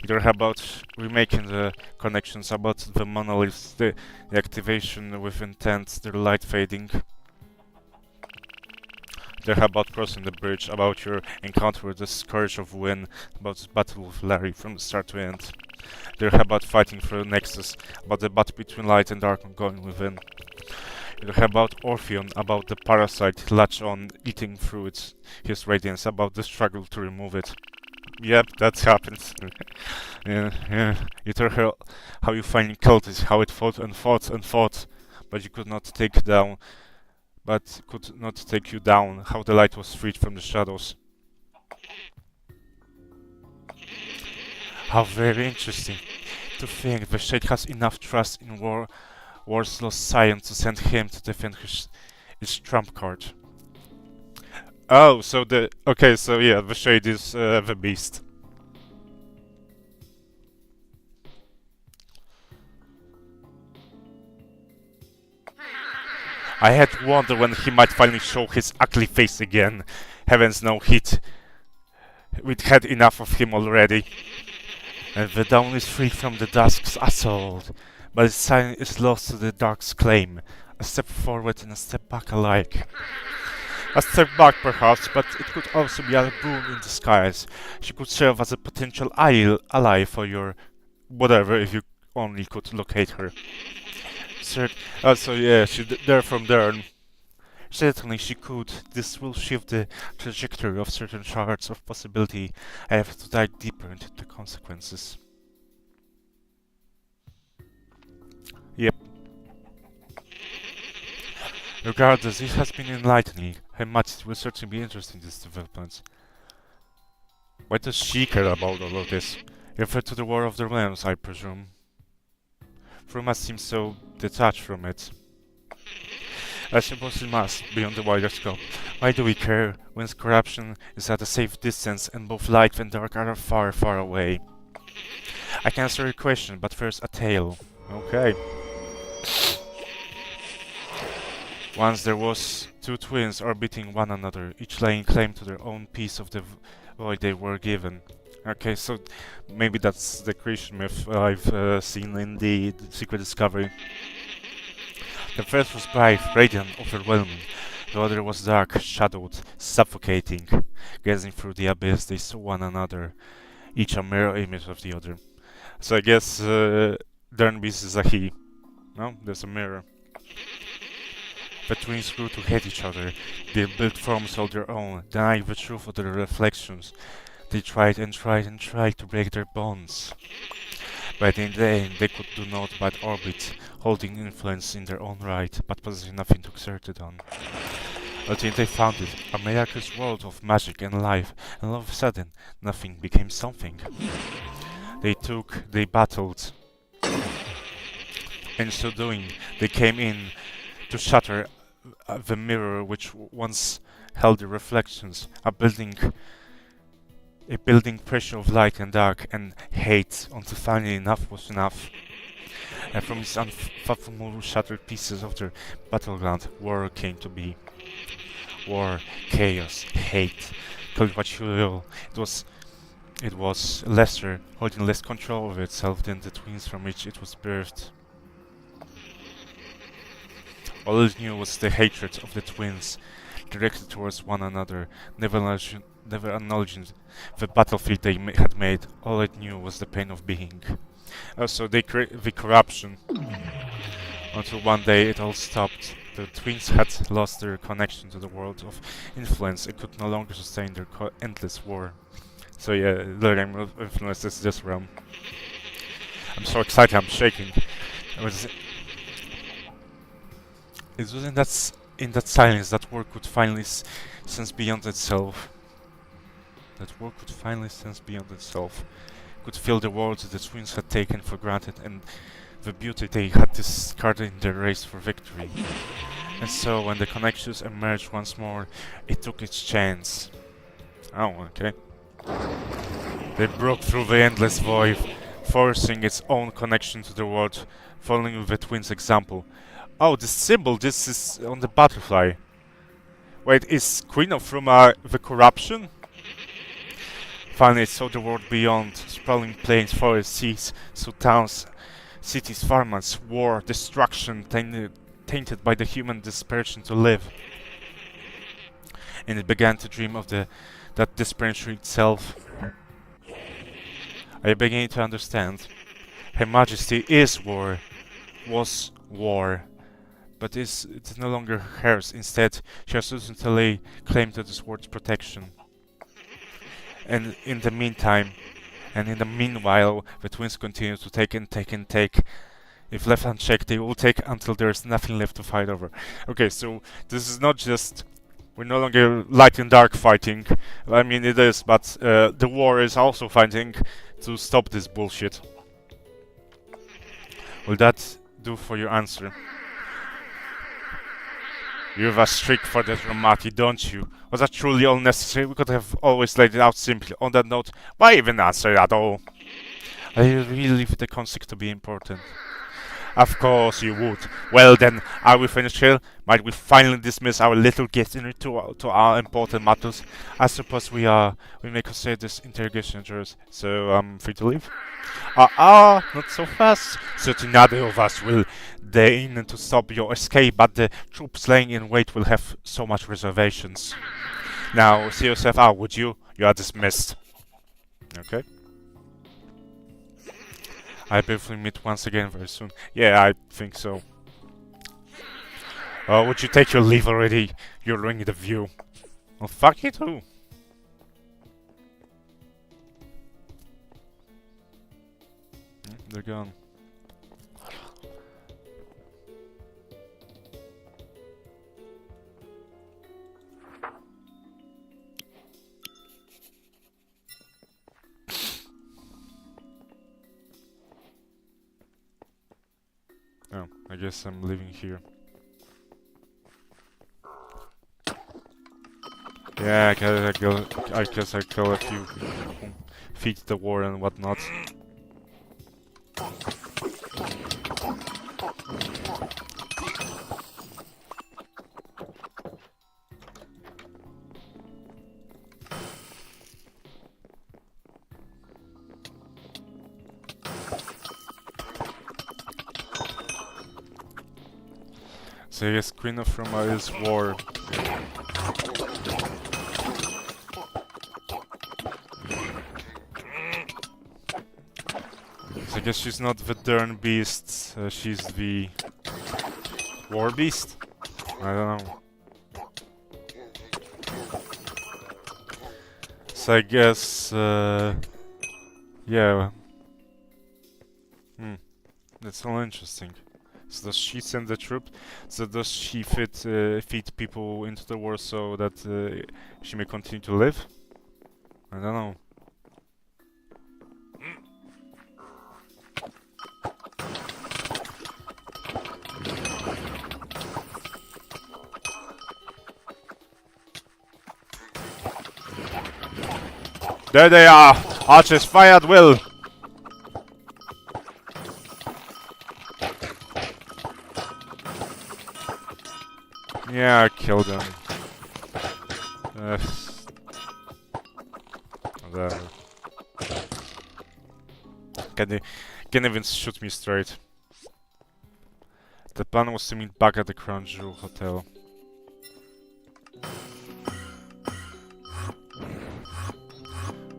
S1: You tell her about remaking the connections, about the monoliths, the activation with intent, the light fading. You tell her about crossing the bridge, about your encounter with the Scourge of Wynn, about the battle with Larry from start to end. You tell her about fighting through the Nexus, about the battle between light and dark ongoing within. You tell her about Orpheon, about the parasite latch on, eating through his radiance, about the struggle to remove it. Yep, that happens. Yeah. You tell her how you find cultists, how it fought and fought and fought, but could not take you down, how the light was freed from the shadows. How very interesting. To think the Shade has enough trust in War's lost science to send him to defend his trump card. Oh, so the Shade is the beast. I had wondered when he might finally show his ugly face again. Heavens no, we'd had enough of him already. And the dawn is free from the dusk's assault, but its sign is lost to the dark's claim. A step forward and a step back alike. A step back perhaps, but it could also be a boon in disguise. She could serve as a potential ally for your whatever if you only could locate her. There from there. Certainly she could. This will shift the trajectory of certain shards of possibility. I have to dive deeper into the consequences. Yep. Regardless, it has been enlightening. Her Majesty will certainly be interested in these developments. Why does she care about all of this? You refer to the War of the Realms, I presume. Fruma seems so detached from it. I suppose it must, beyond the wider scope. Why do we care, when corruption is at a safe distance and both light and dark are far, far away? I can answer your question, but first a tale. Okay. Once there was two twins orbiting one another, each laying claim to their own piece of the void they were given. Okay, so maybe that's the creation myth I've seen in the Secret Discovery. The first was bright, radiant, overwhelming. The other was dark, shadowed, suffocating. Gazing through the abyss, they saw one another, each a mirror image of the other. So I guess Dernbeast is a he. No? There's a mirror. The twins grew to hate each other. They built forms of their own, denying the truth of their reflections. They tried and tried and tried to break their bonds. But in the end, they could do naught but orbit, holding influence in their own right, but possessing nothing to exert it on. Until they found it, a miraculous world of magic and life, and all of a sudden, nothing became something. They battled. In so doing, they came in to shatter the mirror which once held the reflections, a building pressure of light and dark and hate, until finally enough was enough. And from these unfathomable shattered pieces of their battleground, war came to be. War, chaos, hate, call it what you will. It was lesser, holding less control over itself than the twins from which it was birthed. All it knew was the hatred of the twins, directed towards one another, never acknowledging the battlefield they had made. All it knew was the pain of being. Also, the corruption. Until one day it all stopped. The twins had lost their connection to the world of influence and could no longer sustain their endless war. So yeah, the game of influence is this realm. I'm so excited, I'm shaking. It was in that silence that war could finally sense beyond itself. That war could finally sense beyond itself. Could feel the world the twins had taken for granted and the beauty they had discarded in their race for victory. And so, when the connections emerged once more, it took its chance. Oh, okay. They broke through the endless void, forcing its own connection to the world, following the twins' example. Oh, this symbol, this is on the butterfly. Wait, is Queen of Fruma the corruption? Finally, it saw the world beyond, sprawling plains, forests, seas, saw towns, cities, farmlands, war, destruction, tainted by the human desperation to live. And it began to dream of that desperation itself. I began to understand. Her Majesty is war, was war, but it's no longer hers. Instead, she has ultimately claimed this world's protection. And in the meantime, and in the meanwhile, the twins continue to take and take and take. If left unchecked, they will take until there is nothing left to fight over. Okay, so this is not just... We're no longer light and dark fighting. I mean, it is, but the war is also fighting to stop this bullshit. Will that do for your answer? You have a streak for that Romati, don't you? Was that truly unnecessary? We could have always laid it out simply. On that note, why even answer at all? I really leave the conflict to be important. Of course you would. Well then, are we finished here? Might we finally dismiss our little guest to our important matters? I suppose we are. We may consider this interrogation yours. So I'm free to leave? Not so fast. Certainly neither of us will deign to stop your escape, but the troops laying in wait will have so much reservations. Now, see yourself out, would you? You are dismissed. Okay. I bet we'll meet once again very soon. Yeah, I think so. Oh, would you take your leave already? You're ruining the view. Well, fuck you too. They're gone. Oh, I guess I'm living here. Yeah, I guess I kill a few people, feed the war and whatnot. So I guess Queen of Fruma is war. So I guess she's not the Dern Beast, she's the War Beast? I don't know. So I guess, yeah. That's all interesting. So does she send the troop? So does she feed people into the war so that she may continue to live? I don't know. There they are! Archers fire at will! Yeah, I killed them. Whatever. Can even shoot me straight. The plan was to meet back at the Crown Jewel Hotel.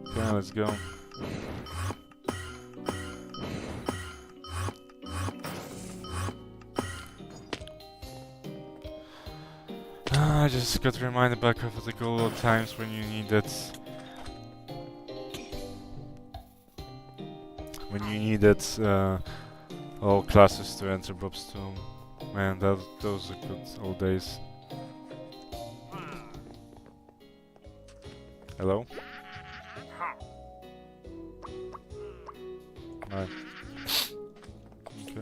S1: Okay, let's go. I just got reminded back of the good old times when you needed... all classes to enter Bob's tomb. Man, those are good old days. Hello? Alright. Okay.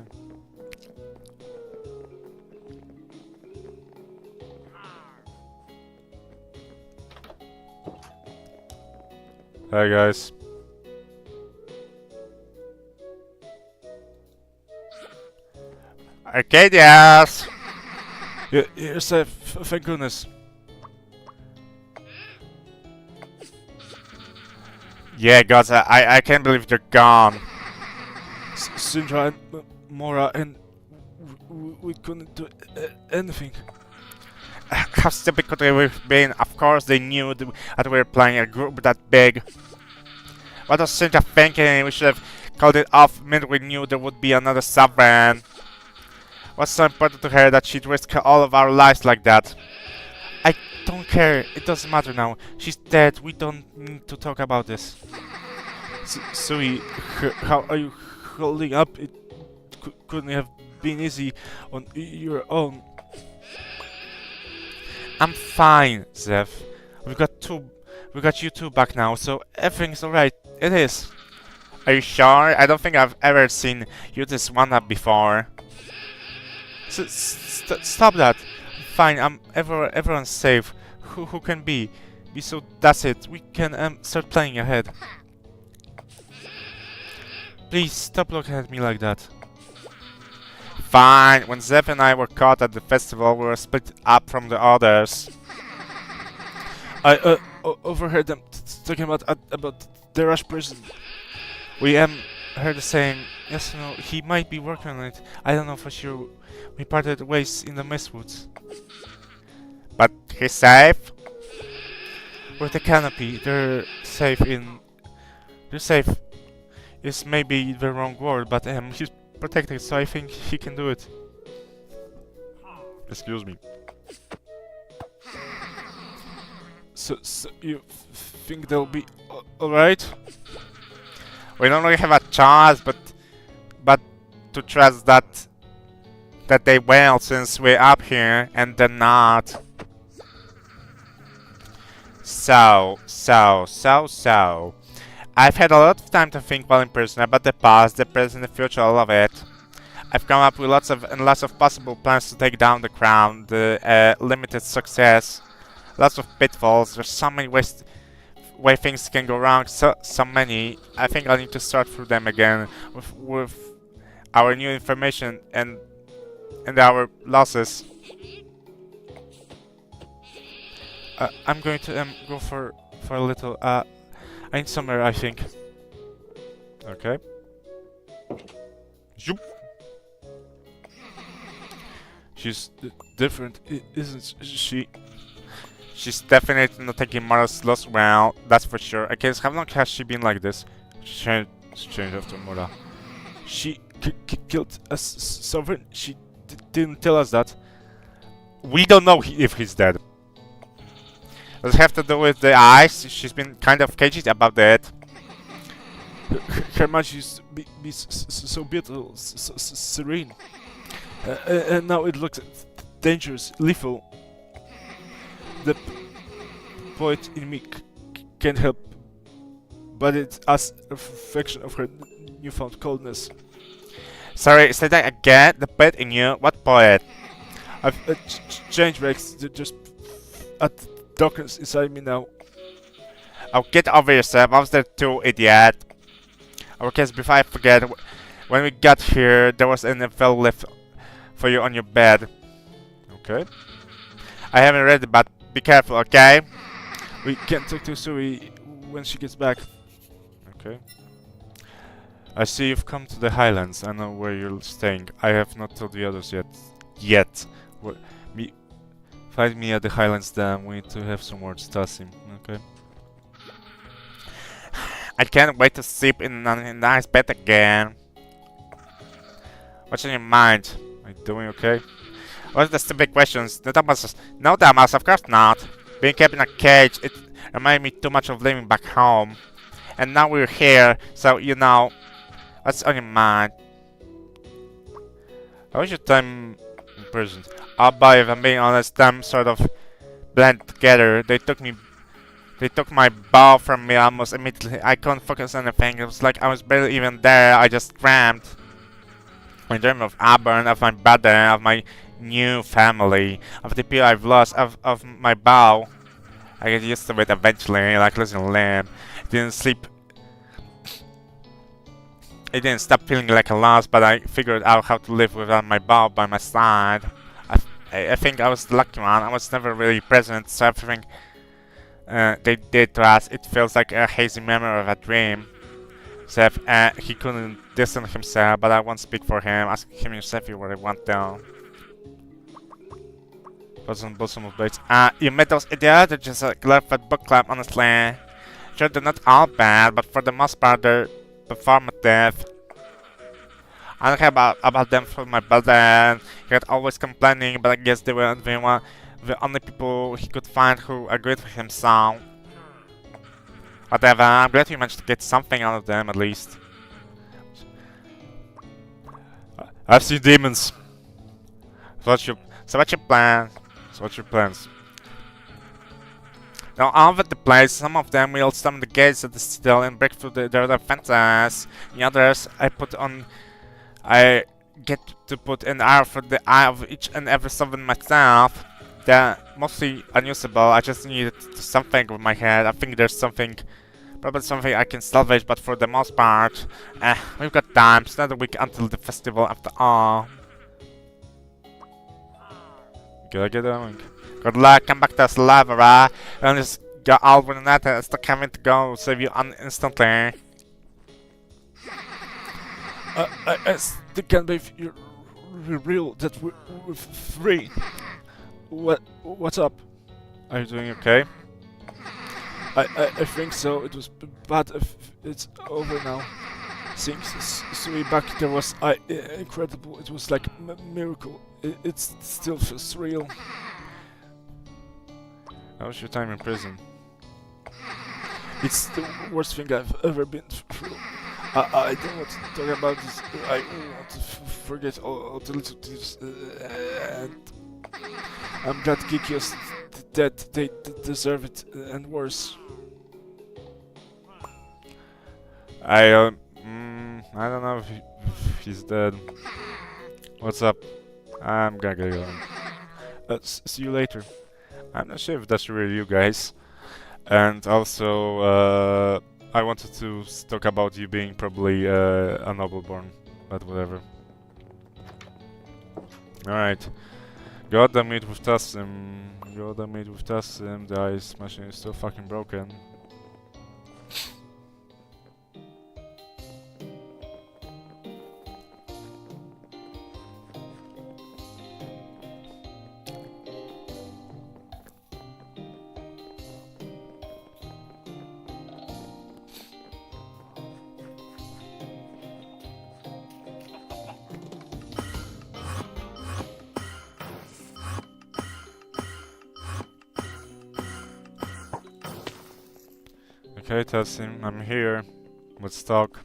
S1: Hi guys. Arcadias! You're safe, thank goodness. Yeah, gods, I can't believe they're gone. Syndra and Mora, and we couldn't do anything. How stupid could they have been? Of course they knew that we were playing a group that big. What was Syndra thinking? We should have called it off the minute we knew there would be another sovereign. What's so important to her that she'd risk all of our lives like that? I don't care. It doesn't matter now. She's dead. We don't need to talk about this. Sui, how are you holding up? It couldn't have been easy on your own. I'm fine, Zev. We got you two back now, so everything's alright. It is. Are you sure? I don't think I've ever seen you this one up before. Stop that. Fine, everyone's safe. Who can be? So that's it. We can start playing ahead. Please stop looking at me like that. Fine. When Zev and I were caught at the festival, we were split up from the others. I overheard them talking about the Rush prison. We heard the same. Yes, no, he might be working on it. I don't know for sure. We parted ways in the Mistwoods. But he's safe? With the canopy, they're safe. Is maybe the wrong word, but he's protected, so I think he can do it. Excuse me. So you think they'll be alright? We don't really have a chance, but to trust that they will, since we're up here and they're not. So. I've had a lot of time to think while in prison about the past, the present, the future, all of it. I've come up with lots of possible plans to take down the crown, the limited success, lots of pitfalls. There's so many ways where things can go wrong, so many. I think I'll need to start through them again with our new information and our losses. I'm going to go for a little. I need somewhere, I think. Okay. Zoop. She's different, isn't she? She's definitely not taking Mara's loss well, that's for sure. I guess, how long has she been like this? Strange after Mara. She killed a sovereign? She didn't tell us that. We don't know if he's dead. Does it have to do with the eyes? She's been kind of cagey about that. Her magic used to be so beautiful, serene. And now it looks dangerous, lethal. The poet in me can't help but it's as a reflection of her newfound coldness. Sorry, say that again? The poet in you? What poet? I've changed Rex, just at darkness inside me now. Oh, get over yourself, I was there too, idiot. Okay, before I forget, when we got here, there was an envelope left for you on your bed. Okay. I haven't read it, but be careful, okay? We can't talk to Suri when she gets back. Okay. I see you've come to the Highlands. I know where you're staying. I have not told the others yet. Where, me, find me at the Highlands Dam. We need to have some more Stasim. Okay. I can't wait to sleep in a nice bed again. What's in your mind? Are you doing okay? What are the stupid questions? No, Damas, of course not. Being kept in a cage, it reminded me too much of living back home. And now we're here, so you know, what's on your mind? How was your time in prison? I'll buy, if I'm being honest, them sort of blend together. They took my bow from me almost immediately. I couldn't focus on anything. It was like I was barely even there. I just dreamed. I dreamed of Auburn, of my brother, of my new family, of the people I've lost, of my bow. I get used to it eventually, like losing a limb. Didn't sleep. I didn't stop feeling like a loss, but I figured out how to live without my bow by my side. I think I was the lucky one. I was never really present, so everything they did to us, it feels like a hazy memory of a dream. Seth, he couldn't distance himself, but I won't speak for him. Ask him yourself if you really want to. Bosom of blades. You met those idiots? They're just a glorified book club, honestly. Sure, they're not all bad, but for the most part, they're performative. I don't care about them for my brother. He was always complaining, but I guess they were the only people he could find who agreed with him, so... Whatever, I'm glad you managed to get something out of them, at least. I've seen demons. So what's your plan? So what's your plans? Now, all over the place, some of them will storm the gates of the citadel and break through their defenses. The others, I get to put an arrow for the eye of each and every sovereign myself. They're mostly unusable. I just need to do something with my head. I think there's something, probably something I can salvage, but for the most part, we've got time. It's not a week until the festival after all. Gotta get going. Good luck, come back to us alive, alright? And just got all with that and still coming to go save you instantly. I still can't believe you're real, that we're free. What's up? Are you doing okay? I think so. It was bad. It's over now. Since way back there was incredible. It was like a miracle. It still feels real. How was your time in prison? It's the worst thing I've ever been through. I don't want to talk about this. I want to forget all the little things. And I'm glad Gikios dead. They deserve it and worse. I don't know if he's dead. What's up? I'm gonna get going. See you later. I'm not sure if that's really you guys. And also, I wanted to talk about you being probably a nobleborn, but whatever. Alright. Got the meat with Tassim. Got the meat with Tassim. The ice machine is still fucking broken. Okay, Tassim, I'm here. Let's talk.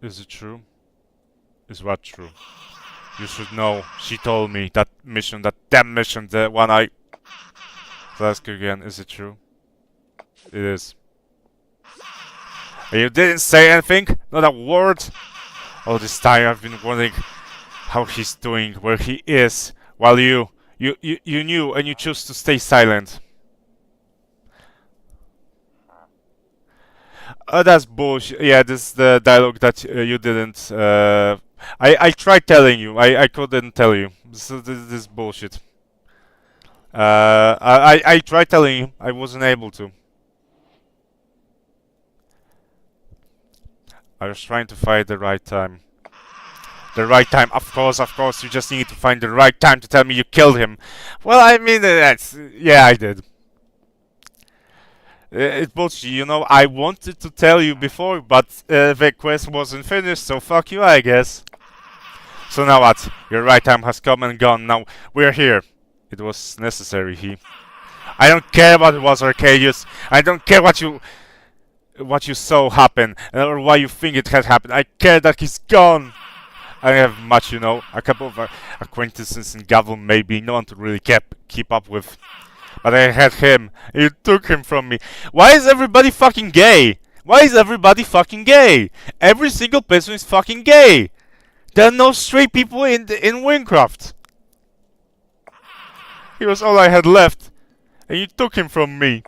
S1: Is it true? Is what true? You should know. She told me that mission, that damn mission, the one I... So ask you again, is it true? It is. And you didn't say anything? Not a word? All this time I've been wondering how he's doing, where he is, while you knew and you chose to stay silent. That's bullshit. Yeah, this is the dialogue that you didn't I tried telling you. I couldn't tell you. This is bullshit. I tried telling you. I wasn't able to. I was trying to find the right time. The right time, of course. You just need to find the right time to tell me you killed him. Well, I mean, that's... Yeah, I did. It's bullshit, you know. I wanted to tell you before, but the quest wasn't finished, so fuck you, I guess. So now what? Your right time has come and gone. Now we're here. It was necessary, I don't care what it was, Arcadius. I don't care what you saw happen or why you think it had happened. I care that he's gone. I don't have much, you know. A couple of acquaintances in Gavel, maybe. No one to really keep up with. But I had him. You took him from me. Why is everybody fucking gay? Why is everybody fucking gay? Every single person is fucking gay. There are no straight people in WYNNCRAFT. He was all I had left. And you took him from me.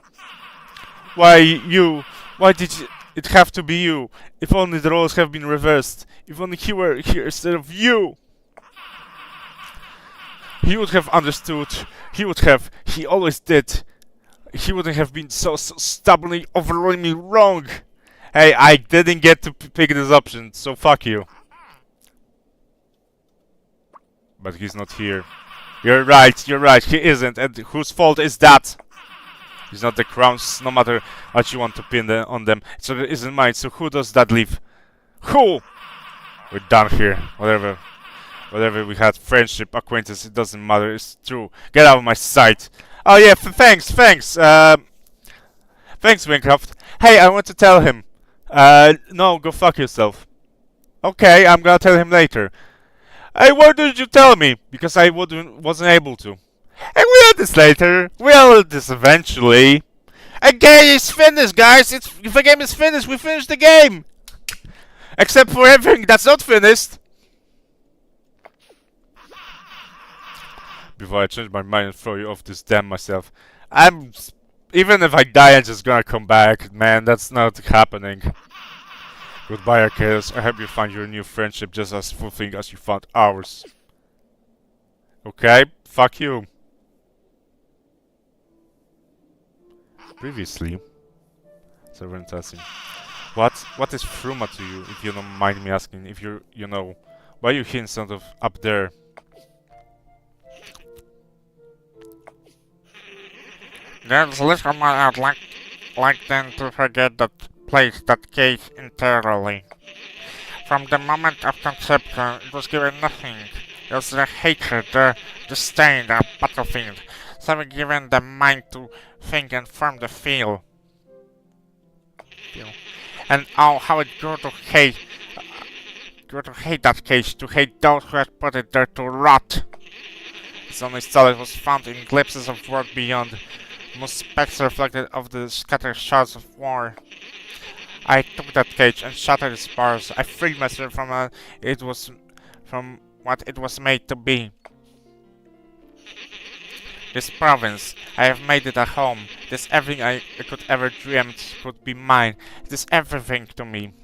S1: Why you? Why did it have to be you? If only the roles have been reversed. If only he were here instead of you. He would have understood. He would have. He always did. He wouldn't have been so stubbornly overruling me wrong. Hey, I didn't get to pick this option, so fuck you. But he's not here. You're right, he isn't. And whose fault is that? He's not the Crown's, no matter what you want to pin on them. So it isn't mine, so who does that leave? Who? We're done here. Whatever we had, friendship, acquaintance, it doesn't matter, it's true. Get out of my sight. Oh yeah, thanks. Thanks, WYNNCRAFT. Hey, I want to tell him. No, go fuck yourself. Okay, I'm gonna tell him later. Hey, why didn't you tell me? Because I wasn't able to. Hey, we'll do this later. We'll do this eventually. A game is finished, guys. If the game is finished, we finished the game. Except for everything that's not finished. Before I change my mind and throw you off this damn myself. Even if I die, I'm just gonna come back. Man, that's not happening. Goodbye, Arcadius. I hope you find your new friendship just as fulfilling as you found ours. Okay? Fuck you. Previously, Severin Tassim. What is Fruma to you, if you don't mind me asking? If you know, why are you here instead of up there?
S2: There's little more I'd like them to forget that place, that case entirely. From the moment of conception, it was given nothing. It was the hatred, the disdain, the battlefield. So we given the mind to think and form the feel. And oh, how it grew to hate that cage, to hate those who had put it there to rot. Its only solace was found in glimpses of world beyond, most specks reflected of the scattered shards of war. I took that cage and shattered its bars. I freed myself from what it was made to be. This province, I have made it a home. This everything I could ever dreamed could be mine. It is everything to me.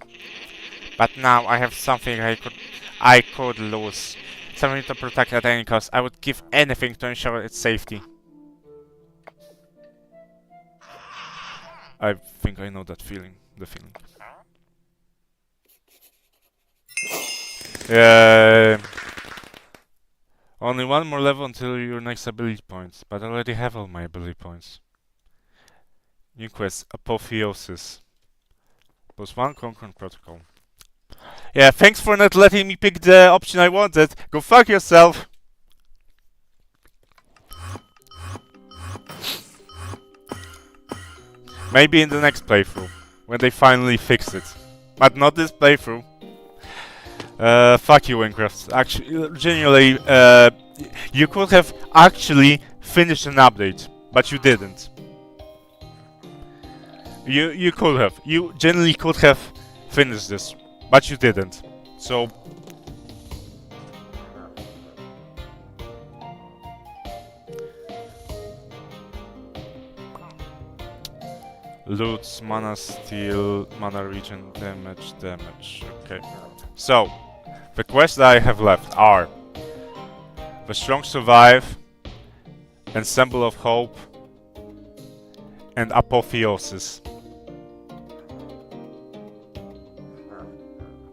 S2: But now I have something I could lose. Something to protect at any cost. I would give anything to ensure its safety.
S1: I think I know that feeling. The feeling. Only one more level until your next ability points, but I already have all my ability points. New quest, Apotheosis. +1 Concurrent Protocol. Yeah, thanks for not letting me pick the option I wanted. Go fuck yourself! Maybe in the next playthrough, when they finally fix it. But not this playthrough. Fuck you, WYNNCRAFT. Actually, genuinely, you could have actually finished an update, but you didn't. You could have. You genuinely could have finished this, but you didn't. So... Loots, mana steal, mana regen, damage. Okay. So, The quests that I have left are The Strong Survive, Ensemble of Hope, and Apotheosis.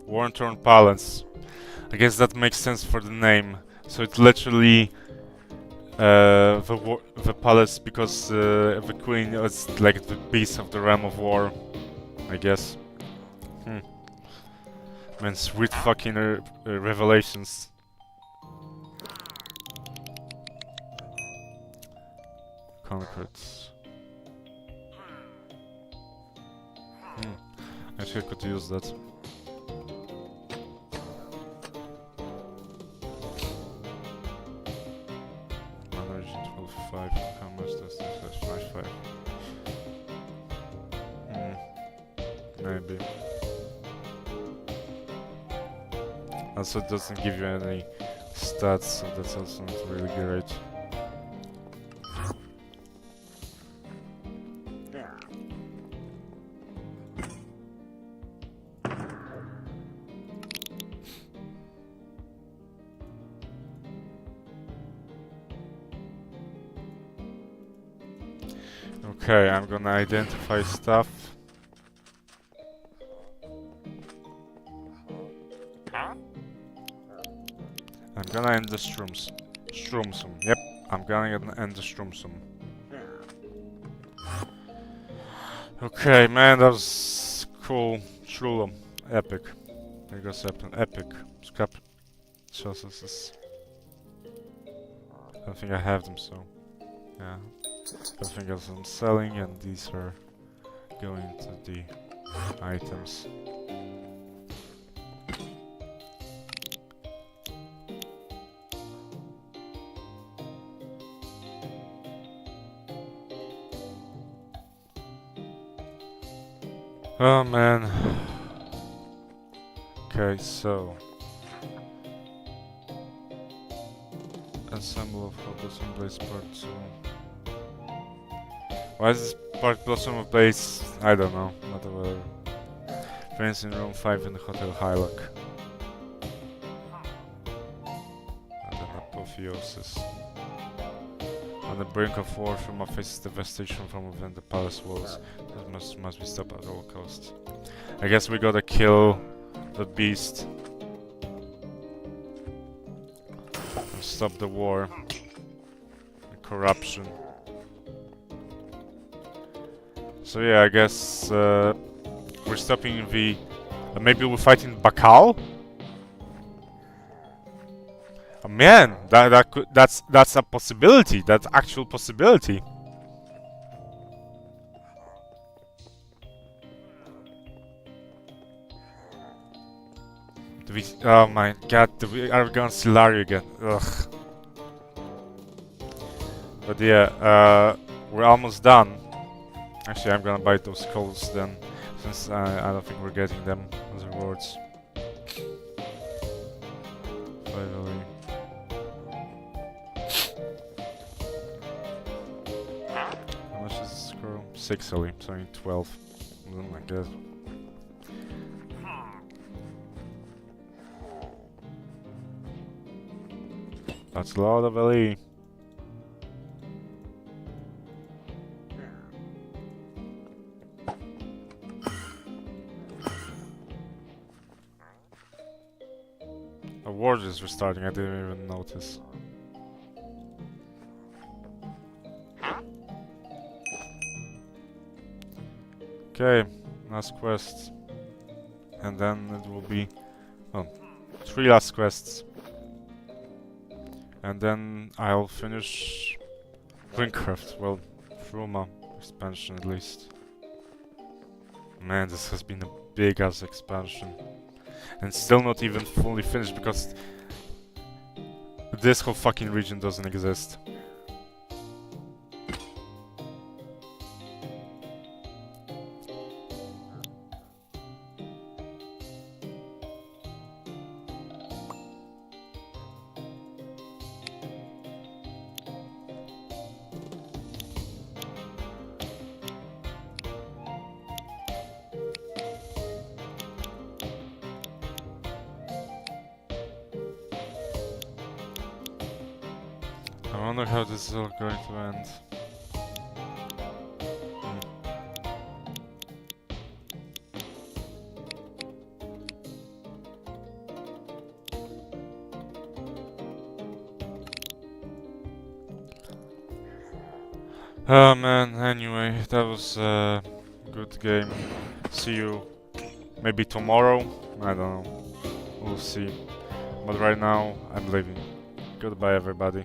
S1: Worn-torn Palace. I guess that makes sense for the name. So it's literally the palace because the queen is like the beast of the realm of war, I guess. Man, sweet fucking revelations. Conquered. Actually, I could use that. Energy 12.5. How much does this flash 5? Maybe. Also, it doesn't give you any stats, so that's also not really great. Okay, I'm gonna identify stuff. I'm gonna end the Stroomsum. Yep, I'm gonna end the Stroomsum. Okay, man, that was cool. Shrulum. Epic. There goes epic. Scrap sauces. I don't think I have them, so yeah. Everything else I'm selling, and these are going to the items. Oh man. Okay, so Ensemble of Blossom Blaze Part 2. Why is this part Blossom of Blaze? I don't know. Whatever. Friends in room 5 in the Hotel Hylock. And then Apotheosis. On the brink of war, Fruma faces devastation from within the palace walls. That must be stopped at all costs. I guess we gotta kill the beast. And stop the war. And corruption. So yeah, I guess we're stopping the... maybe we're fighting Bakal? Oh, man, that's a possibility. That's actual possibility. Oh my god, are we going to Silario again? Ugh. But yeah, we're almost done. Actually, I'm gonna buy those skulls then, since I don't think we're getting them as rewards. Finally. How much is this scroll? 6 only, so I need 12. Oh my god. That's a lot of LE. A war is restarting, I didn't even notice. Okay, last quest. And then it will be... oh, 3 last quests. And then I'll finish WYNNCRAFT, well, Fruma expansion at least. Man, this has been a big ass expansion. And still not even fully finished because this whole fucking region doesn't exist. I wonder how this is all going to end. Oh man, anyway, that was a good game. See you maybe tomorrow? I don't know. We'll see. But right now, I'm leaving. Goodbye, everybody.